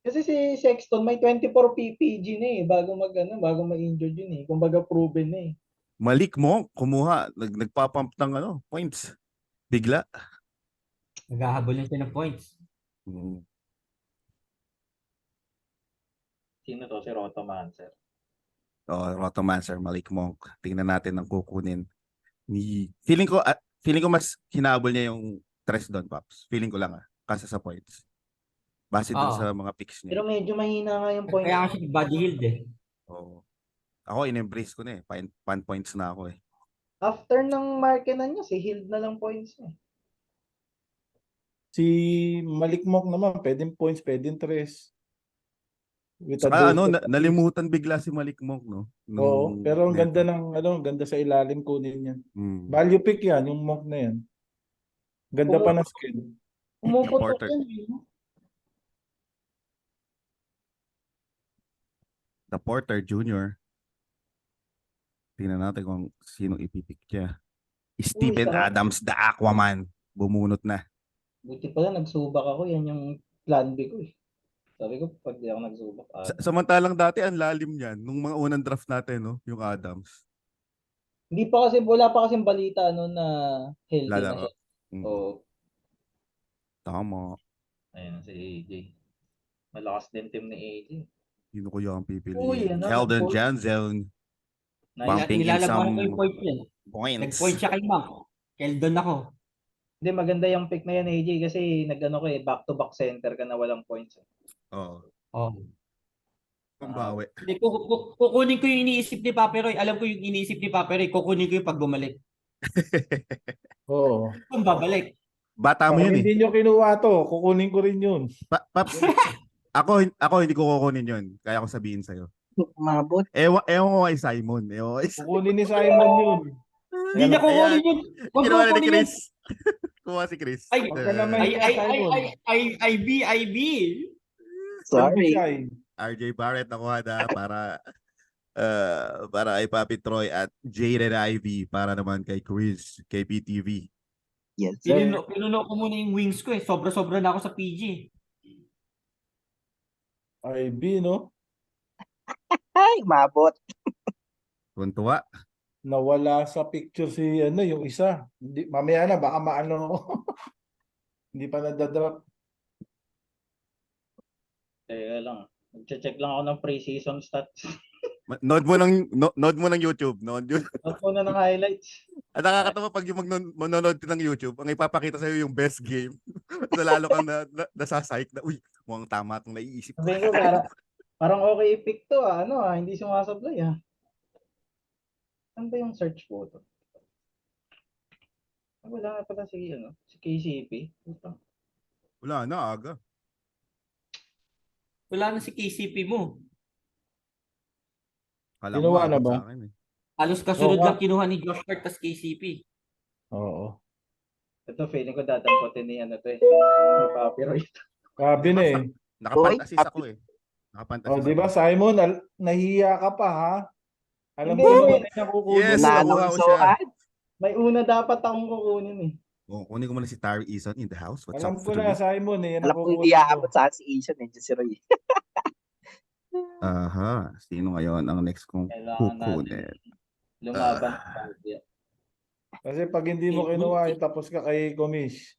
[SPEAKER 5] Kasi si Sexton may 24 PPG na eh bago bago ma-injured yun eh. Kumbaga proven na eh.
[SPEAKER 3] Malik mo, kumuha, nagpapump ng points. Bigla.
[SPEAKER 4] Naghahabol lang siya ng points.
[SPEAKER 3] Mm.
[SPEAKER 6] Sino to? Si Rotomancer.
[SPEAKER 3] Rotomancer, Malik Monk. Tingnan natin ang kukunin. Feeling ko mas hinabol niya yung tres doon, Paps. Feeling ko lang kasa sa points. Base dun
[SPEAKER 4] Oo.
[SPEAKER 3] sa mga picks
[SPEAKER 5] Pero
[SPEAKER 3] niya.
[SPEAKER 5] medyo mahina nga yung point.
[SPEAKER 4] Kaya kasi body healed eh.
[SPEAKER 3] Oo. Ako, in-embrace ko na eh. 1 points na ako eh.
[SPEAKER 5] After ng markenan niya, si Hild na lang points niya.
[SPEAKER 8] Si Malik Monk naman, pwedeng points, pwedeng tres. With a
[SPEAKER 3] Saka
[SPEAKER 8] dose of assist.
[SPEAKER 3] nalimutan bigla si Malik Monk, no?
[SPEAKER 8] Oo, pero ang ganda
[SPEAKER 3] neto.
[SPEAKER 8] ng ang ganda sa ilalim kunin yan.
[SPEAKER 3] Mm.
[SPEAKER 8] Value pick yan, yung Monk na yan. Ganda pa ng skin.
[SPEAKER 5] Pumuputok
[SPEAKER 3] Porter.
[SPEAKER 5] yan. Eh.
[SPEAKER 3] The Porter Jr. Tingnan natin kung sino ipipick niya. Steven
[SPEAKER 5] sarap.
[SPEAKER 3] Adams, the Aquaman. Bumunot na.
[SPEAKER 5] Buti pala nagsubak ako, yan yung plan B ko eh. Sabi ko, pag di ako nagsubak,
[SPEAKER 3] Samantalang dati, ang lalim niyan. Nung mga unang draft natin, no? Yung Adams.
[SPEAKER 5] hindi pa kasi, wala pa kasing balita no na healthy na
[SPEAKER 3] Lalaro.
[SPEAKER 5] siya. Oo.
[SPEAKER 3] Tama.
[SPEAKER 6] Ayun si AJ. Malakas din team ni AJ.
[SPEAKER 3] Sino ko yung
[SPEAKER 5] Uy,
[SPEAKER 3] pipiliin?
[SPEAKER 5] ano,
[SPEAKER 3] Keldon
[SPEAKER 5] Paul?
[SPEAKER 3] Johnson.
[SPEAKER 6] Nice.
[SPEAKER 3] Bumping in
[SPEAKER 4] Nilalaban
[SPEAKER 3] some
[SPEAKER 4] ko yung point yan.
[SPEAKER 3] points.
[SPEAKER 4] Nag-point siya kay Monk. Keldon ako.
[SPEAKER 5] Hindi, maganda yung pick na yan, AJ, kasi nag-ano ko eh, back-to-back center ka na walang points.
[SPEAKER 3] Oo.
[SPEAKER 4] Oh.
[SPEAKER 3] Pambawi.
[SPEAKER 4] Hindi, kukunin ko yung iniisip ni Paperoy. Alam ko yung iniisip ni Paperoy. Kukunin ko yung pag bumalik.
[SPEAKER 8] Oo.
[SPEAKER 4] Kung babalik.
[SPEAKER 3] Bata mo
[SPEAKER 8] Kung
[SPEAKER 3] yun eh.
[SPEAKER 8] hindi nyo kinuha to, kukunin ko rin yun.
[SPEAKER 3] Paps, ako hindi ko kukunin yun. Kaya ko sabihin sa'yo.
[SPEAKER 7] Mabot.
[SPEAKER 3] Ewan ko kay Simon. Ewan ko kay Simon.
[SPEAKER 8] Kukunin ni Simon yun.
[SPEAKER 4] Hindi niya kukunin yun. Huwag
[SPEAKER 3] Ginawa na ni
[SPEAKER 4] kukunin yun.
[SPEAKER 3] Chris. Kuha si Chris.
[SPEAKER 4] Ay,
[SPEAKER 8] Huwag ka na mahiya, Simon.
[SPEAKER 4] IB.
[SPEAKER 8] Don't be
[SPEAKER 7] Sorry.
[SPEAKER 8] shy.
[SPEAKER 3] RJ Barrett nakuha na para kay Papi Troy at Jaden Ivy para naman kay Chris, kay PTV.
[SPEAKER 7] Yes, sir.
[SPEAKER 4] Pinuno ko muna yung wings ko eh. Sobra-sobra na ako sa PG.
[SPEAKER 8] IB, no?
[SPEAKER 7] Ay, mabot.
[SPEAKER 3] Tuntua.
[SPEAKER 8] Nawala sa picture si yung isa. Hindi, mamaya na, baka maano. Hindi pa nadadrop.
[SPEAKER 6] Teka lang. Mag-check lang ako ng pre-season stats.
[SPEAKER 3] Nod mo ng YouTube. Nod yun.
[SPEAKER 5] Ang una ng highlights.
[SPEAKER 3] At nakakatawa pag yung manonood ka ng YouTube, ang ipapakita sa'yo yung best game. So lalo kang nasasayik na, uy, mukhang tama itong naiisip ko.
[SPEAKER 5] Sabihin ko, parang okay pick to hindi sumasablay Saan ba yung search photo? Wala na pala si KCP.
[SPEAKER 3] Wala na, aga.
[SPEAKER 4] Wala na si KCP mo.
[SPEAKER 3] Kala
[SPEAKER 8] Ginawa
[SPEAKER 3] ko
[SPEAKER 8] na
[SPEAKER 3] abot
[SPEAKER 8] ba?
[SPEAKER 3] sa akin, eh.
[SPEAKER 4] Halos kasunod
[SPEAKER 8] Oo,
[SPEAKER 4] lang kinuha ni Josh Hart tas KCP.
[SPEAKER 8] Oo.
[SPEAKER 5] Ito, feeling ko dadampotin ni ni Papi Roy.
[SPEAKER 8] Sabi na eh.
[SPEAKER 3] Nakapantasis ako eh.
[SPEAKER 8] O,
[SPEAKER 3] Nakapantasis
[SPEAKER 8] di ba,
[SPEAKER 3] ako.
[SPEAKER 8] Simon, nahiya ka pa, ha? Alam
[SPEAKER 5] Hindi,
[SPEAKER 8] ko
[SPEAKER 5] hindi.
[SPEAKER 8] naman niya kukunin.
[SPEAKER 3] Yes,
[SPEAKER 8] mo.
[SPEAKER 3] nakuha ko siya.
[SPEAKER 7] Lalong
[SPEAKER 5] May una dapat akong kukunin eh.
[SPEAKER 3] Oh, kunin ko muna si Tari Eason in the house. What's
[SPEAKER 8] Alam
[SPEAKER 3] up,
[SPEAKER 8] ko na,
[SPEAKER 3] Fruit?
[SPEAKER 8] Simon, eh.
[SPEAKER 7] Alam kong
[SPEAKER 8] nakukunin
[SPEAKER 7] di
[SPEAKER 8] mo.
[SPEAKER 7] aabot sa akin si Asian, nandiyan si Roy.
[SPEAKER 3] Aha. Sino ngayon ang next kong
[SPEAKER 6] Kailangan
[SPEAKER 3] kukunin?
[SPEAKER 6] natin lumaban sa Saudi.
[SPEAKER 8] Kasi pag hindi mo kinuha, tapos ka kay Komish.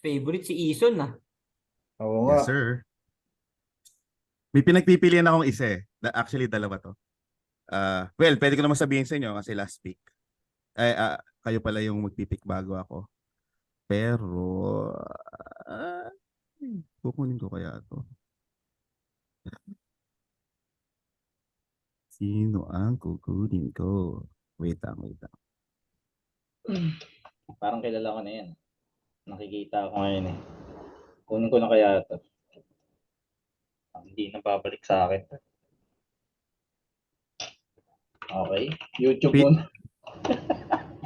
[SPEAKER 4] Favorite si Eason
[SPEAKER 8] Oo nga.
[SPEAKER 3] Yes, sir. May pinagpipilian akong isa eh. Actually, dalawa to. Well, pwede ko naman sabihin sa inyo kasi last pick. Kayo pala yung magpipick bago ako. Pero, kukunin ko kaya to. Sino ang kukunin ko? Wait lang.
[SPEAKER 6] Parang kilala ko na yan. Nakikita ko ngayon eh. Kunin ko na kaya ito. Hindi na babalik sa akin. Okay. YouTube
[SPEAKER 3] Pi-
[SPEAKER 6] muna.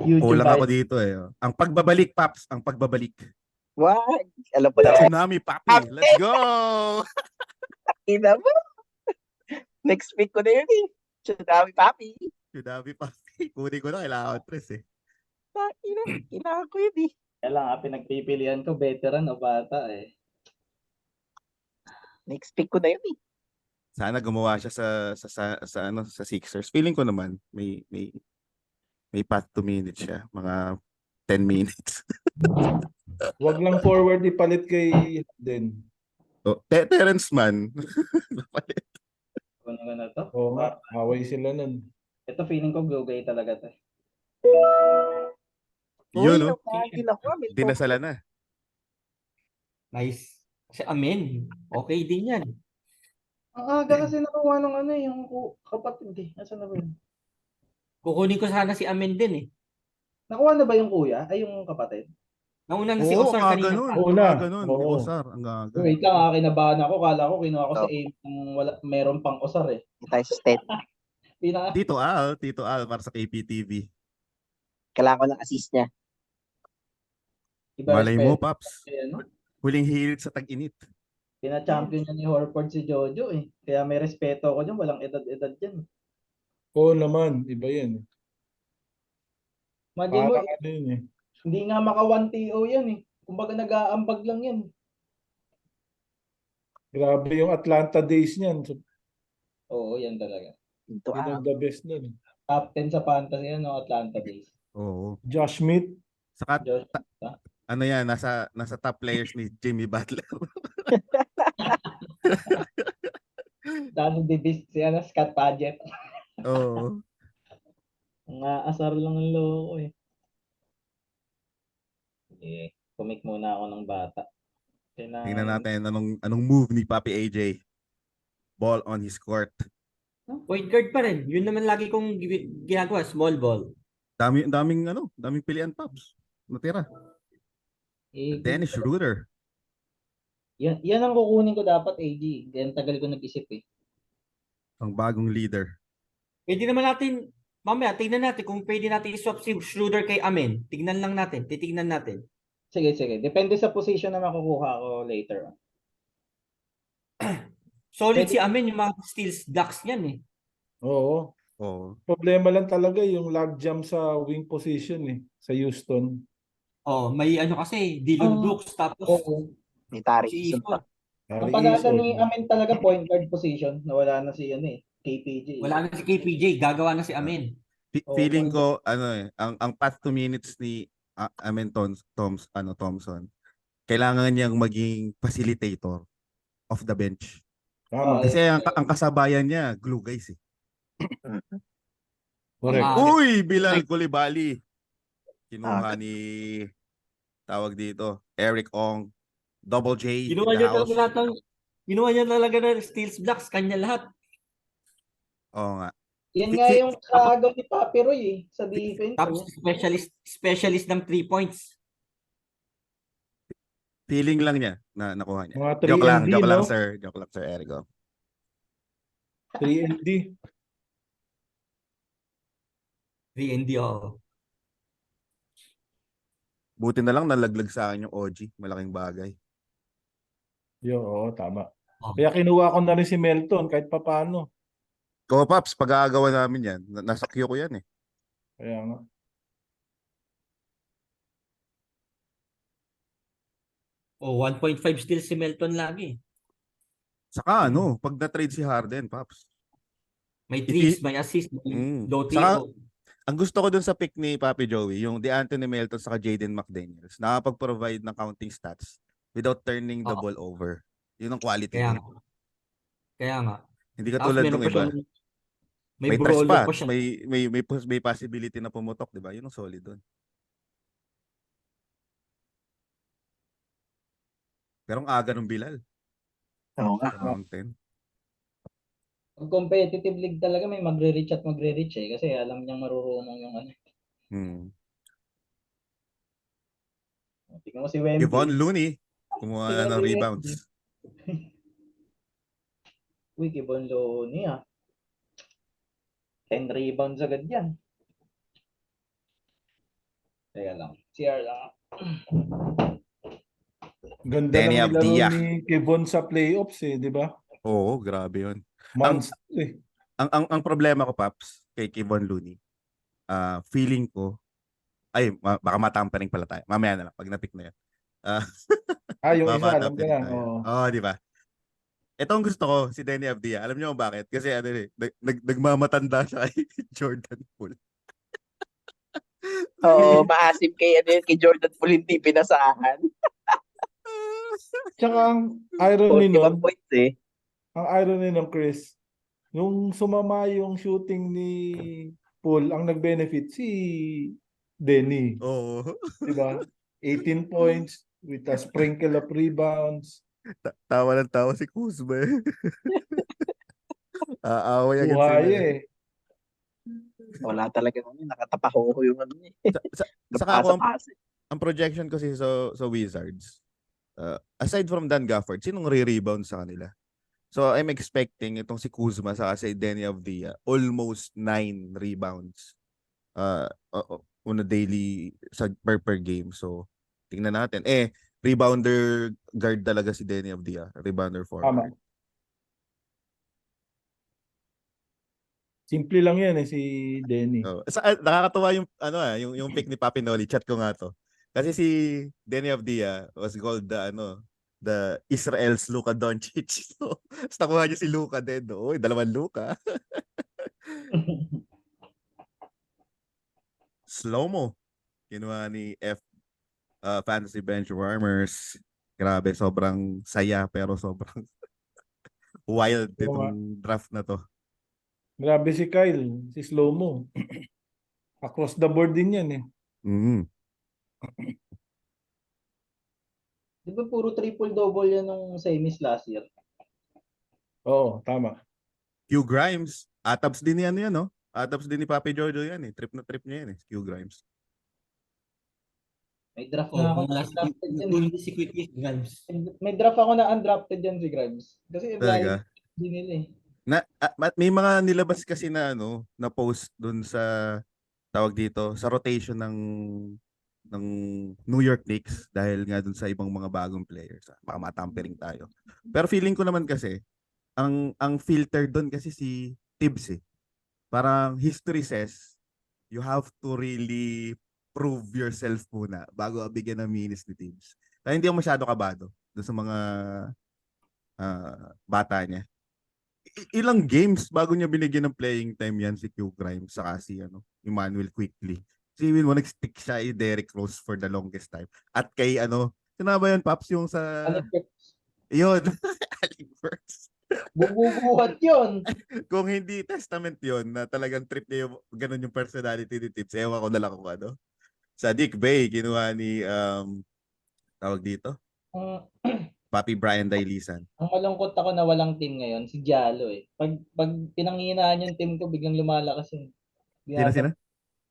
[SPEAKER 5] YouTube
[SPEAKER 3] Kulang ako
[SPEAKER 5] guys.
[SPEAKER 3] dito eh. Ang pagbabalik, Paps. Ang pagbabalik.
[SPEAKER 7] Wag. Alam mo na.
[SPEAKER 3] Tsunami, Papi. Let's go!
[SPEAKER 7] Ina mo. Next week ko na yun eh. Tsunami, papi.
[SPEAKER 3] Tsunami, Papi. Kunin ko na. Kailangan ko tres eh.
[SPEAKER 7] Kailangan ko yun eh.
[SPEAKER 6] Kaya lang, pinagpipilian ko veteran o bata eh.
[SPEAKER 7] Next week ko na yun eh.
[SPEAKER 3] Sana gumawa siya sa Sixers. Feeling ko naman may path to minutes siya. Mga 10 minutes.
[SPEAKER 8] Wag lang forward ipalit kay Harden.
[SPEAKER 3] Oh, Terrence Mann.
[SPEAKER 6] Kunin ko na to.
[SPEAKER 8] Oo nga, away sila nun.
[SPEAKER 6] Ito feeling ko Glugay talaga to.
[SPEAKER 3] Yun,
[SPEAKER 7] Uy,
[SPEAKER 3] no?
[SPEAKER 7] napagin ako.
[SPEAKER 3] Dinasala na.
[SPEAKER 4] Nice. Si Amen. Okay din yan.
[SPEAKER 5] Ang aga kasi nakuha ng ano yung kapatid eh. Nasaan na ba yun?
[SPEAKER 4] Kukunin ko sana si Amen din eh.
[SPEAKER 5] Nakuha na ba yung kuya? Ay, yung kapatid?
[SPEAKER 4] Nauna na si
[SPEAKER 3] Oo,
[SPEAKER 4] Osar
[SPEAKER 3] ang
[SPEAKER 4] kanina.
[SPEAKER 3] ganun.
[SPEAKER 8] Oo
[SPEAKER 3] Ang
[SPEAKER 8] na.
[SPEAKER 3] ganun.
[SPEAKER 8] Oo.
[SPEAKER 3] Osar, ang gaga.
[SPEAKER 5] Wait lang, kinabahan ako. Kala ko kinuha ko
[SPEAKER 7] Oh.
[SPEAKER 5] si Aim kung wala, meron pang Osar eh.
[SPEAKER 7] Hindi tayo sa state.
[SPEAKER 3] Tito Al para sa KPTV.
[SPEAKER 7] Kailangan ko ng assist niya.
[SPEAKER 5] Iba
[SPEAKER 3] Malay mo,
[SPEAKER 5] respeto.
[SPEAKER 3] Paps.
[SPEAKER 5] Eh, ano?
[SPEAKER 3] Huling hirit sa tag-init.
[SPEAKER 5] Pina-champion niya ni Horford si Jojo eh. Kaya may respeto ako dyan. Walang edad-edad dyan.
[SPEAKER 8] Oo naman, iba yan.
[SPEAKER 5] Imagine mo,
[SPEAKER 8] Parang ano yun eh.
[SPEAKER 5] hindi nga maka 1 TO yan eh. Kumbaga nag-aambag lang yan.
[SPEAKER 8] Grabe yung Atlanta days niyan. So,
[SPEAKER 5] Oo, yan talaga.
[SPEAKER 7] Dito
[SPEAKER 8] yun ang the best nun.
[SPEAKER 5] Top 10 sa fantasy yan, no? Atlanta Days.
[SPEAKER 3] Oo.
[SPEAKER 8] Josh Smith.
[SPEAKER 3] Saka,
[SPEAKER 5] Josh,
[SPEAKER 3] ano yan, nasa top players ni Jimmy Butler.
[SPEAKER 5] Dano Davis, si ano, Scott Padgett.
[SPEAKER 3] Oo.
[SPEAKER 5] Ang asar lang ang loko eh.
[SPEAKER 6] Kumik muna ako ng bata.
[SPEAKER 3] Tingnan natin anong move ni Papi AJ. Ball on his court.
[SPEAKER 4] Point guard pa rin. Yun naman lagi kong ginagawa. Small ball.
[SPEAKER 3] Daming pilian, Paps. Natira. Dennis Schroeder.
[SPEAKER 5] Yan ang kukunin ko dapat, AG. Yan tagal ko nag-isip eh.
[SPEAKER 3] Ang bagong leader.
[SPEAKER 4] Pwede naman natin, mamaya, tignan natin kung pwede natin i-swap si Schroeder kay Amen. Tignan lang natin. Titignan natin.
[SPEAKER 5] Sige. Depende sa position na makukuha ko later.
[SPEAKER 4] Solid
[SPEAKER 5] Pwede-
[SPEAKER 4] si Amen yung mga steals, ducks niyan eh.
[SPEAKER 8] Oo.
[SPEAKER 3] Oo.
[SPEAKER 8] Problema lang talaga yung logjam sa wing position eh. Sa Houston.
[SPEAKER 4] Oh, may ano kasi, Dillon Brooks tapos
[SPEAKER 5] Oo.
[SPEAKER 7] May Tari
[SPEAKER 4] si
[SPEAKER 7] Eason
[SPEAKER 4] Eason.
[SPEAKER 7] pa.
[SPEAKER 5] Ang pag-asa ni Amen talaga point guard position. Nawala na si ano eh. KPG.
[SPEAKER 4] Wala na si KPJ, gagawa na si Amen.
[SPEAKER 3] Feeling ko ang path to minutes ni Amen Thompson. Kailangan niyang maging facilitator of the bench.
[SPEAKER 8] Tama.
[SPEAKER 3] Kasi ang kasabayan niya, glue guys eh.
[SPEAKER 8] Correct.
[SPEAKER 3] Uy, Bilal Coulibaly. Kinuha ni tawag dito, Eric Ong, Double J in
[SPEAKER 4] Ginawa
[SPEAKER 3] the
[SPEAKER 4] niya
[SPEAKER 3] house.
[SPEAKER 4] talaga lahat ginawa niya talaga ng steals, blocks, kanya lahat.
[SPEAKER 3] Oo nga.
[SPEAKER 5] Yan nga yung kaagaw ni Papi Roy eh. Sa defense.
[SPEAKER 4] Tapos specialist ng 3 points.
[SPEAKER 3] Feeling lang niya na nakuha niya.
[SPEAKER 8] Mga 3
[SPEAKER 3] Joke lang,
[SPEAKER 8] and D,
[SPEAKER 3] joke lang
[SPEAKER 8] no?
[SPEAKER 3] sir. Joke lang sir, Eric Ong.
[SPEAKER 8] 3 and D.
[SPEAKER 4] 3 and D, oh.
[SPEAKER 3] Buti na lang nalaglag sa akin yung OG. Malaking bagay.
[SPEAKER 8] Oo, tama.
[SPEAKER 4] Oh.
[SPEAKER 8] Kaya kinuha ko na rin si Melton kahit papano.
[SPEAKER 3] Ko Paps, pag-aagawa namin yan. Nasa queue ko yan eh.
[SPEAKER 8] Kaya nga.
[SPEAKER 4] Oh, 1.5 steals si Melton lagi.
[SPEAKER 3] Saka pag na-trade si Harden, Paps.
[SPEAKER 4] May threes, may assist, may low
[SPEAKER 3] Saka,
[SPEAKER 4] TO.
[SPEAKER 3] ang gusto ko dun sa pick ni Papi Joey, yung DeAnthony Melton saka Jaden McDaniels, nakapag-provide ng counting stats without turning the ball over. Yun ang quality.
[SPEAKER 4] Kaya nga.
[SPEAKER 3] Hindi katulad ng iba. May
[SPEAKER 4] brawler
[SPEAKER 3] trespass,
[SPEAKER 4] pa siya.
[SPEAKER 3] may possibility na pumutok, di ba? Yun ang solid dun. Pero ang aga ng Bilal.
[SPEAKER 7] Oo nga.
[SPEAKER 3] Around 10.
[SPEAKER 5] Pag competitive league talaga may magre-reach at magre-reach eh. Kasi alam niyang marurunong yung ano. Tingnan mo si Wemby.
[SPEAKER 3] Kevon Looney, kumuha na ng rebounds.
[SPEAKER 5] Uy, Kevon Looney 10 rebounds agad yan. Teka lang. CR lang.
[SPEAKER 8] Ganda
[SPEAKER 3] Danny
[SPEAKER 8] ng nilaro
[SPEAKER 3] Avdia.
[SPEAKER 8] ni Kevon sa playoffs eh, di ba?
[SPEAKER 3] Oo, grabe yun.
[SPEAKER 8] Monster eh.
[SPEAKER 3] Ang problema ko, Paps, kay Kevon Looney, feeling ko, baka matampering pala tayo. Mamaya na lang, pag na-pick na yan.
[SPEAKER 8] Yung
[SPEAKER 3] baka
[SPEAKER 8] isa, alam ko
[SPEAKER 3] matampering
[SPEAKER 8] na.
[SPEAKER 3] tayo.
[SPEAKER 8] Oo.
[SPEAKER 3] Oo, di ba? Ito ang gusto ko, si Danny Avdia. Alam niyo kung bakit? Kasi nagmamatanda siya kay Jordan Poole.
[SPEAKER 7] Oo, maasim kay Jordan Poole hindi pinasahan.
[SPEAKER 8] Tsaka ang irony
[SPEAKER 7] 41
[SPEAKER 8] nun,
[SPEAKER 7] points eh.
[SPEAKER 8] ang irony ng Chris, nung sumama yung shooting ni Paul, ang nag-benefit si Denny.
[SPEAKER 3] Oo.
[SPEAKER 8] Diba? 18 points with a sprinkle of rebounds.
[SPEAKER 3] Tawa ng tawa si Kuzma eh. Aaway agad
[SPEAKER 8] Buhay
[SPEAKER 3] sila.
[SPEAKER 8] eh.
[SPEAKER 7] Wala talaga nakatapaho yung ano niya.
[SPEAKER 3] Saka ako,
[SPEAKER 7] Napasa-pasa.
[SPEAKER 3] ang projection kasi sa Wizards, aside from Dan Gafford, sinong re-rebound sa kanila? So I'm expecting itong si Kuzma sa si Denny Avdia, almost 9 rebounds on a daily per game. So tingnan natin. Rebounder guard talaga si Denny Avdia, rebounder forward.
[SPEAKER 8] Tama. Simple lang yan si Denny.
[SPEAKER 3] Nakakatuwa yung yung pick ni Papi Noli, chat ko nga to. Kasi si Denny Avdia was called the Israel's Luka Doncic. So, nakuha niya si Luka din. Oy, dalawang Luka. Slow-mo. Kinuha ni Fantasy Benchwarmers. Grabe, sobrang saya pero sobrang wild itong draft na to.
[SPEAKER 8] Grabe si Kyle, si Slow-mo. Across the board din yan eh.
[SPEAKER 5] Di ba puro triple-double yan nung semis last year?
[SPEAKER 8] Oo, tama.
[SPEAKER 3] Q Grimes. Atabs din yan, no? Atabs din ni Papi Jojo yan eh. Trip na trip niya yan eh. Q Grimes.
[SPEAKER 5] May draft na ako na undrafted yan.
[SPEAKER 4] Hindi si Quick Grimes.
[SPEAKER 5] May draft ako na undrafted yan si Grimes. Kasi
[SPEAKER 3] Talaga?
[SPEAKER 5] hindi nila eh.
[SPEAKER 3] May mga nilabas kasi na na post dun sa tawag dito sa rotation ng New York Knicks dahil nga dun sa ibang mga bagong players. Baka matampering tayo. Pero feeling ko naman kasi ang filter dun kasi si Tibbs eh. Parang history says you have to really prove yourself muna bago bigyan ng minutes ni Tibbs. Kaya hindi ako masyado kabado dun sa mga bata niya. Ilang games bago niya binigyan ng playing time yan si Q Grimes saka si Emmanuel Quickly. Sipin mo, nag-stick siya Derrick Rose for the longest time. At kay sino ba yun, Paps, yung sa... Yun. Aliverts.
[SPEAKER 5] Bububuhat yun.
[SPEAKER 3] Kung hindi testament yun, na talagang trip niya yung ganun yung personality ni Tibbs, ewan ko na lang kung Sa Dick Bay, kinuha ni, tawag dito? Papi Brian Dailisan.
[SPEAKER 5] Ang malungkot ako na walang team ngayon, si Diallo eh. Pag pinanghinaan yung team ko, biglang lumalakas yun.
[SPEAKER 3] Sino?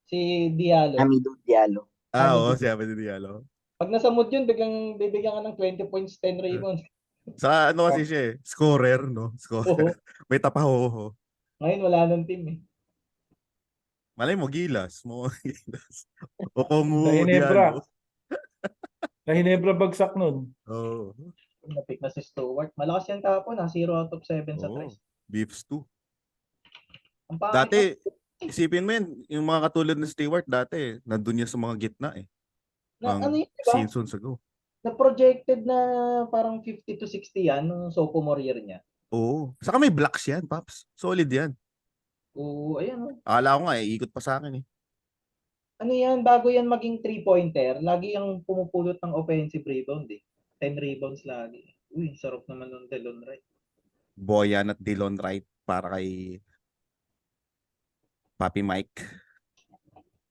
[SPEAKER 5] Si Diallo.
[SPEAKER 7] Amidou Diallo.
[SPEAKER 3] Oo, siya pa si Diallo.
[SPEAKER 5] Pag nasa mood yun, biglang bibigyan ka ng 20 points, 10 rebounds.
[SPEAKER 3] Sa kasi siya eh, scorer, no? Scorer. May tapahoho.
[SPEAKER 5] Ngayon, wala nang team eh.
[SPEAKER 3] Malay mo, Gilas. Gilas. O kung
[SPEAKER 8] Sa Hinebra.
[SPEAKER 3] Diallo.
[SPEAKER 8] Sa Hinebra bagsak nun.
[SPEAKER 3] Oo.
[SPEAKER 5] Napick na si Stewart. Malakas yan kahapon ha. 0 out of 7 sa tries.
[SPEAKER 3] Beefs too.
[SPEAKER 5] Ang pangit
[SPEAKER 3] Dati, isipin mo yan, yung mga katulad ng Stewart dati, nandun yan sa mga gitna eh.
[SPEAKER 5] na, ano yun, diba?
[SPEAKER 3] Seasons ago.
[SPEAKER 5] Na projected na parang 50 to 60 yan nung sophomore year niya.
[SPEAKER 3] Oo. Saka may blocks yan, Paps. Solid yan.
[SPEAKER 5] Oo, ayan.
[SPEAKER 3] Akala ko nga eh, ikot pa sa akin eh.
[SPEAKER 5] Ano yan, bago yan maging 3-pointer, lagi yung pumupulot ng offensive rebound eh. 10 rebounds lagi. Uy, sarap naman ng Delon Wright.
[SPEAKER 3] Boyan at Delon Wright para kay Papi Mike.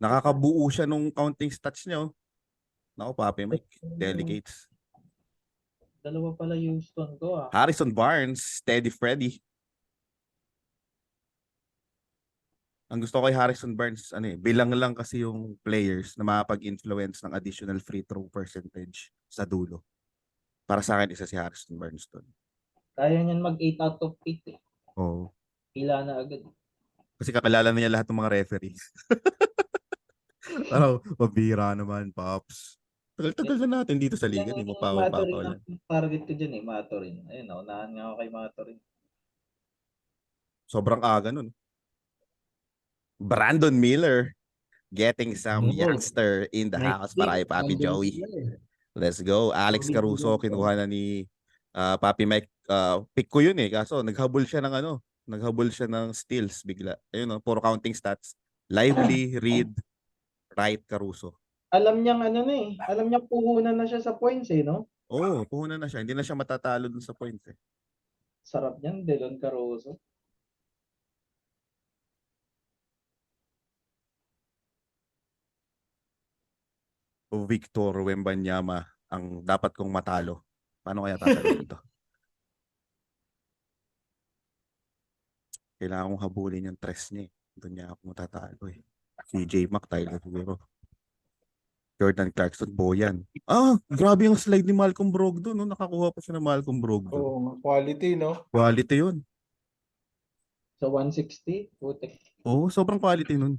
[SPEAKER 3] Nakakabuo siya nung counting stats niya. Nako, Papi Mike. Delegates.
[SPEAKER 5] Dalawa pala Houston ko ah.
[SPEAKER 3] Harrison Barnes, Steady Freddy. Ang gusto ko kay Harrison Barnes, bilang lang kasi yung players na makapag-influence ng additional free throw percentage sa dulo. Para sa akin, isa si Harrison Barnes doon.
[SPEAKER 5] Kaya niyan mag 8 out of 8 eh.
[SPEAKER 3] Oo.
[SPEAKER 5] Pila na agad.
[SPEAKER 3] Kasi kakilala na niya lahat ng mga referees. Ano, mabira naman, Pops. Tagal-tagal na natin dito sa liga. Hindi mo pa
[SPEAKER 5] Matorin ang target ko dyan eh, Matorin. Ayun, naunahan nga ako kay Matorin.
[SPEAKER 3] Sobrang aga nun. Brandon Miller getting some youngster in the house para kay Papi Joey. Let's go. Alex Caruso, kinuha na ni Papi Mike. Pick ko yun eh. Kaso naghabol siya ng naghabol siya ng steals bigla. Ayun, puro counting stats. Lively, Reed, Wright, Caruso.
[SPEAKER 5] Alam niyang alam niyang puhunan na siya sa points eh, no?
[SPEAKER 3] Oo, puhunan na siya. Hindi na siya matatalo dun sa points eh.
[SPEAKER 5] Sarap niyan, Delon Caruso.
[SPEAKER 3] O Victor Wembanyama ang dapat kong matalo. Paano kaya tatalon to? Kailangan kong habulin yung tres niya eh. Doon niya ako matatalo eh. Si J-Mac, Tyler Hero. Jordan Clarkson, Boyan. Ah, grabe yung slide ni Malcolm Brogdon. No? Nakakuha pa siya ng Malcolm Brogdon.
[SPEAKER 8] Oo, quality, no?
[SPEAKER 3] Quality yun.
[SPEAKER 5] Sa 160, putik.
[SPEAKER 3] Oo, sobrang quality nun.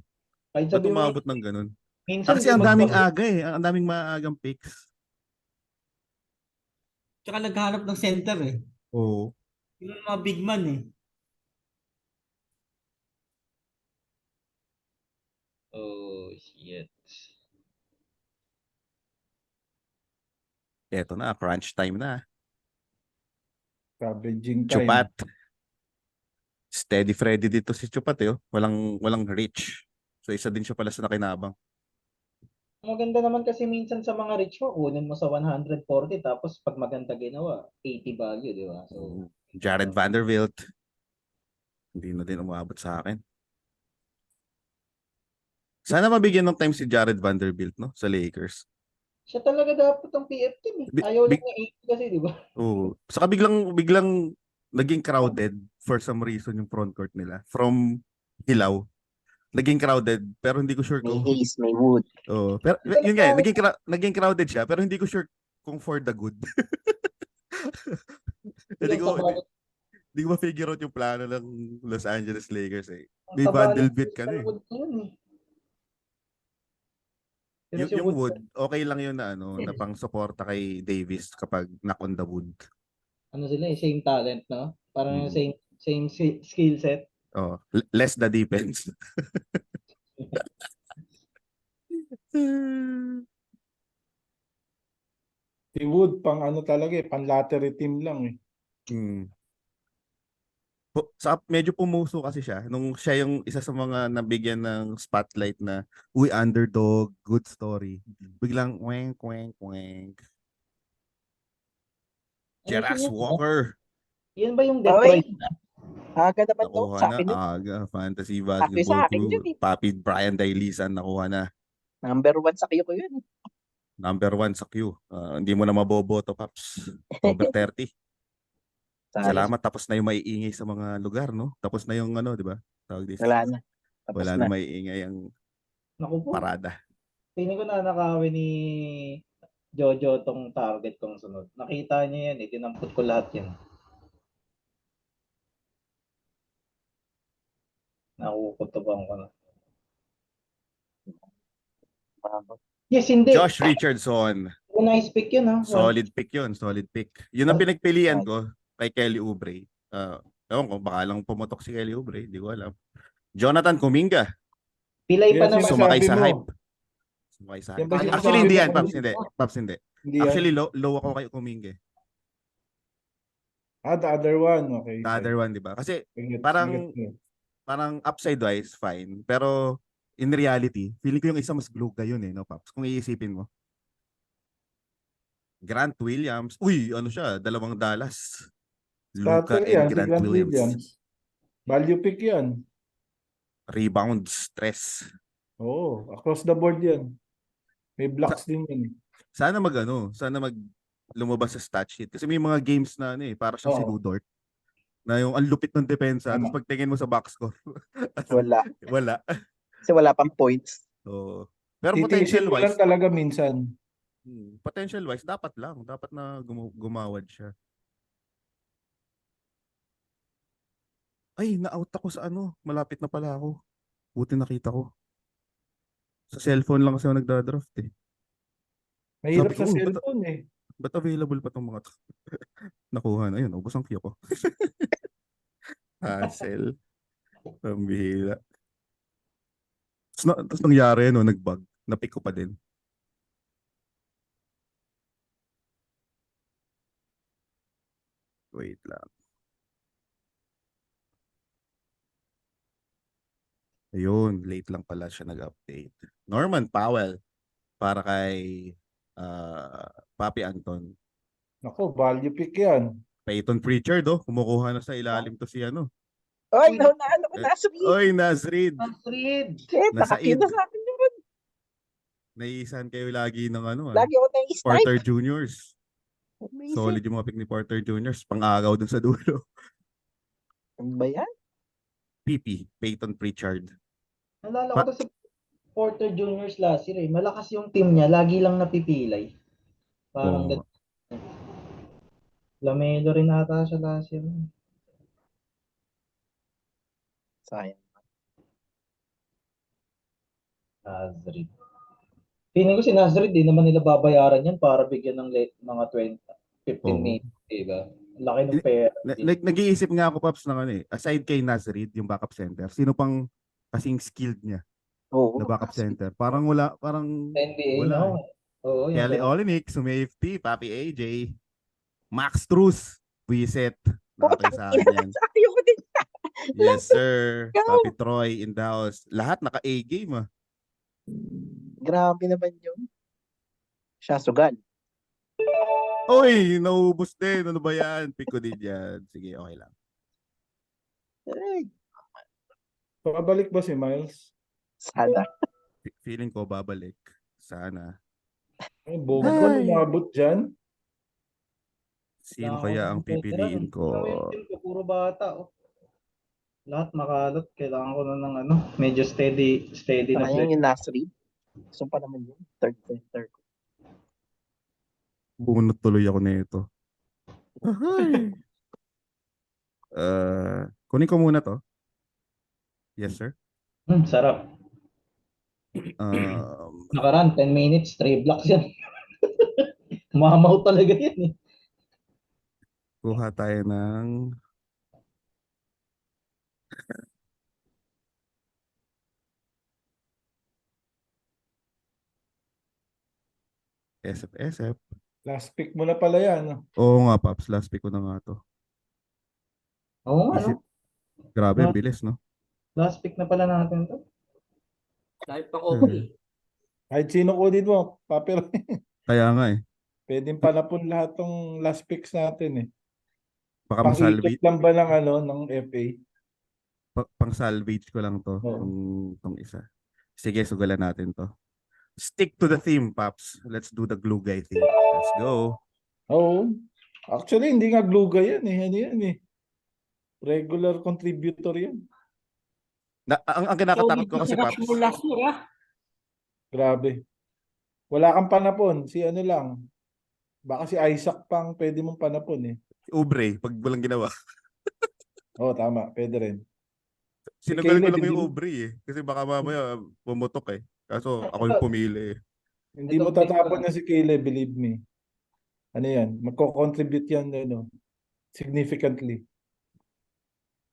[SPEAKER 5] Kahit
[SPEAKER 3] Ba't
[SPEAKER 5] sabi mo,
[SPEAKER 3] umabot ng ganun?
[SPEAKER 5] minsan
[SPEAKER 3] Kasi
[SPEAKER 5] di
[SPEAKER 3] ang daming
[SPEAKER 5] magpapit.
[SPEAKER 3] aga eh. Ang daming maagang picks.
[SPEAKER 4] Tsaka naghahanap ng center eh.
[SPEAKER 3] Oo.
[SPEAKER 4] Yung mga big man eh.
[SPEAKER 6] Oh, shit.
[SPEAKER 3] Eto na, crunch time na.
[SPEAKER 8] Garbaging time.
[SPEAKER 3] Chupat. Steady Freddy dito si Chupat eh. Oh. Walang reach. So isa din siya pala sa nakinabang.
[SPEAKER 5] Maganda naman kasi minsan sa mga rich mo, kunin mo sa 140 tapos pag maganda ginawa, 80 value, di ba? So,
[SPEAKER 3] Jared Vanderbilt. Hindi na din umabot sa akin. Sana mabigyan ng time si Jared Vanderbilt no sa Lakers.
[SPEAKER 5] siya talaga dapat ang PF team eh.
[SPEAKER 3] Bi-
[SPEAKER 5] Ayaw lang
[SPEAKER 3] bi-
[SPEAKER 5] niya 80 kasi, di ba?
[SPEAKER 3] Oo. Saka biglang naging crowded for some reason yung front court nila. From Hilaw. Naging crowded pero hindi ko sure
[SPEAKER 7] May
[SPEAKER 3] kung
[SPEAKER 7] haze, may wood.
[SPEAKER 3] pero yun nga, naging crowded siya pero hindi ko sure kung for the good. Hindi
[SPEAKER 5] Yung
[SPEAKER 3] ko
[SPEAKER 5] taba,
[SPEAKER 3] hindi ko ma-figure out yung plano ng Los Angeles Lakers eh.
[SPEAKER 5] ang
[SPEAKER 3] May
[SPEAKER 5] taba ng
[SPEAKER 3] Vanderbilt ka na eh.
[SPEAKER 5] Wood na yun eh. Pero
[SPEAKER 3] Yung,
[SPEAKER 5] si
[SPEAKER 3] yung
[SPEAKER 5] Wood,
[SPEAKER 3] wood, okay lang yun na na pang suporta kay Davis kapag knock on the wood.
[SPEAKER 5] ano sila eh, same talent, no? Parang
[SPEAKER 3] Mm.
[SPEAKER 5] same skill set.
[SPEAKER 3] Oh, less the defense.
[SPEAKER 8] Si Wood, pang ano talaga eh, pang lottery team lang eh.
[SPEAKER 3] Hmm. Medyo pumuso kasi siya nung siya yung isa sa mga nabigyan ng spotlight na uy underdog, good story. Biglang wenk wenk wenk. Jerass Walker
[SPEAKER 5] Yan ba yung
[SPEAKER 7] Oy,
[SPEAKER 5] Detroit?
[SPEAKER 7] aga naman to.
[SPEAKER 3] nakuha
[SPEAKER 7] Sa
[SPEAKER 3] na
[SPEAKER 7] akin yun.
[SPEAKER 3] aga. Fantasy
[SPEAKER 7] Sabi
[SPEAKER 3] Basketball
[SPEAKER 7] sa akin
[SPEAKER 3] Crew.
[SPEAKER 7] yun eh.
[SPEAKER 3] Papi Brian Dailisan nakuha na.
[SPEAKER 7] Number 1 sa kayo ko yun.
[SPEAKER 3] Number 1 sa queue. Hindi mo na maboboto, Paps. Over 30.
[SPEAKER 7] Sayang.
[SPEAKER 3] Salamat. Tapos na yung maiingay sa mga lugar, no? Tapos na yung di ba? Tawag dito.
[SPEAKER 7] Wala na. Tapos
[SPEAKER 3] Wala
[SPEAKER 7] na.
[SPEAKER 3] na maiingay ang
[SPEAKER 5] Naku po.
[SPEAKER 3] parada.
[SPEAKER 5] Tingin ko na nakawin ni Jojo tong target kong sunod. Nakita niya yan eh. Tinampot ko lahat yan. Nakukutubang ko na. Yes, hindi.
[SPEAKER 3] Josh Richardson.
[SPEAKER 5] Nice pick yun ha.
[SPEAKER 3] Solid pick yun. Solid pick. Yun ang pinagpilian ko kay Kelly Oubre. Ewan ko, baka lang pumutok si Kelly Oubre. Hindi ko alam. Jonathan Kuminga.
[SPEAKER 5] Pilay pa
[SPEAKER 8] Yes,
[SPEAKER 5] naman.
[SPEAKER 8] yes.
[SPEAKER 3] Sumakay
[SPEAKER 8] Sinasabi
[SPEAKER 3] sa
[SPEAKER 8] mo.
[SPEAKER 3] hype. Sumakay sa
[SPEAKER 8] Yan
[SPEAKER 3] hype.
[SPEAKER 8] ba sinasabi
[SPEAKER 3] Actually, hindi
[SPEAKER 8] mo
[SPEAKER 3] yan,
[SPEAKER 8] kung-
[SPEAKER 3] Paps. Hindi. Paps, hindi.
[SPEAKER 8] Hindi yan.
[SPEAKER 3] Actually, low ako kay Kuminga.
[SPEAKER 8] The other one. Okay.
[SPEAKER 3] The other one, di ba? Kasi
[SPEAKER 8] Gets,
[SPEAKER 3] parang-
[SPEAKER 8] gets ko.
[SPEAKER 3] parang upside-wise, fine. Pero in reality, feeling ko yung isa mas bluga yun eh, no, Paps? Kung iisipin mo. Grant Williams. Uy, ano siya? 2 Dallas. Luka
[SPEAKER 8] Starter
[SPEAKER 3] and
[SPEAKER 8] yan, si
[SPEAKER 3] Grant
[SPEAKER 8] Grant
[SPEAKER 3] Williams.
[SPEAKER 8] Williams. Value pick yan.
[SPEAKER 3] Rebound, stress.
[SPEAKER 8] Oo, across the board yan. May blocks din yan.
[SPEAKER 3] Sana sana lumabas sa stat sheet. Kasi may mga games na para siyang si
[SPEAKER 8] Oo.
[SPEAKER 3] Ludort. Na yung ang lupit ng depensa.
[SPEAKER 8] Tama.
[SPEAKER 3] Tapos pagtingin mo sa box score.
[SPEAKER 7] Wala.
[SPEAKER 3] Wala.
[SPEAKER 7] Kasi wala pang points.
[SPEAKER 3] Oo. Pero
[SPEAKER 8] Titiisin mo lang
[SPEAKER 3] potential-wise,
[SPEAKER 8] talaga minsan.
[SPEAKER 3] potential-wise, dapat lang. Dapat na gumawad siya. Ay, na-out ako sa malapit na pala ako. Buti nakita ko. Sa cellphone lang kasi ako nagdadraft eh.
[SPEAKER 8] Mahirap
[SPEAKER 3] Sabi ko,
[SPEAKER 8] sa
[SPEAKER 3] ba't-
[SPEAKER 8] cellphone eh.
[SPEAKER 3] Ba't available pa tong mga to? Nakuha na yun. Ubus ang queue ko. Hassle. Pambihila. Tapos nangyari, nag-bug. Napick ko pa din. Wait lang. Ayun, late lang pala siya nag-update. Norman Powell para kay Papi Anton.
[SPEAKER 8] Nako, value pick yan.
[SPEAKER 3] Peyton Pritchard, kumukuha na sa ilalim to si ano.
[SPEAKER 7] Oy, naunaan ako
[SPEAKER 3] Eh,
[SPEAKER 7] na sabihin.
[SPEAKER 3] Oy, Nasrid.
[SPEAKER 6] Nasrid!
[SPEAKER 7] Shit,
[SPEAKER 3] Nasa
[SPEAKER 7] nakakita
[SPEAKER 3] id.
[SPEAKER 7] sa akin yun.
[SPEAKER 3] Naiisan kayo lagi ng ano,
[SPEAKER 7] Lagi ako na-snipe.
[SPEAKER 3] Porter Juniors.
[SPEAKER 7] Amazing.
[SPEAKER 3] Solid yung mga pick ni Porter Juniors. Pang-agaw dun sa dulo.
[SPEAKER 7] Ano ba yan?
[SPEAKER 3] PP, Peyton Pritchard.
[SPEAKER 6] Nalala ko to sa Porter Juniors last year eh. Malakas yung team niya, lagi lang napipilay. Parang
[SPEAKER 3] Oo.
[SPEAKER 6] Lamelo rin ata siya last year.
[SPEAKER 7] Sayang.
[SPEAKER 6] Nasrid. Feeling ko si Nasrid, di naman nila babayaran yan para bigyan ng mga 15
[SPEAKER 3] Oo.
[SPEAKER 6] minutes, diba? Ang laki ng pera.
[SPEAKER 3] Nag-iisip nga ako, Paps, ng ano aside kay Nasrid, yung backup center, sino pang kasing skilled niya
[SPEAKER 7] Oo.
[SPEAKER 3] na backup center? Parang wala, parang
[SPEAKER 6] NBA,
[SPEAKER 3] wala.
[SPEAKER 6] no? Oo, yung
[SPEAKER 3] Kelly Olynyk, Sumifty, Papi AJ, Max Strus, Wiset. Nakatay sa akin yan.
[SPEAKER 7] Ayoko din.
[SPEAKER 3] Yes, sir.
[SPEAKER 7] Go.
[SPEAKER 3] Papi Troy in the house. Lahat naka-A game, ah.
[SPEAKER 7] Grabe naman yun. Siya sugal.
[SPEAKER 3] Oy, naubos din. Ano ba yan? Pick ko din yan. Sige, okay lang.
[SPEAKER 7] Ay,
[SPEAKER 8] Pabalik ba si Miles?
[SPEAKER 7] sana.
[SPEAKER 3] Feeling ko babalik. Sana.
[SPEAKER 8] Ay, Bogdan, umabot dyan.
[SPEAKER 3] Sino kaya ang pipiliin ko?
[SPEAKER 6] Puro bata, oh. Lahat makalot. Kailangan ko na ng ano, medyo steady na
[SPEAKER 7] Sayang
[SPEAKER 6] play.
[SPEAKER 7] yung Nasrid. Gusto pa naman yun. Third center.
[SPEAKER 3] Bunot tuloy ako na ito. Kunin ko muna to. Yes, sir.
[SPEAKER 6] Sarap.
[SPEAKER 3] Um,
[SPEAKER 6] Nakaraan, 10 minutes, 3 blocks yan. Mamaw talaga yan eh.
[SPEAKER 3] kuha tayo ng SF.
[SPEAKER 8] Last pick mo na pala yan.
[SPEAKER 3] Oo nga, Paps. Last pick ko na nga to.
[SPEAKER 6] Oo nga,
[SPEAKER 3] Visit.
[SPEAKER 6] no?
[SPEAKER 3] Grabe, ang bilis, no?
[SPEAKER 6] Last pick na pala natin to.
[SPEAKER 4] Dahil pa okay.
[SPEAKER 8] Kahit sino kunin mo, papel.
[SPEAKER 3] Kaya nga eh.
[SPEAKER 8] Pwedeng panapon lahat ng last picks natin eh.
[SPEAKER 3] Baka
[SPEAKER 8] Pang-ikot lang ba ng ng FA?
[SPEAKER 3] pang-salvage ko lang to.
[SPEAKER 8] Oo.
[SPEAKER 3] Tong isa. Sige, sugalan natin to. Stick to the theme, Paps. Let's do the glue guy thing. Let's go.
[SPEAKER 8] Oo. Actually, hindi nga glue guy yan eh. Ano yan eh. Regular contributor yan.
[SPEAKER 3] Ang kinakatakot ko kasi, Paps.
[SPEAKER 4] Last year,
[SPEAKER 8] Grabe. Wala kang panapon. Si ano lang. Baka si Isaac pang pwede mong panapon eh.
[SPEAKER 3] Ubre, pag walang ginawa.
[SPEAKER 8] Oo, tama. Pwede rin.
[SPEAKER 3] Sinugal ko
[SPEAKER 8] Caleb,
[SPEAKER 3] lang yung
[SPEAKER 8] hindi-
[SPEAKER 3] Ubre eh. Kasi baka mamaya pumutok eh. Kaso ako yung pumili eh.
[SPEAKER 8] Hindi mo tatapon na si Caleb, believe me. Ano yan? Magko-contribute yan significantly.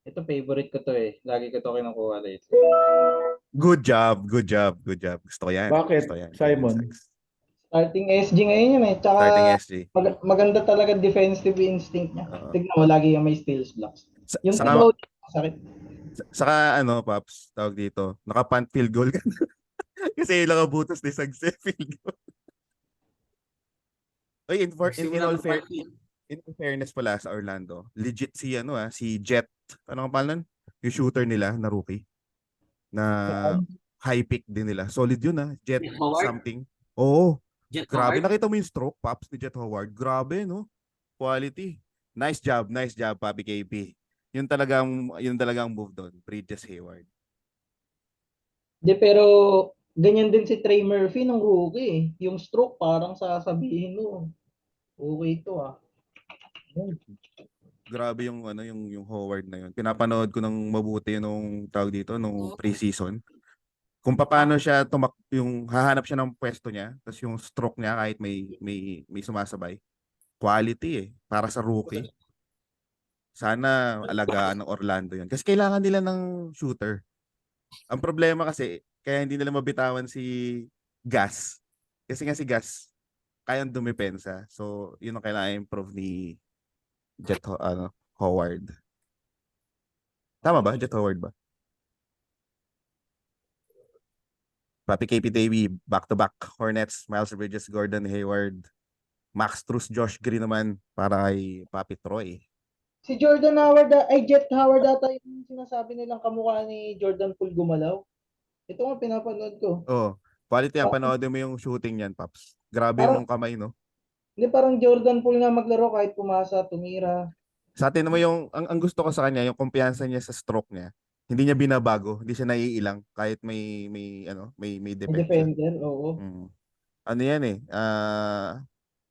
[SPEAKER 6] Ito favorite ko to eh. Lagi ko to kinukuha lately.
[SPEAKER 3] Good job. Gusto ko yan.
[SPEAKER 8] Bakit,
[SPEAKER 3] Gusto ko yan.
[SPEAKER 8] Simon?
[SPEAKER 6] Starting SG ngayon yun eh. Tsaka
[SPEAKER 3] Starting SG.
[SPEAKER 6] maganda talaga defensive instinct niya.
[SPEAKER 3] Oo.
[SPEAKER 6] Tignan mo, lagi yung may steals blocks. Yung
[SPEAKER 3] Saka,
[SPEAKER 6] flow, sakit.
[SPEAKER 3] saka ano, Paps, tawag dito, naka-punt field goal ka na. Kasi ilang abutos ni Sagse field goal. Oy, in fairness pala sa Orlando, legit si si Jet. Ano ang pangalan? Yung shooter nila na rookie. Na high pick din nila. Solid yun Jet
[SPEAKER 4] Jet Howard?
[SPEAKER 3] something. Oo.
[SPEAKER 4] Jet
[SPEAKER 3] Grabe,
[SPEAKER 4] Howard.
[SPEAKER 3] nakita mo yung stroke, Pops, ni Jet Howard. Grabe, no? Quality. Nice job, Papi KP. Yun talagang move doon. Bridges Hayward.
[SPEAKER 6] Di, pero ganyan din si Trey Murphy ng rookie eh. Yung stroke parang sasabihin mo, okay to
[SPEAKER 3] Grabe yung yung Howard na yun. Pinapanood ko ng mabuti nung tawag dito nung preseason. Kung paano siya yung hahanap siya ng pwesto niya, tapos yung stroke niya kahit may sumasabay. Quality para sa rookie. Sana alagaan ng Orlando yun. Kasi kailangan nila ng shooter. Ang problema kasi, kaya hindi nila mabitawan si Gas. Kasi nga si Gas, kayang dumepensa. So, yun ang kailangan improve ni Howard. Tama ba? Jet Howard ba? Papi KP Davey, back-to-back. Hornets, Miles Bridges, Gordon Hayward. Max Strus, Josh Green naman para kay Papi Troy.
[SPEAKER 5] Si Jordan Howard, ay Jet Howard ata yung sinasabi nilang kamukha ni Jordan Poole gumalaw. Ito nga pinapanood ko.
[SPEAKER 3] Oh, quality yan.
[SPEAKER 5] Parang,
[SPEAKER 3] Panoodin mo yung shooting niyan, Paps. Grabe
[SPEAKER 5] parang,
[SPEAKER 3] yung kamaay, no?
[SPEAKER 5] hindi parang Jordan Poole nga maglaro kahit pumasa, tumira.
[SPEAKER 3] Sa atin mo yung, ang gusto ko sa kanya, yung kumpiyansa niya sa stroke niya. Hindi niya binabago, hindi siya naiilang kahit may
[SPEAKER 5] May
[SPEAKER 3] defect siya.
[SPEAKER 5] defender, oo.
[SPEAKER 3] Mm. Ano yan eh,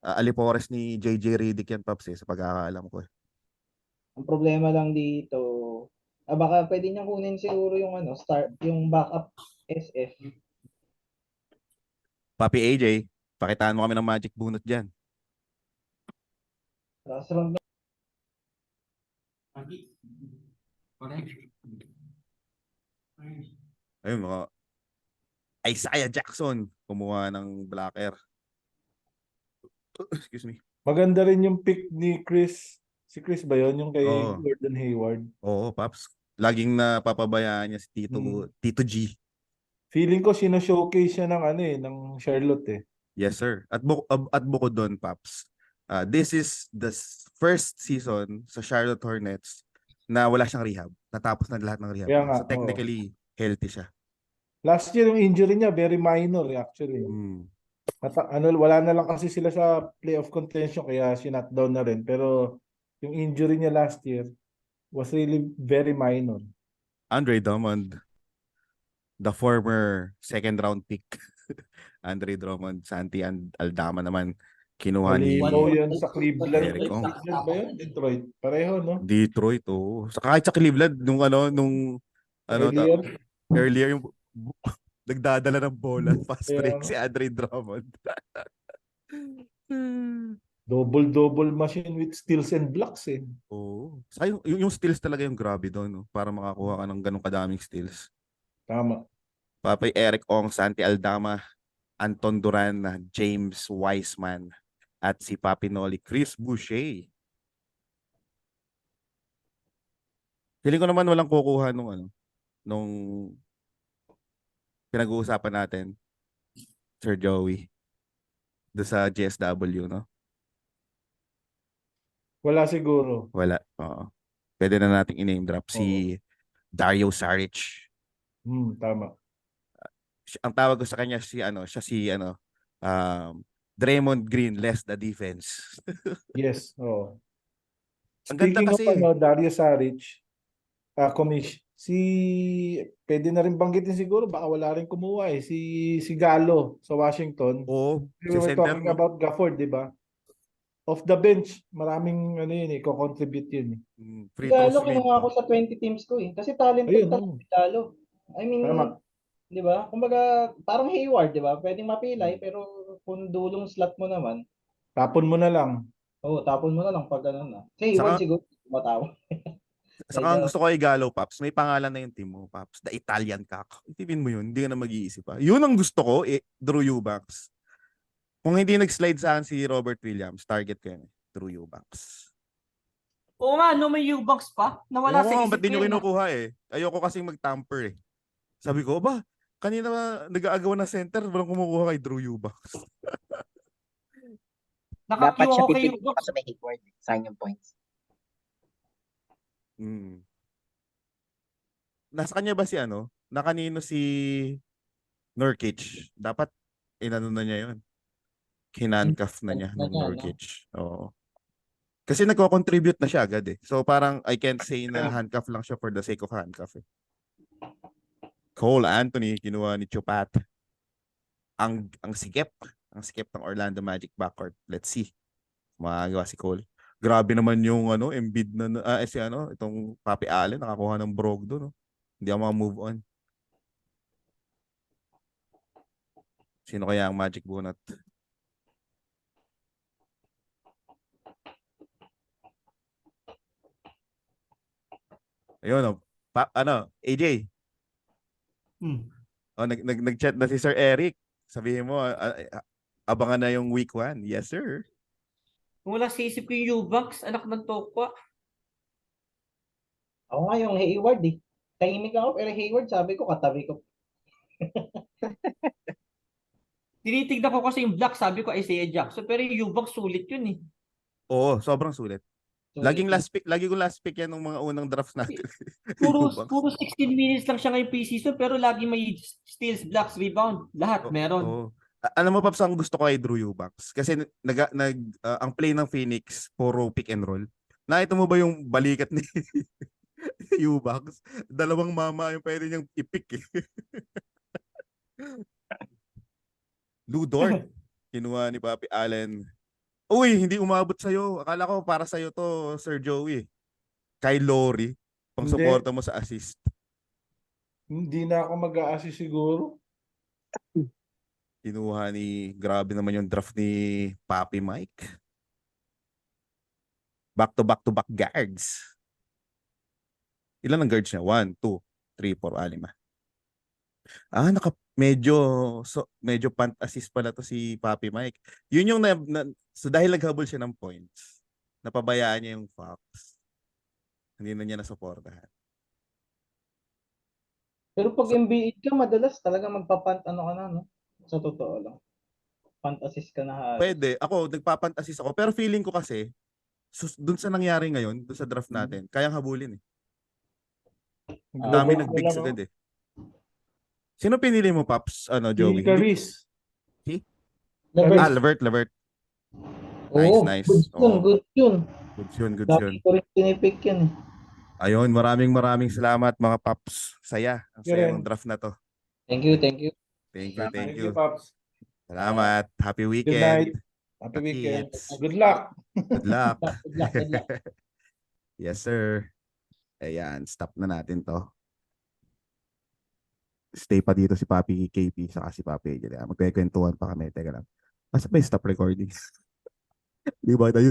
[SPEAKER 3] Alipores ni JJ Redick yan, Paps, sa pagkakaalam ko.
[SPEAKER 5] Ang problema lang dito, baka pwede niyang kunin siguro yung yung backup SF.
[SPEAKER 3] Papi AJ, pakitaan mo kami ng magic bunot dyan.
[SPEAKER 5] Last round na.
[SPEAKER 3] Ayun, mga Isaiah Jackson, kumuha ng blocker. Excuse me.
[SPEAKER 8] Maganda rin yung pick ni Chris. Si Chris ba yun? Yung kay
[SPEAKER 3] Oo.
[SPEAKER 8] Gordon Hayward.
[SPEAKER 3] Oo, Paps. Laging napapabayaan niya si Tito G.
[SPEAKER 8] Feeling ko sino-showcase siya ng Charlotte eh.
[SPEAKER 3] Yes, sir. At bukod doon, Paps, this is the first season sa Charlotte Hornets na wala siyang rehab. Natapos na lahat ng rehab.
[SPEAKER 8] Kaya nga,
[SPEAKER 3] So technically, healthy siya.
[SPEAKER 8] Last year yung injury niya, very minor actually. Wala na lang kasi sila sa playoff contention kaya sinat down na rin. Pero yung injury niya last year was really very minor.
[SPEAKER 3] Andre Drummond, the former second round pick. Andre Drummond, Santi Aldama naman kinuha ni
[SPEAKER 8] Malinaw yan sa Cleveland.
[SPEAKER 3] Derek Ong.
[SPEAKER 8] Cleveland ba yun? Detroit. Pareho, no?
[SPEAKER 3] Detroit, oo. Kahit sa Cleveland, earlier yung nagdadala ng bola, fast break si Andre Drummond.
[SPEAKER 8] Double machine with steals and blocks eh.
[SPEAKER 3] Oo. Saka yung steals talaga yung grabe doon, no? Para makakuha ka ng ganong kadaming steals.
[SPEAKER 8] Tama.
[SPEAKER 3] Papay Eric Ong, Santi Aldama, Anton Duran, James Wiseman, at si Papi Noli, Chris Boucher. Feeling ko naman walang kukuha nung pinag-uusapan natin, Sir Joey, doon sa GSW, no?
[SPEAKER 8] Wala siguro.
[SPEAKER 3] Wala. Oo. Pwede na nating i-name drop si Dario Saric.
[SPEAKER 8] Tama.
[SPEAKER 3] Ang tawag ko sa kanya Draymond Green less the defense.
[SPEAKER 8] Yes. Oh.
[SPEAKER 3] Ang ganda
[SPEAKER 8] Speaking
[SPEAKER 3] kasi.
[SPEAKER 8] of Dario Saric, pwede na rin banggitin siguro, baka wala rin kumuha eh. Si Gallo sa Washington.
[SPEAKER 3] Oo.
[SPEAKER 8] We were talking about Gafford, di ba? Off the bench, maraming ko-contribute yun.
[SPEAKER 3] Free throws
[SPEAKER 5] Lalo kinuha ako sa 20 teams ko eh. Kasi talented talaga si Lalo. I mean,
[SPEAKER 8] Tama.
[SPEAKER 5] di ba? Kumbaga, parang Hayward, di ba? Pwedeng mapilay, pero kung dulong slot mo naman,
[SPEAKER 8] tapon mo na lang.
[SPEAKER 5] tapon mo na lang pag ano na. Si Hayward siguro, matawa.
[SPEAKER 3] Saka ang gusto ko kay Gallo, Paps, may pangalan na yung team mo, Paps. The Italian Cock. Itipin mo yun, hindi ka na mag-iisip pa. Yun ang gusto ko, Drew Eubanks. Kung hindi nag-slide sa akin si Robert Williams, target ko yun, Drew Eubanks.
[SPEAKER 4] Oo nga, no, may Eubanks pa. Nawala sa isip
[SPEAKER 3] ba't di nyo
[SPEAKER 4] ko yun,
[SPEAKER 3] kinukuha eh? Ayoko kasing mag-tamper eh. Sabi ko, kanina nag-aagawan na center, walang kumukuha kay Drew Eubanks.
[SPEAKER 7] Dapat siya
[SPEAKER 4] Nakakiwa ko kay
[SPEAKER 7] pipili
[SPEAKER 4] Eubanks.
[SPEAKER 7] sa may Hayward. Sayang yung points.
[SPEAKER 3] Nasa kanya ba nakanino si Nurkic? Dapat inano na niya yun. Kinandcuff na niya ng Nurkic. Oo. Kasi nagko-contribute na siya agad eh. So parang I can't say na handcuff lang siya for the sake of handcuff eh. Cole Anthony, kinuha ni Chupat. Ang sikip ng Orlando Magic backcourt. Let's see. Magagawa si Cole. Grabe naman yung Embiid na itong Papi Allen nakakuha ng Brogdon, no. Hindi ako maka-move on. Sino kaya ang Magic bunot? Ayun, AJ. Nag-chat na si Sir Eric. Sabihin mo, abangan na yung week 1. Yes, sir.
[SPEAKER 4] Kung wala sa isip ko yung Eubanks, anak ng Tokwa.
[SPEAKER 5] Ako nga yung Hayward eh. Tahimik ako, pero Hayward, sabi ko, katabi ko.
[SPEAKER 4] Tinitignan ko kasi yung block, sabi ko Isaiah Jackson, pero yung Eubanks sulit yun eh.
[SPEAKER 3] Oo, sobrang sulit.
[SPEAKER 5] So,
[SPEAKER 3] Lagi ko last pick yan ng mga unang drafts natin.
[SPEAKER 4] Puro,
[SPEAKER 3] Eubanks.
[SPEAKER 4] puro 16 minutes lang siya ngayong preseason, pero lagi may steals, blocks, rebound. Lahat meron.
[SPEAKER 3] Oo. Alam mo, Paps, ang gusto ko kay Drew Eubanks. Kasi ang play ng Phoenix, puro pick and roll. Nakita mo ba yung balikat ni Eubanks? Dalawang mama yung pwede niyang i-pick eh. Lou Dort, kinuha ni Papi Allen. Uy, hindi umabot sa'yo. Akala ko para sa'yo to, Sir Joey. Kay Lowry, pang
[SPEAKER 8] Hindi.
[SPEAKER 3] suporta mo sa assist.
[SPEAKER 8] Hindi na ako mag-a-assist siguro.
[SPEAKER 3] Kinuha grabe naman yung draft ni Papi Mike. Back-to-back guards. Ilan ang guards niya? 1, 2, 3, 4, 5. Medyo punt assist pala to si Papi Mike. Yun yung so dahil naghabol siya ng points, napabayaan niya yung Fox. Hindi na niya nasuportahan.
[SPEAKER 5] pero pag NBA ka, madalas talaga magpa-punt ano ka na, no? Sa totoo lang. Punt assist ka na halos.
[SPEAKER 3] Pwede. Ako, nagpa-punt assist ako. Pero feeling ko kasi, dun sa nangyari ngayon, dun sa draft natin, kayang habulin eh. Ang dami
[SPEAKER 8] Double
[SPEAKER 3] nag-bigs
[SPEAKER 8] lang ako.
[SPEAKER 3] agad eh. Sino pinili mo, Paps?
[SPEAKER 8] Si
[SPEAKER 3] Joey?
[SPEAKER 8] Caris.
[SPEAKER 5] Levert.
[SPEAKER 3] Levert. Nice,
[SPEAKER 5] Oo,
[SPEAKER 3] nice.
[SPEAKER 5] Good yun,
[SPEAKER 3] Oo.
[SPEAKER 5] good yun.
[SPEAKER 3] Good yun.
[SPEAKER 5] Dami ko rin pinipick yun eh.
[SPEAKER 3] Ayun, maraming salamat mga Paps. Saya. Ang saya ng draft na to.
[SPEAKER 5] Thank you, thank you.
[SPEAKER 3] Thank
[SPEAKER 8] Thank
[SPEAKER 3] you.
[SPEAKER 8] you, Pops.
[SPEAKER 3] Salamat. Happy
[SPEAKER 8] Good
[SPEAKER 3] weekend.
[SPEAKER 8] night. Happy weekend.
[SPEAKER 3] Kakits.
[SPEAKER 8] Good luck.
[SPEAKER 3] Good luck.
[SPEAKER 5] Good luck, good luck.
[SPEAKER 3] Yes, sir. Ayan, stop na natin to. Stay pa dito si Papi KP saka si Papi AJ. Magkikwentuhan pa kami. Teka lang. Asa ba yung stop recording? Di ba tayo?